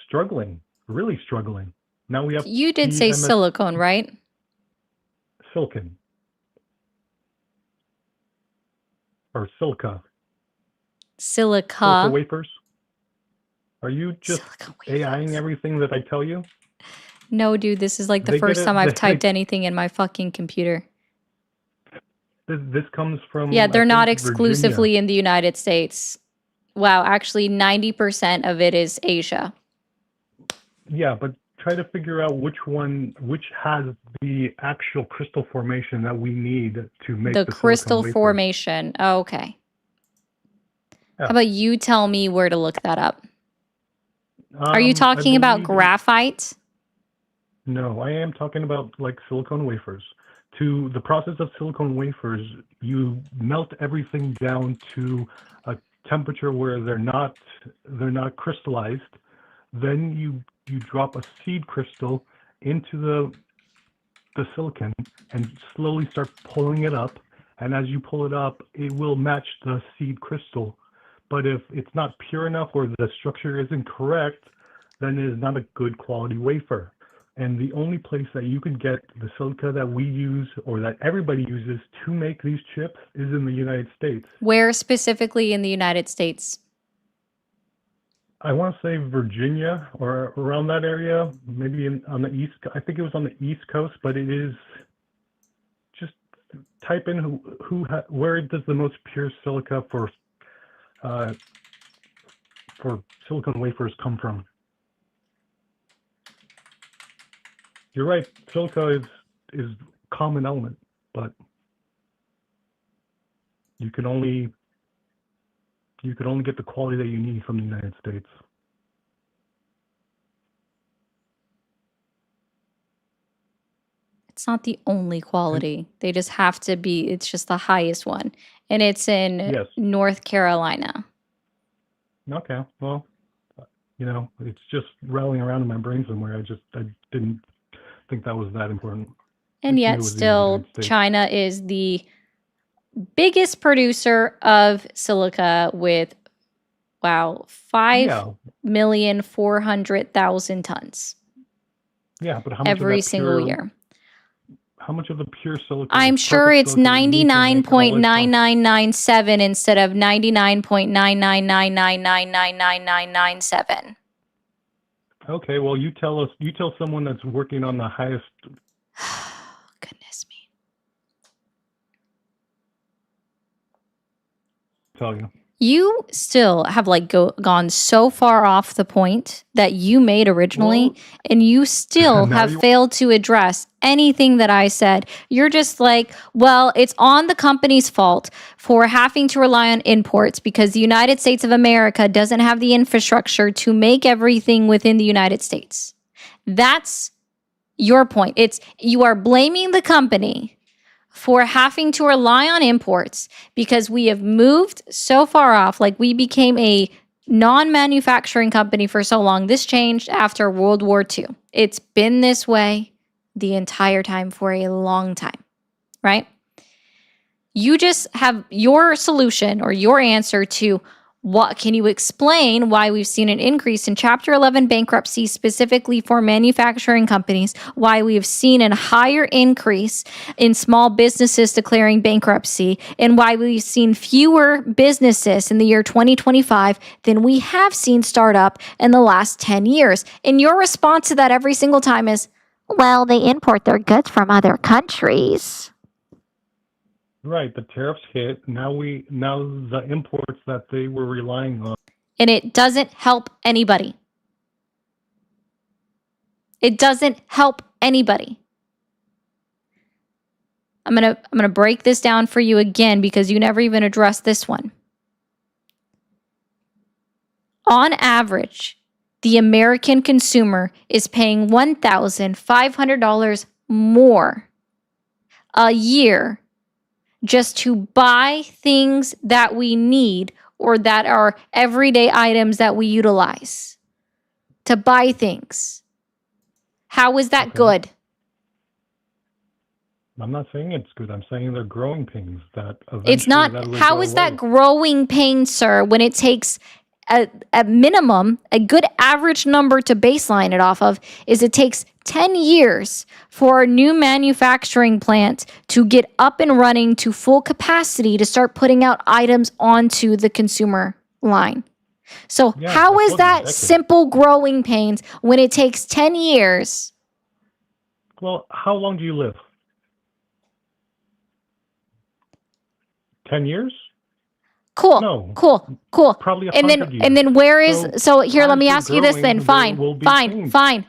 Speaker 12: struggling, really struggling. Now we have.
Speaker 1: You did say silicone, right?
Speaker 12: Silicon. Or silica.
Speaker 1: Silica
Speaker 12: wafers. Are you just AIing everything that I tell you?
Speaker 1: No, dude, this is like the first time I've typed anything in my fucking computer.
Speaker 12: This comes from,
Speaker 1: Yeah, they're
Speaker 12: I
Speaker 1: not
Speaker 12: think, Virginia.
Speaker 1: exclusively in the United States. Wow, actually 90% of it is Asia.
Speaker 12: Yeah, but try to figure out which has the actual crystal formation that we need to make
Speaker 1: The
Speaker 12: the
Speaker 1: crystal
Speaker 12: silicon wafers.
Speaker 1: formation. Oh, okay.
Speaker 12: Yeah.
Speaker 1: How about you tell me where to look that up? Are you talking about graphite?
Speaker 12: No, I am talking about like silicon wafers. To the process of silicon wafers, you melt everything down to a temperature where they're not crystallized. Then you drop a seed crystal into the silicon and slowly start pulling it up. And as you pull it up, it will match the seed crystal. But if it's not pure enough or the structure isn't correct, then it is not a good quality wafer. And the only place that you can get the silica that we use or that everybody uses to make these chips is in the United States.
Speaker 1: Where specifically in the United States?
Speaker 12: I want to say Virginia or around that area, maybe on the east. I think it was on the East Coast, but it is just type in where does the most pure silica for silicon wafers come from. You're right, silica is common element, but you can only get the quality that you need from the United States.
Speaker 1: It's not the only quality. They just have to be, it's just the highest one. And it's in North Carolina.
Speaker 12: Okay, well, it's just rattling around in my brain somewhere. I didn't think that was that important.
Speaker 1: And yet still, China is the biggest producer of silica with, 5,400,000 tons.
Speaker 12: Yeah, but how much
Speaker 1: every single year?
Speaker 12: How much of the pure silica?
Speaker 1: I'm sure it's 99.9997 instead of 99.99999999997.
Speaker 12: Okay, well, you tell someone that's working on the highest.
Speaker 1: Goodness me.
Speaker 12: Tell you.
Speaker 1: You still have gone so far off the point that you made originally, and you still have failed to address anything that I said. You're just like, well, it's on the company's fault for having to rely on imports because the United States of America doesn't have the infrastructure to make everything within the United States. That's your point. You are blaming the company for having to rely on imports because we have moved so far off. Like, we became a non-manufacturing company for so long. This changed after World War II. It's been this way the entire time for a long time, right? You just have your solution or your answer to what can you explain why we've seen an increase in Chapter 11 bankruptcy specifically for manufacturing companies, why we've seen a higher increase in small businesses declaring bankruptcy, and why we've seen fewer businesses in the year 2025 than we have seen start up in the last 10 years. And your response to that every single time is, well, they import their goods from other countries.
Speaker 12: Right, the tariffs hit. Now the imports that they were relying on.
Speaker 1: And it doesn't help anybody. It doesn't help anybody. I'm gonna break this down for you again because you never even addressed this one. On average, the American consumer is paying $1,500 more a year just to buy things that we need or that are everyday items that we utilize. To buy things. How is that good?
Speaker 12: I'm not saying it's good. I'm saying they're growing pains that eventually.
Speaker 1: It's not. How is that growing pain, sir, when it takes at minimum, a good average number to baseline it off of is it takes 10 years for a new manufacturing plant to get up and running to full capacity to start putting out items onto the consumer line. So how is that simple growing pains when it takes 10 years?
Speaker 12: Well, how long do you live? 10 years?
Speaker 1: Cool.
Speaker 12: No.
Speaker 1: Cool.
Speaker 12: Probably
Speaker 1: And
Speaker 12: 100 years.
Speaker 1: then where is so here? Let
Speaker 12: as
Speaker 1: me
Speaker 12: we're
Speaker 1: ask you this
Speaker 12: growing,
Speaker 1: then.
Speaker 12: there will be change.
Speaker 1: Fine.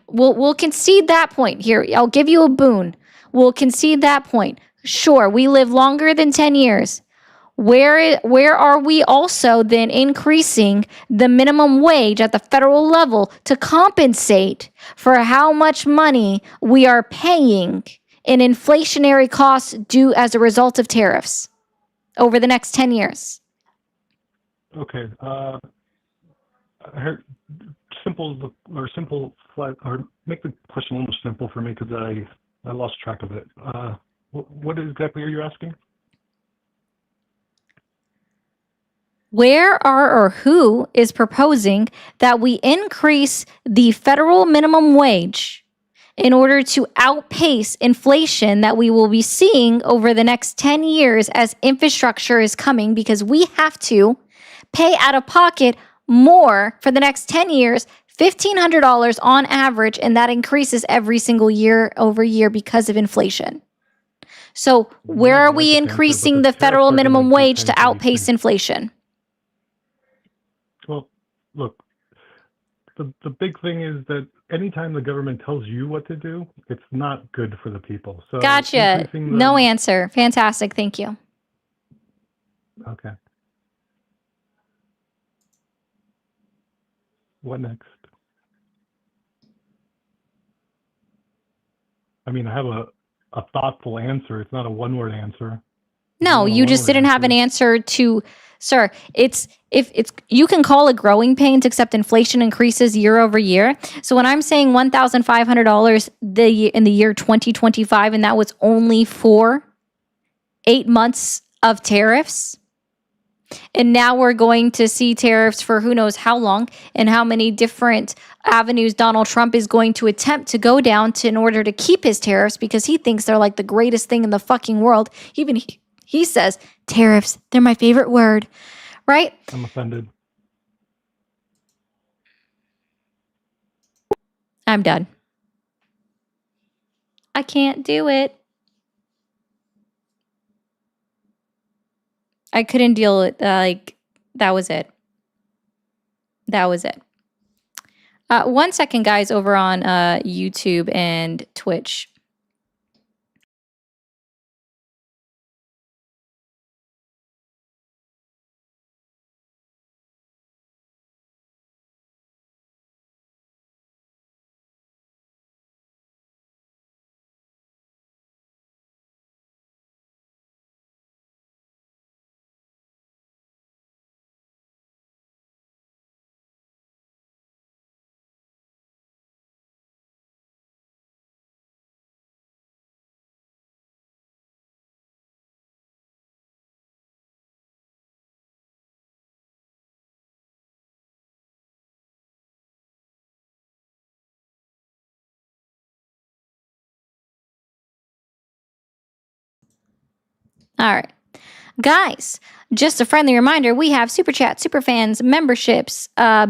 Speaker 1: We'll concede that point here. I'll give you a boon. We'll concede that point. Sure, we live longer than 10 years. Where are we also then increasing the minimum wage at the federal level to compensate for how much money we are paying in inflationary costs due as a result of tariffs over the next 10 years?
Speaker 12: Okay. I heard simple, flat, or make the question a little simple for me because I lost track of it. What exactly are you asking?
Speaker 1: Where are or who is proposing that we increase the federal minimum wage in order to outpace inflation that we will be seeing over the next 10 years as infrastructure is coming, because we have to pay out of pocket more for the next 10 years, $1,500 on average, and that increases every single year over year because of inflation. So where are we increasing the federal minimum wage to outpace inflation?
Speaker 12: Well, look, the big thing is that anytime the government tells you what to do, it's not good for the people. So
Speaker 1: Gotcha. No answer. Fantastic. Thank you.
Speaker 12: Okay. What next? I mean, I have a thoughtful answer. It's not a one-word answer.
Speaker 1: No, you just didn't have an answer to, sir. If you can call it growing pains, except inflation increases year over year. So when I'm saying $1,500 in the year 2025, and that was only for 8 months of tariffs, and now we're going to see tariffs for who knows how long and how many different avenues Donald Trump is going to attempt to go down in order to keep his tariffs, because he thinks they're like the greatest thing in the fucking world. Even he says tariffs, they're my favorite word, right?
Speaker 12: I'm offended.
Speaker 1: I'm done. I can't do it. I couldn't deal with that was it. That was it. 1 second, guys, over on YouTube and Twitch. All right. Guys, just a friendly reminder, we have Super Chat, Super Fans, memberships,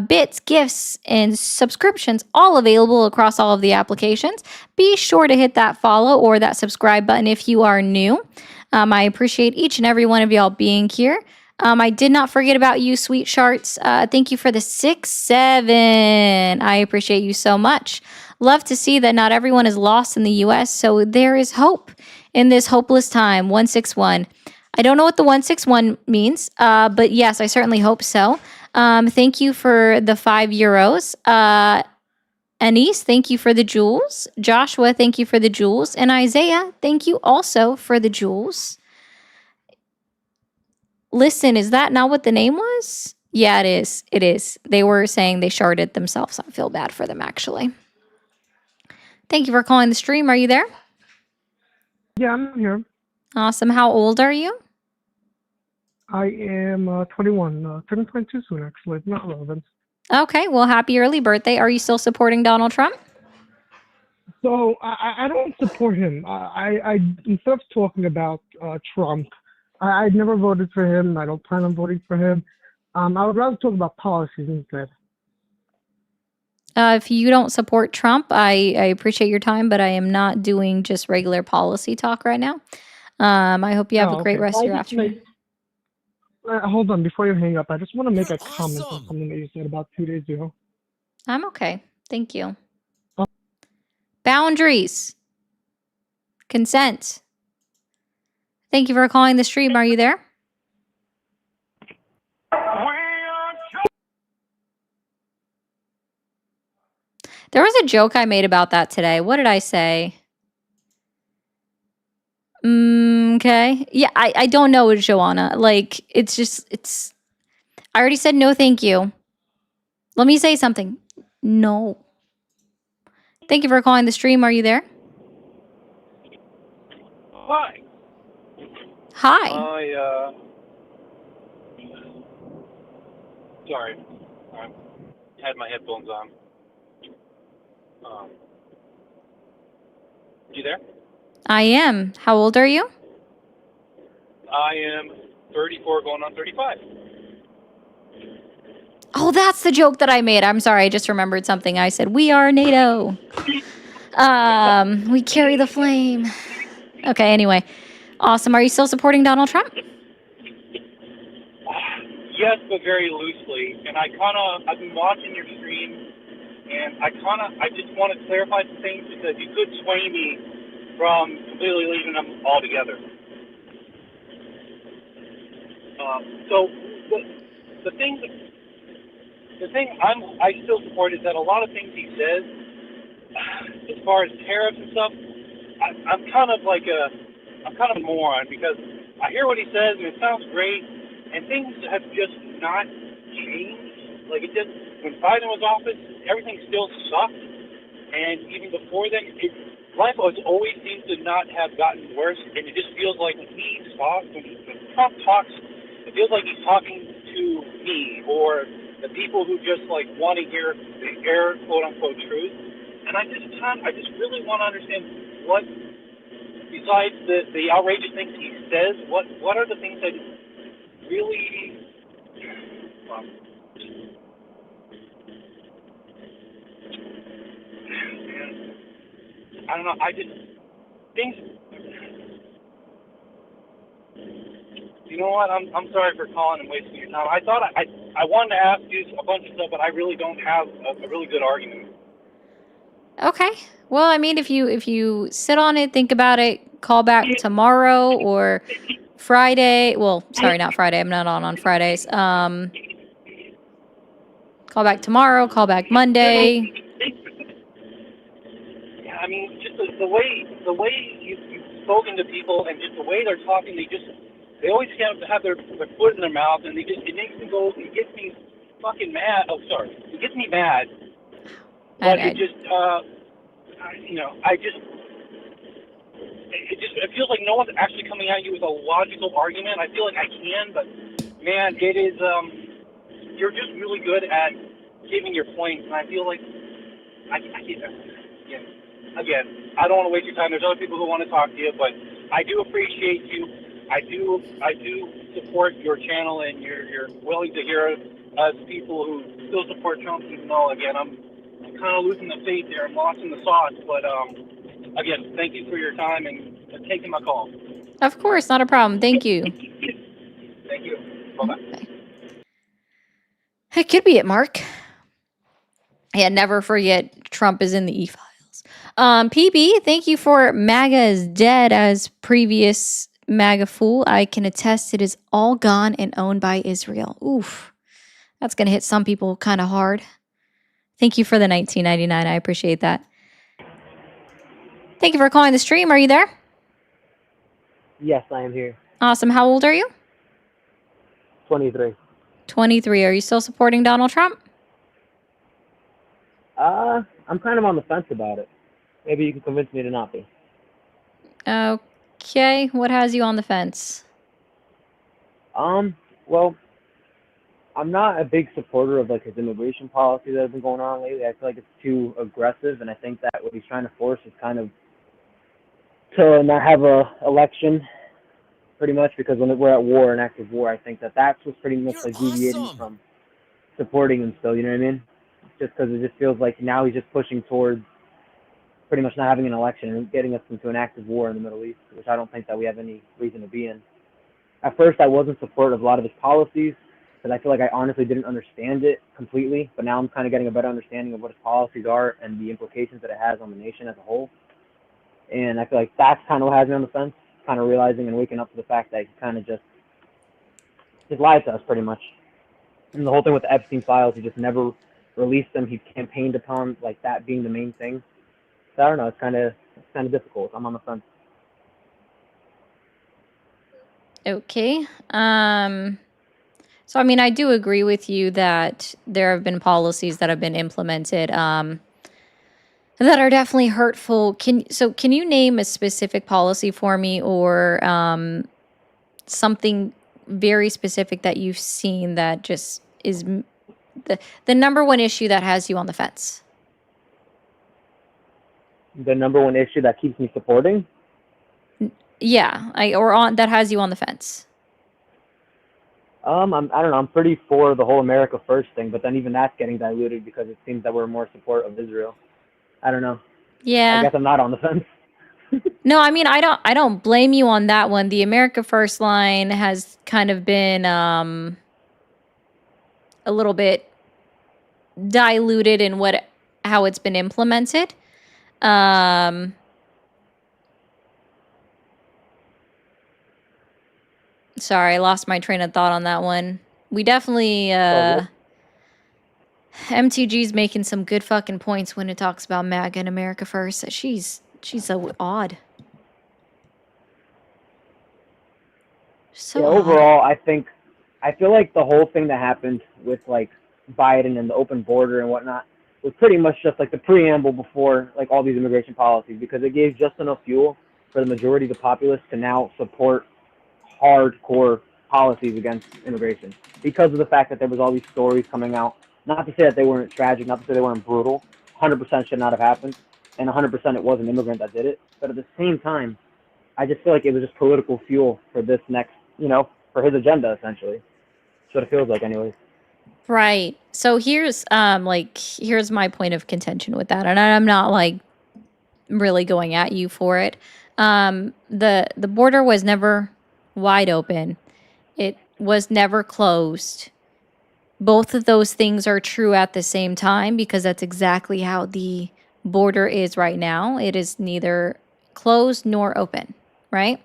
Speaker 1: bits, gifts, and subscriptions all available across all of the applications. Be sure to hit that follow or that subscribe button if you are new. I appreciate each and every one of y'all being here. I did not forget about you, Sweet Sharts. Thank you for the 6-7. I appreciate you so much. Love to see that not everyone is lost in the U.S., so there is hope in this hopeless time. 161. I don't know what the 161 means, but yes, I certainly hope so. Thank you for the €5. Anise, thank you for the jewels. Joshua, thank you for the jewels. And Isaiah, thank you also for the jewels. Listen, is that not what the name was? Yeah, it is. It is. They were saying they sharded themselves. I feel bad for them, actually. Thank you for calling the stream. Are you there?
Speaker 14: Yeah, I'm here.
Speaker 1: Awesome. How old are you?
Speaker 14: I am 21. Turning 22 soon, actually. Not relevant.
Speaker 1: Okay. Well, happy early birthday. Are you still supporting Donald Trump?
Speaker 14: So I don't support him. I instead of talking about Trump, I never voted for him. I don't plan on voting for him. I would rather talk about policies instead.
Speaker 1: If you don't support Trump, I appreciate your time, but I am not doing just regular policy talk right now. I hope you have a
Speaker 14: Oh,
Speaker 1: great
Speaker 14: okay.
Speaker 1: rest
Speaker 14: Well,
Speaker 1: of your
Speaker 14: I just
Speaker 1: afternoon.
Speaker 14: hold on, before you hang up, I just want to make
Speaker 2: You're
Speaker 14: a comment on
Speaker 2: awesome.
Speaker 14: something that you said about 2 days ago.
Speaker 1: I'm okay. Thank you.
Speaker 14: Oh.
Speaker 1: Boundaries. Consent. Thank you for calling the stream. Are you there? There was a joke I made about that today. What did I say? Okay. Yeah, I don't know, Joanna. Like, it's I already said no, thank you. Let me say something. No. Thank you for calling the stream. Are you there?
Speaker 15: Hi.
Speaker 1: Hi.
Speaker 15: Sorry, I had my headphones on. You there?
Speaker 1: I am. How old are you?
Speaker 15: I am 34 going on 35.
Speaker 1: Oh, that's the joke that I made. I'm sorry. I just remembered something. I said, we are NATO. We carry the flame. Okay, anyway. Awesome. Are you still supporting Donald Trump?
Speaker 15: Yes, but very loosely. And I've been watching your stream, and I just want to clarify some things because you could sway me from completely leaving them altogether. So the thing I still support is that a lot of things he says, as far as tariffs and stuff, I'm kind of a moron because I hear what he says and it sounds great, and things have just not changed. Like it just when Biden was office, everything still sucked, and even before then, life always seems to not have gotten worse. And it just feels like when Trump talks, it feels like he's talking to me or the people who just like want to hear the quote unquote truth. And I just really want to understand what, besides the outrageous things he says, what are the things that really, I don't know. Things. You know what? I'm sorry for calling and wasting your time. I thought I wanted to ask you a bunch of stuff, but I really don't have a really good argument.
Speaker 1: Okay. Well, I mean, if you sit on it, think about it, call back tomorrow or Friday. Well, sorry, not Friday. I'm not on Fridays. Call back tomorrow. Call back Monday.
Speaker 15: Yeah, I mean, just the way you've spoken to people and just the way they're talking, they always have their foot in their mouth, and it makes me go. It gets me fucking mad. Oh, sorry, it gets me mad. But it just, it feels like no one's actually coming at you with a logical argument. I feel like I can, but man, it is. You're just really good at giving your point, and I feel like again, I don't want to waste your time. There's other people who want to talk to you, but I do appreciate you. I do support your channel, and you're willing to hear us people who still support Trump, even though again I'm kind of losing the faith there. I'm lost in the sauce, but again, thank you for your time and taking my call.
Speaker 1: Of course, not a problem. Thank you.
Speaker 15: Thank you. Bye-bye.
Speaker 1: Bye. It could be it, Mark. Yeah, never forget Trump is in the e-files. PB, thank you for MAGA is dead as previous MAGA fool. I can attest it is all gone and owned by Israel. Oof. That's going to hit some people kind of hard. Thank you for the $19.99. I appreciate that. Thank you for calling the stream. Are you there?
Speaker 16: Yes, I am here.
Speaker 1: Awesome. How old are you?
Speaker 16: 23.
Speaker 1: 23. Are you still supporting Donald Trump?
Speaker 16: I'm kind of on the fence about it. Maybe you can convince me to not be.
Speaker 1: Okay. What has you on the fence?
Speaker 16: Well, I'm not a big supporter of like his immigration policy that has been going on lately. I feel like it's too aggressive, and I think that what he's trying to force is kind of to not have a election, pretty much, because when we're at war, an active war, I think that's what's pretty much like deviating from supporting him still. You know what I mean? Just because it just feels like now he's just pushing towards pretty much not having an election and getting us into an active war in the Middle East, which I don't think that we have any reason to be in. At first, I was in support of a lot of his policies because I feel like I honestly didn't understand it completely, but now I'm kind of getting a better understanding of what his policies are and the implications that it has on the nation as a whole. And I feel like that's kind of what has me on the fence, kind of realizing and waking up to the fact that he kind of just lied to us pretty much. And the whole thing with the Epstein files, he just never released them. He campaigned upon like that being the main thing. So I don't know. It's kind of difficult. I'm on the fence.
Speaker 1: Okay. So I mean, I do agree with you that there have been policies that have been implemented that are definitely hurtful. Can you name a specific policy for me, or something very specific that you've seen that just is the number one issue that has you on the fence?
Speaker 16: The number one issue that keeps me supporting?
Speaker 1: Yeah, that has you on the fence.
Speaker 16: I don't know. I'm pretty for the whole America First thing, but then even that's getting diluted because it seems that we're more support of Israel. I don't know.
Speaker 1: Yeah.
Speaker 16: I guess I'm not on the fence.
Speaker 1: No, I mean, I don't blame you on that one. The America First line has kind of been a little bit diluted in how it's been implemented. Sorry, I lost my train of thought on that one. We definitely MTG's making some good fucking points when it talks about MAGA and America First. She's so odd. So
Speaker 16: yeah,
Speaker 1: odd.
Speaker 16: overall, I feel like the whole thing that happened with like Biden and the open border and whatnot was pretty much just like the preamble before like all these immigration policies, because it gave just enough fuel for the majority of the populace to now support hardcore policies against immigration, because of the fact that there was all these stories coming out. Not to say that they weren't tragic, not to say they weren't brutal. 100% should not have happened, and 100% it was an immigrant that did it. But at the same time, I just feel like it was just political fuel for this next, for his agenda, essentially. That's what it feels like anyways.
Speaker 1: Right. So here's my point of contention with that. And I'm not like really going at you for it. The border was never wide open. It was never closed. Both of those things are true at the same time, because that's exactly how the border is right now. It is neither closed nor open, right?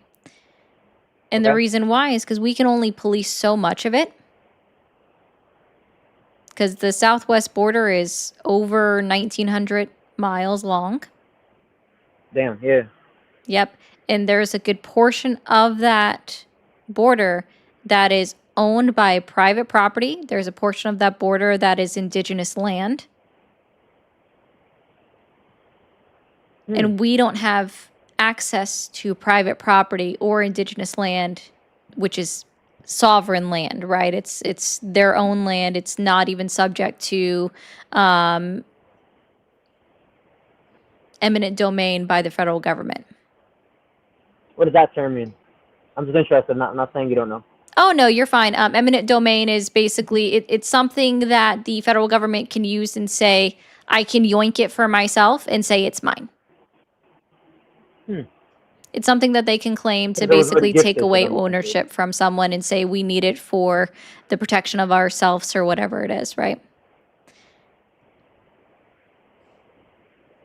Speaker 1: And the reason why is because we can only police so much of it. Because the southwest border is over 1,900 miles long.
Speaker 16: Damn, yeah.
Speaker 1: Yep. And there's a good portion of that border that is owned by private property. There's a portion of that border that is indigenous land. And we don't have access to private property or indigenous land, which is sovereign land, right? It's their own land. It's not even subject to eminent domain by the federal government.
Speaker 16: What does that term mean? I'm just interested. I'm not saying you don't know.
Speaker 1: Oh, no, you're fine. Eminent domain is basically, it's something that the federal government can use and say, I can yoink it for myself and say it's mine. It's something that they can claim to basically take away ownership from someone and say, we need it for the protection of ourselves or whatever it is, right?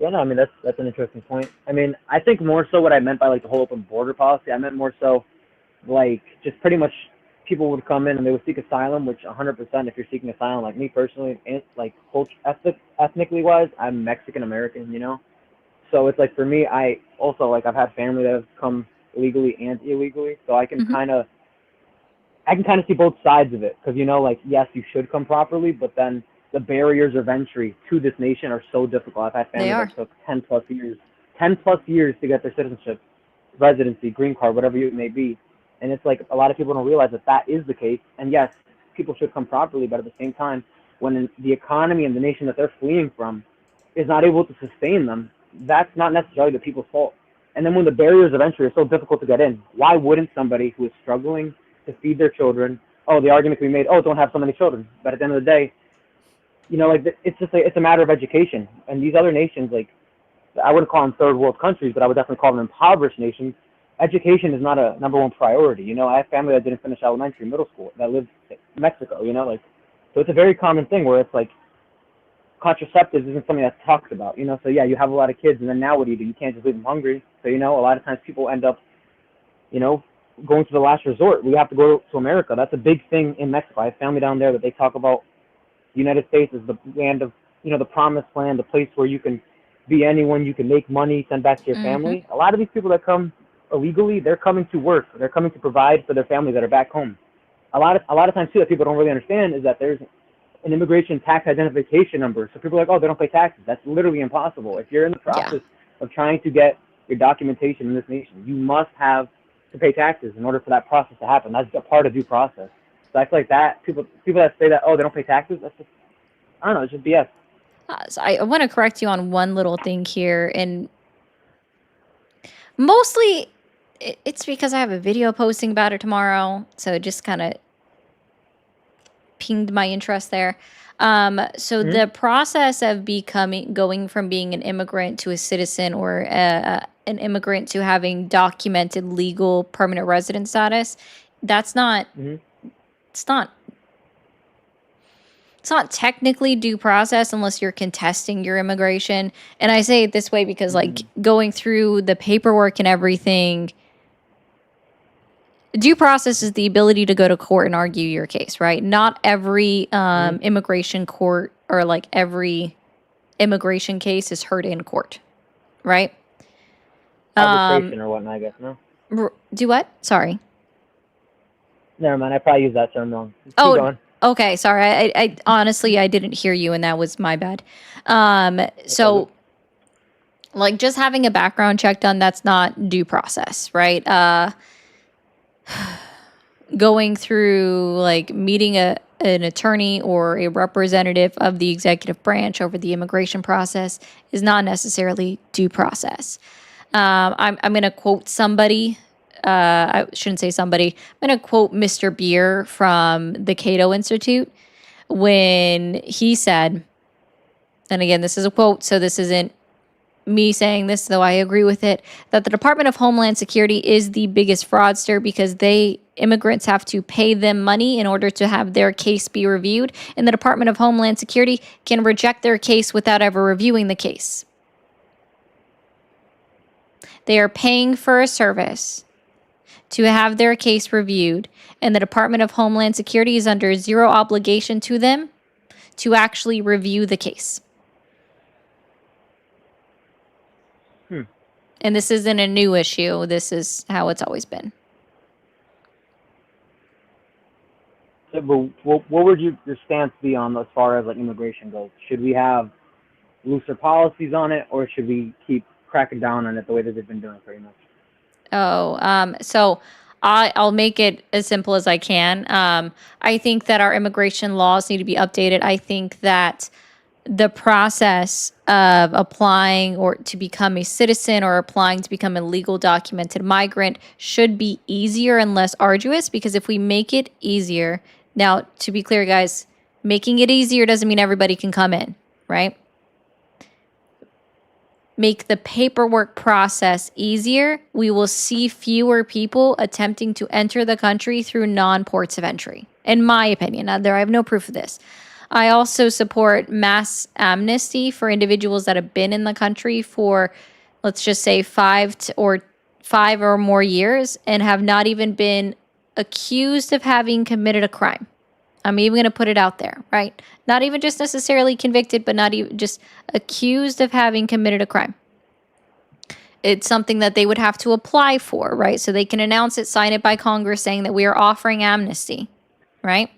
Speaker 16: Yeah, no, I mean, that's an interesting point. I mean, I think more so what I meant by like the whole open border policy, I meant more so like just pretty much people would come in and they would seek asylum, which 100%, if you're seeking asylum, like me personally, like ethnically wise, I'm Mexican American, So it's like for me, I also like I've had family that have come legally and illegally, so I can kind of see both sides of it, because like yes, you should come properly, but then the barriers of entry to this nation are so difficult. I've had family that took 10 plus years to get their citizenship, residency, green card, whatever it may be. And it's like a lot of people don't realize that is the case. And yes, people should come properly, but at the same time, when the economy and the nation that they're fleeing from is not able to sustain them, that's not necessarily the people's fault. And then when the barriers of entry are so difficult to get in, why wouldn't somebody who is struggling to feed their children, the argument can be made, don't have so many children. But at the end of the day, it's just it's a matter of education. And these other nations, like I wouldn't call them third world countries, but I would definitely call them impoverished nations, education is not a number one priority. You know, I have family that didn't finish elementary, middle school, that lives in Mexico. You know, like, so it's a very common thing where it's like contraceptives isn't something that's talked about. You know, so yeah, you have a lot of kids, and then now what do? You can't just leave them hungry. So you know, a lot of times people end up, you know, going to the last resort. We have to go to America. That's a big thing in Mexico. I have family down there that they talk about the United States is the land of, you know, the promised land, the place where you can be anyone, you can make money, send back to your family. A lot of these people that come illegally, they're coming to work. They're coming to provide for their families that are back home. A lot of times too that people don't really understand is that there's an immigration tax identification number. So people are like, oh, they don't pay taxes. That's literally impossible. If you're in the process of trying to get your documentation in this nation, you must have to pay taxes in order for that process to happen. That's a part of due process. So I feel like that people that say that, oh, they don't pay taxes, that's just, I don't know, it's just BS.
Speaker 1: So I want to correct you on one little thing here, and mostly it's because I have a video posting about it tomorrow, so it just kind of pinged my interest there. So the process of going from being an immigrant to a citizen, or an immigrant to having documented legal permanent resident status, that's not, it's not technically due process unless you're contesting your immigration. And I say it this way because like going through the paperwork and everything, due process is the ability to go to court and argue your case, right? Not every immigration court or like every immigration case is heard in court, right?
Speaker 16: Arbitration or whatnot, I guess, no?
Speaker 1: Do what? Sorry.
Speaker 16: Never mind, I probably used that term wrong. Keep
Speaker 1: Oh,
Speaker 16: going.
Speaker 1: okay. Sorry. I honestly, I didn't hear you, and that was my bad. So like just having a background check done, that's not due process, right? Going through like meeting an attorney or a representative of the executive branch over the immigration process is not necessarily due process. I'm going to quote somebody. I shouldn't say somebody. I'm going to quote Mr. Beer from the Cato Institute when he said, and again, this is a quote, so this isn't me saying this, though I agree with it, that the Department of Homeland Security is the biggest fraudster because immigrants have to pay them money in order to have their case be reviewed, and the Department of Homeland Security can reject their case without ever reviewing the case. They are paying for a service to have their case reviewed, and the Department of Homeland Security is under zero obligation to them to actually review the case. And this isn't a new issue. This is how it's always been.
Speaker 16: So, what would your stance be on as far as like immigration goes? Should we have looser policies on it, or should we keep cracking down on it the way that they've been doing pretty much?
Speaker 1: So I'll make it as simple as I can. I think that our immigration laws need to be updated. I think that the process of applying or to become a citizen or applying to become a legal documented migrant should be easier and less arduous, because if we make it easier, now to be clear, guys, making it easier doesn't mean everybody can come in, right? Make the paperwork process easier, we will see fewer people attempting to enter the country through non-ports of entry, in my opinion. Now, I have no proof of this. I also support mass amnesty for individuals that have been in the country for, let's just say, 5 or more years and have not even been accused of having committed a crime. I'm even going to put it out there, right? Not even just necessarily convicted, but not even just accused of having committed a crime. It's something that they would have to apply for, right? So they can announce it, sign it by Congress saying that we are offering amnesty, right?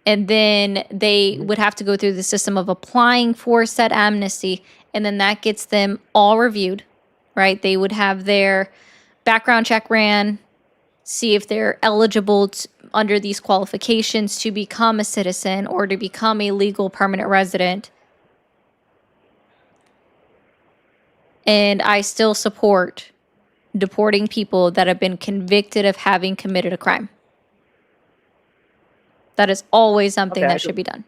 Speaker 1: And then they would have to go through the system of applying for said amnesty, and then that gets them all reviewed, right? They would have their background check ran, see if they're eligible under these qualifications to become a citizen or to become a legal permanent resident. And I still support deporting people that have been convicted of having committed a crime. That is always something that should be done.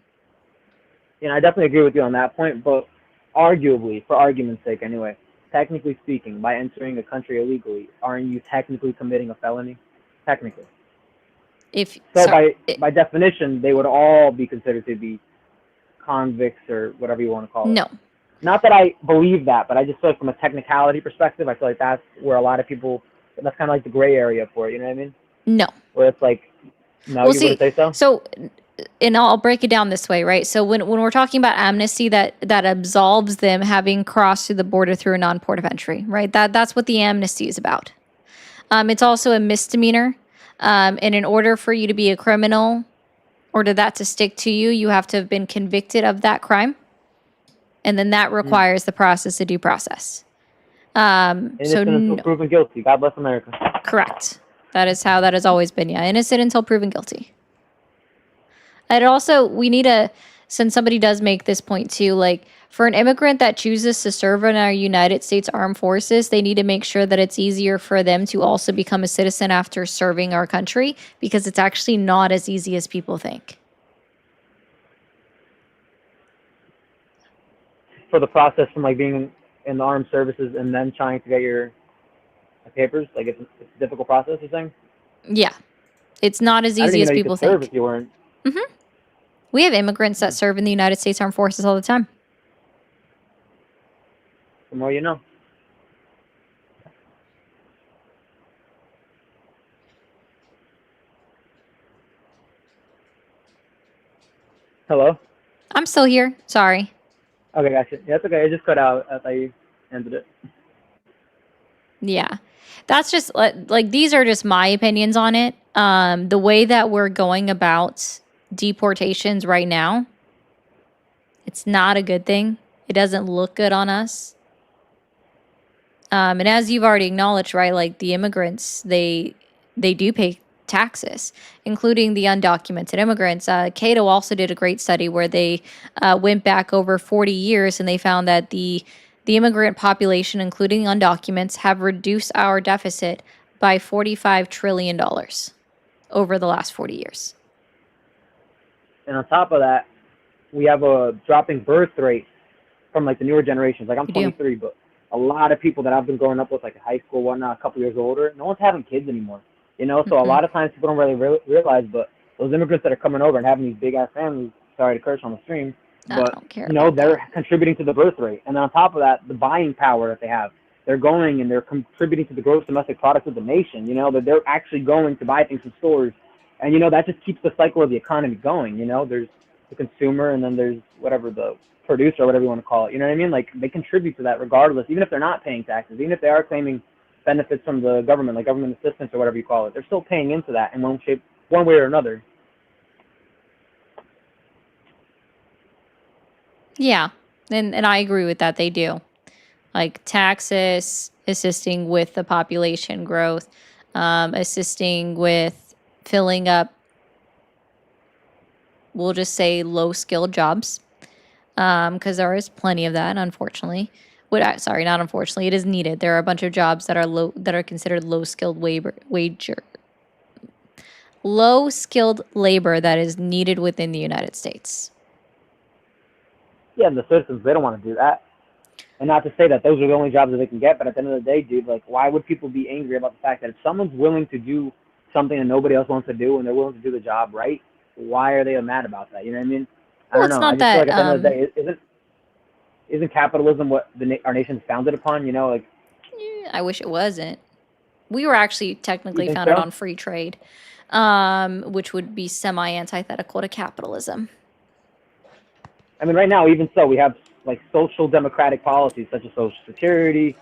Speaker 16: I definitely agree with you on that point, but arguably, for argument's sake anyway, technically speaking, by entering a country illegally, aren't you technically committing a felony? Technically.
Speaker 1: If
Speaker 16: So
Speaker 1: sorry,
Speaker 16: by definition, they would all be considered to be convicts or whatever you want to call it.
Speaker 1: no.
Speaker 16: Not that I believe that, but I just feel like from a technicality perspective, I feel like that's where a lot of people, that's kind of like the gray area for it, you know what I mean?
Speaker 1: No.
Speaker 16: Where it's like, no,
Speaker 1: Well,
Speaker 16: you
Speaker 1: see,
Speaker 16: wouldn't say so?
Speaker 1: so, and I'll break it down this way, right? So when we're talking about amnesty, that absolves them having crossed through the border through a non-port of entry, right? That's what the amnesty is about. It's also a misdemeanor, and in order for you to be a criminal, or to that to stick to you, you have to have been convicted of that crime, and then that requires the process of due process.
Speaker 16: Innocent until proven guilty. God bless America.
Speaker 1: Correct. That is how that has always been. Yeah, innocent until proven guilty. And also, we need to, since somebody does make this point too, like for an immigrant that chooses to serve in our United States Armed Forces, they need to make sure that it's easier for them to also become a citizen after serving our country, because it's actually not as easy as people think.
Speaker 16: For the process from like being in the armed services and then trying to get your papers, like it's a difficult process, you're saying?
Speaker 1: Yeah. It's not as
Speaker 16: I didn't
Speaker 1: easy
Speaker 16: even
Speaker 1: as
Speaker 16: know you
Speaker 1: people
Speaker 16: could serve
Speaker 1: think.
Speaker 16: if you weren't.
Speaker 1: Mm-hmm. We have immigrants that serve in the United States Armed Forces all the time.
Speaker 16: The more you know. Hello?
Speaker 1: I'm still here. Sorry.
Speaker 16: Okay, gotcha. Yeah, that's okay. I just cut out. I thought you ended it.
Speaker 1: Yeah. That's just like these are just my opinions on it. The way that we're going about deportations right now, it's not a good thing. It doesn't look good on us. And as you've already acknowledged, right, like the immigrants, they do pay taxes, including the undocumented immigrants. Cato also did a great study where they went back over 40 years and they found that the immigrant population, including undocumented, have reduced our deficit by $45 trillion over the last 40 years.
Speaker 16: And on top of that, we have a dropping birth rate from like the newer generations. Like I'm 23, but a lot of people that I've been growing up with, like high school, whatnot, a couple years older, no one's having kids anymore. You know, so a lot of times people don't really realize, but those immigrants that are coming over and having these big ass families, sorry to curse on the stream, but you know, they're contributing to the birth rate. And then on top of that, the buying power that they have, they're going and they're contributing to the gross domestic product of the nation. You know, that they're actually going to buy things from stores. And, you know, that just keeps the cycle of the economy going. You know, there's the consumer and then there's whatever the producer or whatever you want to call it. You know what I mean? Like they contribute to that regardless, even if they're not paying taxes, even if they are claiming benefits from the government, like government assistance or whatever you call it. They're still paying into that in one shape, one way or another.
Speaker 1: Yeah, and I agree with that. They do. Like taxes, assisting with the population growth, assisting with filling up, we'll just say low-skilled jobs, because there is plenty of that, unfortunately. Sorry, not unfortunately, it is needed. There are a bunch of jobs that are considered low-skilled low-skilled labor that is needed within the United States.
Speaker 16: Yeah, and the citizens, they don't want to do that. And not to say that those are the only jobs that they can get, but at the end of the day, dude, like, why would people be angry about the fact that if someone's willing to do something that nobody else wants to do and they're willing to do the job right, why are they mad about that? You know what I mean? I don't know. I just feel like at the end of the day, isn't capitalism what our nation's founded upon? You know, like.
Speaker 1: I wish it wasn't. We were actually technically founded on free trade, which would be semi-antithetical to capitalism.
Speaker 16: I mean, right now, even so, we have like social democratic policies such as Social Security,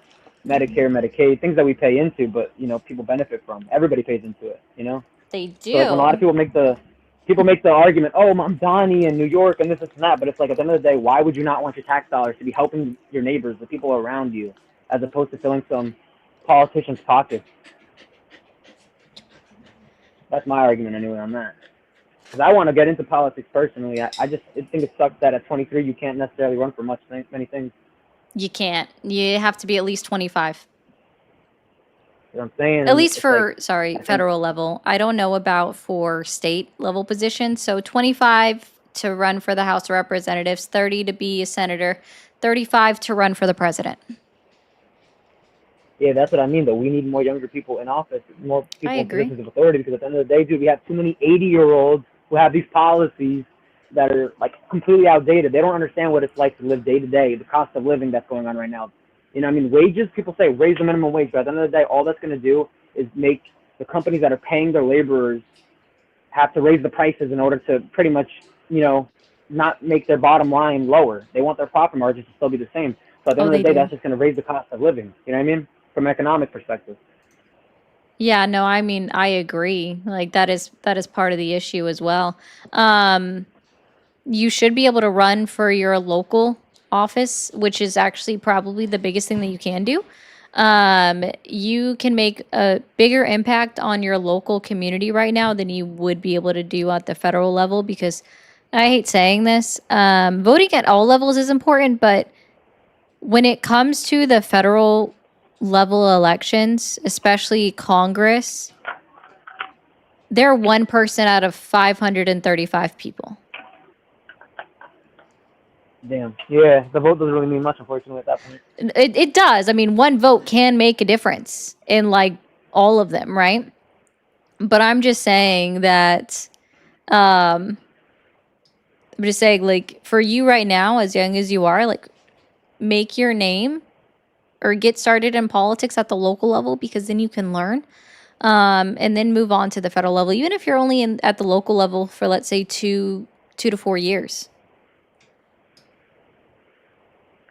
Speaker 16: Medicare, Medicaid, things that we pay into, but you know, people benefit from. Everybody pays into it. You know.
Speaker 1: They do.
Speaker 16: So like, when a lot of people make the argument, oh, I'm Donnie in New York and this and that, but it's like at the end of the day, why would you not want your tax dollars to be helping your neighbors, the people around you, as opposed to filling some politician's pockets? That's my argument anyway on that. Because I want to get into politics personally. I just think it sucks that at 23 you can't necessarily run for many things.
Speaker 1: You can't. You have to be at least 25.
Speaker 16: You know what I'm saying?
Speaker 1: At least for, federal level. I don't know about for state level positions. So 25 to run for the House of Representatives, 30 to be a senator, 35 to run for the president.
Speaker 16: Yeah, that's what I mean, though. We need more younger people in office, more people
Speaker 1: I
Speaker 16: in
Speaker 1: agree.
Speaker 16: positions of authority, because at the end of the day, dude, we have too many 80-year-olds who have these policies that are, like, completely outdated. They don't understand what it's like to live day to day, the cost of living that's going on right now. You know, I mean, wages, people say raise the minimum wage, but at the end of the day, all that's going to do is make the companies that are paying their laborers have to raise the prices in order to pretty much, you know, not make their bottom line lower. They want their profit margins to still be the same. So at the
Speaker 1: Oh,
Speaker 16: end of
Speaker 1: they
Speaker 16: the day,
Speaker 1: do.
Speaker 16: that's just going to raise the cost of living. You know what I mean? From an economic perspective.
Speaker 1: Yeah, no, I mean, I agree. Like that is part of the issue as well. You should be able to run for your local office, which is actually probably the biggest thing that you can do. You can make a bigger impact on your local community right now than you would be able to do at the federal level, because I hate saying this, voting at all levels is important, but when it comes to the federal level elections, especially Congress, they're one person out of 535 people.
Speaker 16: Damn. Yeah, the vote doesn't really mean much, unfortunately, at that point.
Speaker 1: It does. I mean, one vote can make a difference in like all of them, right? But I'm just saying that I'm just saying, like, for you right now, as young as you are, like, make your name or get started in politics at the local level, because then you can learn, and then move on to the federal level, even if you're only at the local level for, let's say, 2 to 4 years.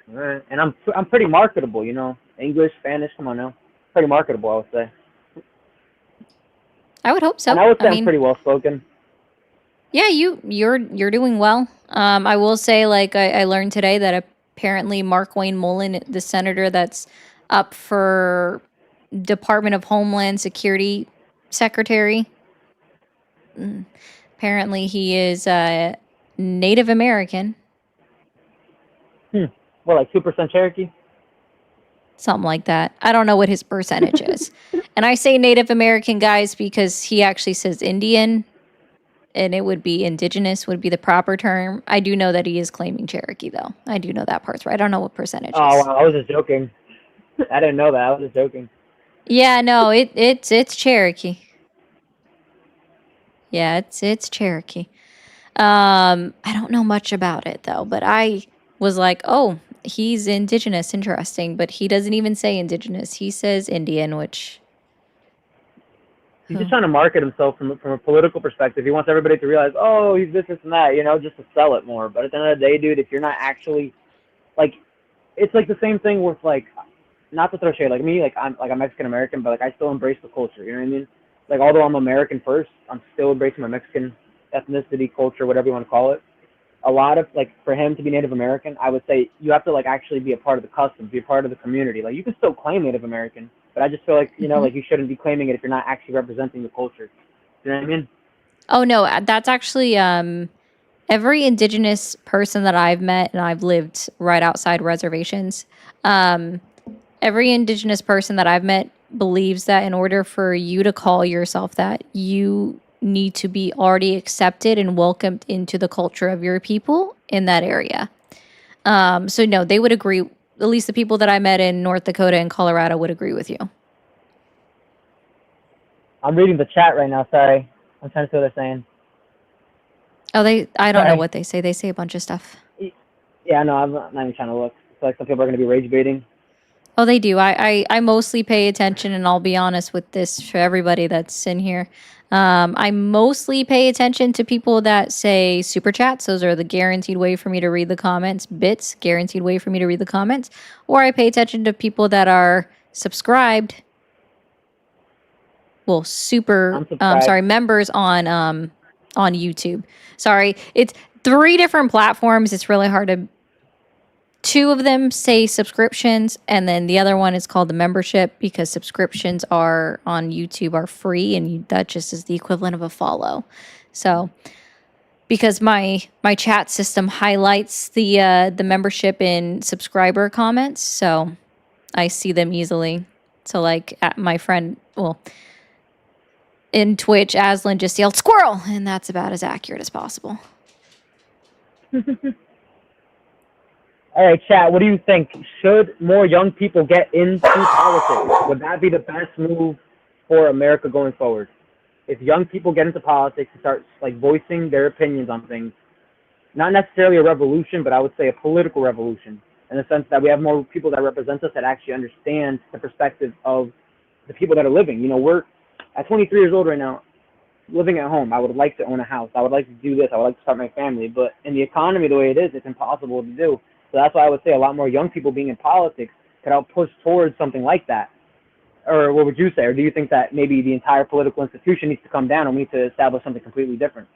Speaker 16: Right. And I'm pretty marketable, you know. English, Spanish, come on now. Pretty marketable, I would say.
Speaker 1: I would hope so.
Speaker 16: And I would say
Speaker 1: I
Speaker 16: I'm
Speaker 1: mean,
Speaker 16: pretty well spoken.
Speaker 1: yeah, you're doing well. I will say, like, I learned today that apparently Mark Wayne Mullen, the senator that's up for Department of Homeland Security secretary, apparently he is Native American,
Speaker 16: What, like 2% Cherokee?
Speaker 1: something like that. I don't know what his percentage is. And I say Native American, guys, because he actually says Indian, and it would be indigenous would be the proper term. I do know that he is claiming Cherokee, though. I do know that part's right. I don't know what percentage
Speaker 16: Oh,
Speaker 1: is.
Speaker 16: wow, I was just joking. I didn't know that. I was just joking.
Speaker 1: Yeah, no, it's Cherokee. Yeah, it's Cherokee. I don't know much about it though, but I was like, oh, he's indigenous, interesting. But he doesn't even say indigenous. He says Indian, which
Speaker 16: He's just trying to market himself from a political perspective. He wants everybody to realize, oh, he's this and that, you know, just to sell it more. But at the end of the day, dude, if you're not actually, like, it's like the same thing with, like, not to throw shade, like me, like I'm Mexican American, but like I still embrace the culture. You know what I mean? Like, although I'm American first, I'm still embracing my Mexican ethnicity, culture, whatever you want to call it. A lot of, like, for him to be Native American, I would say you have to, like, actually be a part of the customs, be a part of the community. Like, you can still claim Native American, but I just feel like, you know, like, you shouldn't be claiming it if you're not actually representing the culture. You know what I mean?
Speaker 1: Oh no, that's actually every indigenous person that I've met, and I've lived right outside reservations. Every indigenous person that I've met believes that in order for you to call yourself that, you need to be already accepted and welcomed into the culture of your people in that area. So no, they would agree. At least the people that I met in North Dakota and Colorado would agree with you.
Speaker 16: I'm reading the chat right now. Sorry. I'm trying to see what they're saying.
Speaker 1: Oh, I don't know
Speaker 16: Sorry.
Speaker 1: what they say. They say a bunch of stuff.
Speaker 16: Yeah, no, I'm not even trying to look. I feel like some people are going to be rage baiting.
Speaker 1: Oh, they do. I mostly pay attention, and I'll be honest with this for everybody that's in here. I mostly pay attention to people that say super chats. Those are the guaranteed way for me to read the comments. Bits, guaranteed way for me to read the comments. Or I pay attention to people that are subscribed. Well, members on YouTube. Sorry, it's 3 different platforms. It's really hard to. 2 of them say subscriptions, and then the other one is called the membership, because subscriptions are on YouTube are free, and that just is the equivalent of a follow. So, because my chat system highlights the membership in subscriber comments, so I see them easily. So, like, my friend, well, in Twitch, Aslan just yelled "squirrel," and that's about as accurate as possible.
Speaker 16: All right, chat. What do you think? Should more young people get into politics? Would that be the best move for America going forward? If young people get into politics and start like voicing their opinions on things, not necessarily a revolution, but I would say a political revolution, in the sense that we have more people that represent us that actually understand the perspective of the people that are living. You know, we're at 23 years old right now, living at home. I would like to own a house. I would like to do this. I would like to start my family. But in the economy the way it is, it's impossible to do. So that's why I would say a lot more young people being in politics could help push towards something like that. Or what would you say? Or do you think that maybe the entire political institution needs to come down and we need to establish something completely different?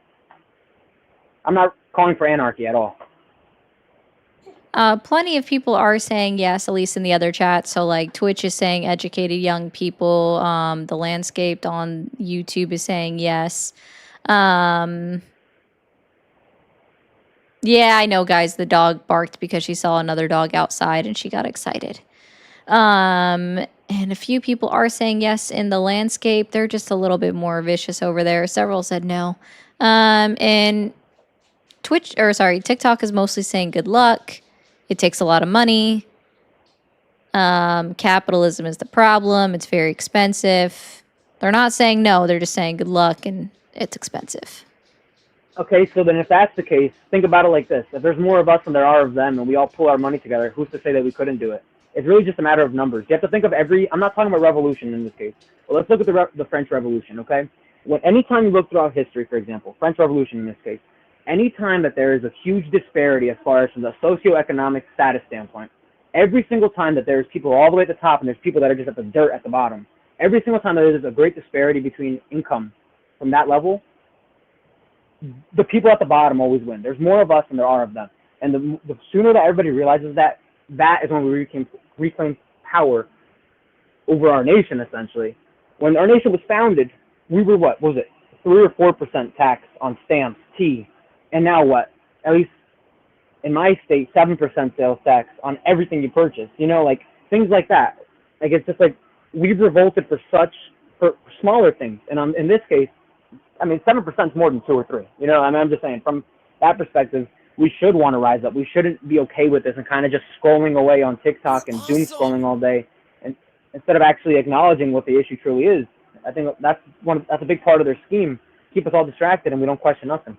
Speaker 16: I'm not calling for anarchy at all.
Speaker 1: Plenty of people are saying yes, at least in the other chat. So, like, Twitch is saying educated young people. The Landscaped on YouTube is saying yes. Yeah, I know, guys. The dog barked because she saw another dog outside and she got excited. And a few people are saying yes in the Landscape. They're just a little bit more vicious over there. Several said no. And TikTok is mostly saying good luck. It takes a lot of money. Capitalism is the problem. It's very expensive. They're not saying no. They're just saying good luck and it's expensive.
Speaker 16: Okay, so then if that's the case, think about it like this. If there's more of us than there are of them and we all pull our money together, who's to say that we couldn't do it? It's really just a matter of numbers. You have to think of I'm not talking about revolution in this case, but let's look at the French Revolution, okay? Anytime you look throughout history, for example, French Revolution in this case, anytime that there is a huge disparity as far as from the socioeconomic status standpoint, every single time that there's people all the way at the top and there's people that are just at the dirt at the bottom, every single time that there's a great disparity between income from that level, the people at the bottom always win. There's more of us than there are of them. And the sooner that everybody realizes that, that is when we reclaim power over our nation, essentially. When our nation was founded, we were, what was it, 3 or 4% tax on stamps, tea. And now what? At least in my state, 7% sales tax on everything you purchase. You know, like, things like that. Like, it's just like, we've revolted for smaller things. And in this case, I mean, 7% is more than 2 or 3. You know, I mean, I'm just saying, from that perspective, we should want to rise up. We shouldn't be okay with this and kind of just scrolling away on TikTok and doom scrolling all day, and instead of actually acknowledging what the issue truly is. I think that's a big part of their scheme. Keep us all distracted and we don't question nothing.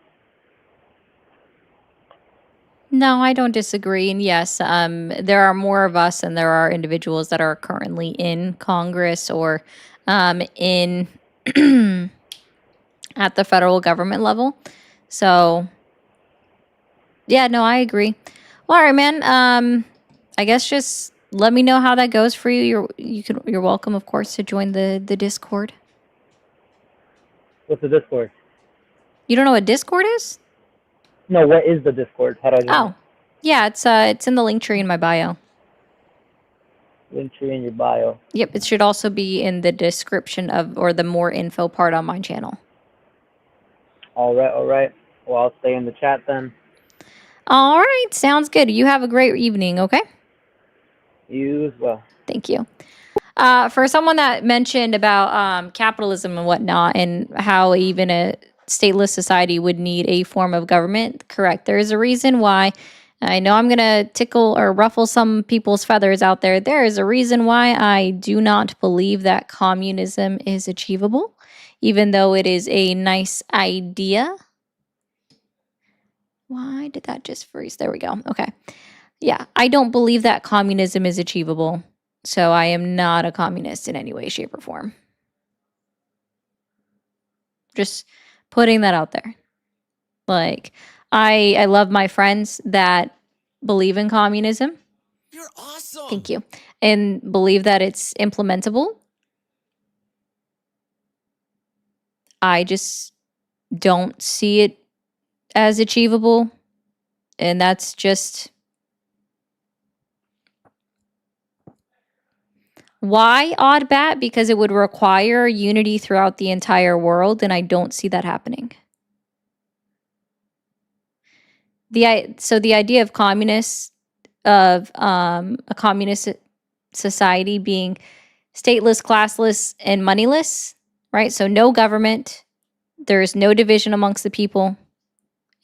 Speaker 1: No, I don't disagree. And yes, there are more of us than there are individuals that are currently in Congress or in at the federal government level. So, yeah, no, I agree. Well, all right, man. I guess just let me know how that goes for you. You're welcome, of course, to join the Discord.
Speaker 16: What's the Discord?
Speaker 1: You don't know what Discord is?
Speaker 16: No, what is the Discord? How do I do
Speaker 1: Oh, yeah, it's in the link tree in my bio.
Speaker 16: Link tree in your bio.
Speaker 1: Yep, it should also be in the description or the more info part on my channel.
Speaker 16: All right. Well, I'll stay in the chat then.
Speaker 1: All right, sounds good. You have a great evening, okay?
Speaker 16: You as well.
Speaker 1: Thank you. For someone that mentioned about capitalism and whatnot and how even a stateless society would need a form of government, correct. There is a reason why. I know I'm going to tickle or ruffle some people's feathers out there. There is a reason why I do not believe that communism is achievable, even though it is a nice idea. Why did that just freeze? There we go. Okay. Yeah, I don't believe that communism is achievable. So I am not a communist in any way, shape, or form. Just putting that out there. Like, I love my friends that believe in communism.
Speaker 2: You're awesome.
Speaker 1: Thank you. And believe that it's implementable. I just don't see it as achievable. And that's just... Why odd bat? Because it would require unity throughout the entire world, and I don't see that happening. So the idea of a communist society being stateless, classless, and moneyless, right? So no government, there's no division amongst the people,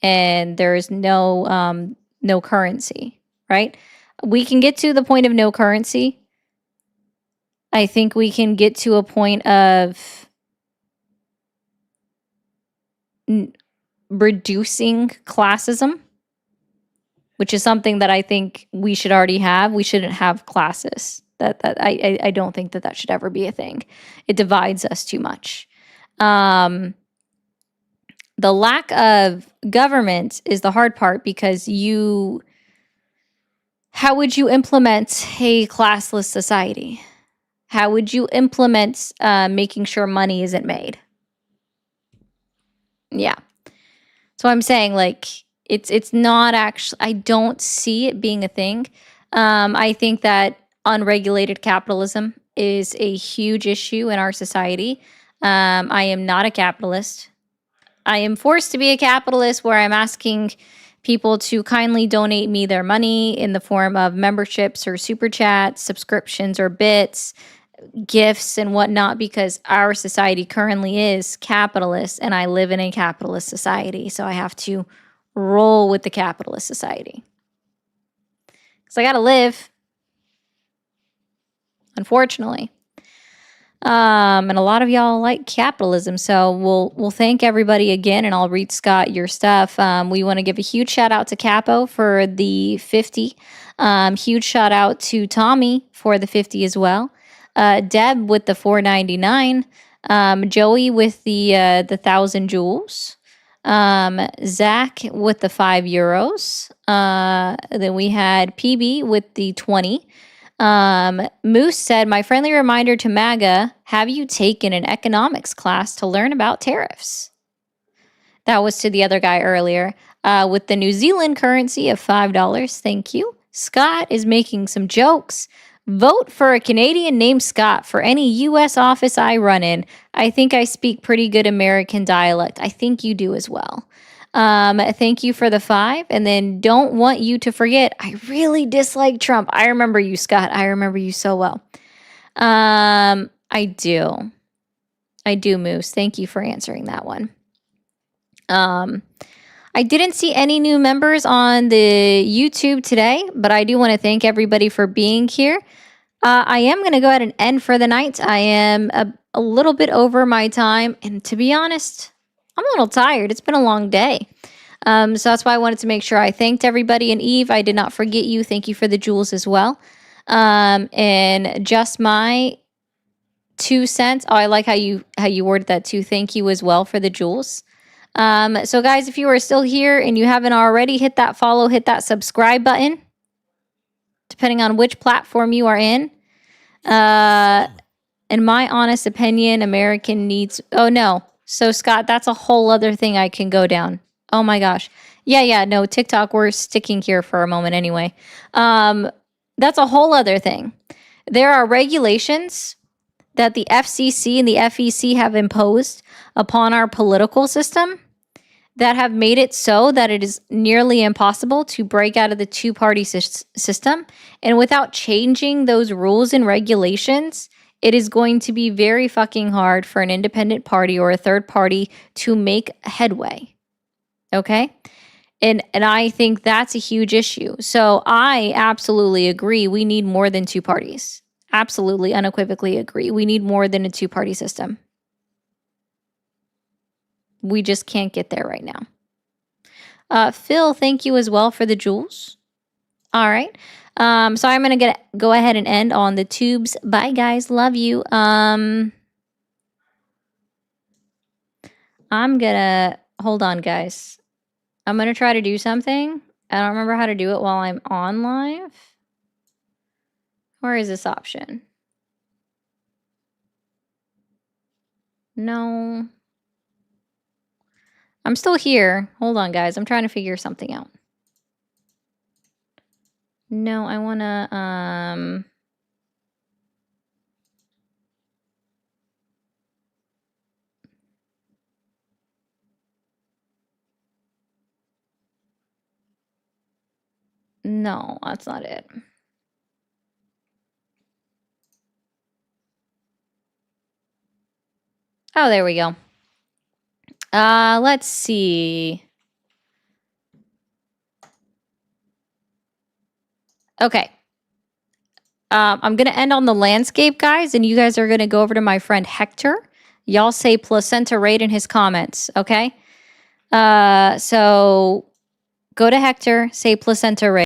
Speaker 1: and there's no currency, right? right? We can get to the point of no currency. I think we can get to a point of reducing classism, which is something that I think we should already have. We shouldn't have classes. I don't think that should ever be a thing. It divides us too much. The lack of government is the hard part because how would you implement a classless society? How would you implement making sure money isn't made? Yeah. So I'm saying, like, it's not actually, I don't see it being a thing. I think that unregulated capitalism is a huge issue in our society. I am not a capitalist. I am forced to be a capitalist where I'm asking people to kindly donate me their money in the form of memberships or super chats, subscriptions or bits, gifts and whatnot, because our society currently is capitalist and I live in a capitalist society. So I have to roll with the capitalist society. Because I got to live, unfortunately. And a lot of y'all like capitalism, so we'll thank everybody again, and I'll read Scott your stuff. We want to give a huge shout out to Capo for the 50. Huge shout out to Tommy for the 50 as well. Deb with the 4.99. Joey with the 1,000 jewels. Zach with the €5. Then we had PB with the 20. Moose said, my friendly reminder to MAGA, have you taken an economics class to learn about tariffs? That was to the other guy earlier. With the New Zealand currency of $5. Thank you. Scott is making some jokes. Vote for a Canadian named Scott for any U.S. office I run in. I think I speak pretty good American dialect. I think you do as well. Thank you for the 5. And then don't want you to forget, I really dislike Trump. I remember you, Scott. I remember you so well. I do. I do, Moose. Thank you for answering that one. I didn't see any new members on the YouTube today, but I do want to thank everybody for being here. I am going to go ahead and end for the night. I am a little bit over my time, and to be honest, I'm a little tired. It's been a long day. So that's why I wanted to make sure I thanked everybody. And Eve, I did not forget you. Thank you for the jewels as well. And just my 2 cents. Oh, I like how you worded that too. Thank you as well for the jewels. So guys, if you are still here and you haven't already, hit that follow, hit that subscribe button, depending on which platform you are in. In my honest opinion, American needs, oh no. So Scott, that's a whole other thing I can go down. Oh my gosh. Yeah, no, TikTok, we're sticking here for a moment anyway. That's a whole other thing. There are regulations that the FCC and the FEC have imposed upon our political system that have made it so that it is nearly impossible to break out of the two-party system. And without changing those rules and regulations, it is going to be very fucking hard for an independent party or a third party to make headway. Okay? And I think that's a huge issue. So I absolutely agree. We need more than two parties. Absolutely, unequivocally agree. We need more than a two-party system. We just can't get there right now. Phil, thank you as well for the jewels. All right. So I'm going to go ahead and end on the tubes. Bye, guys. Love you. I'm going to... Hold on, guys. I'm going to try to do something. I don't remember how to do it while I'm on live. Where is this option? No. I'm still here. Hold on, guys. I'm trying to figure something out. No, I want to, no, that's not it. Oh, there we go. Let's see. Okay. I'm going to end on the landscape, guys, and you guys are going to go over to my friend Hector. Y'all say placenta rate in his comments, okay? So go to Hector, say placenta rate.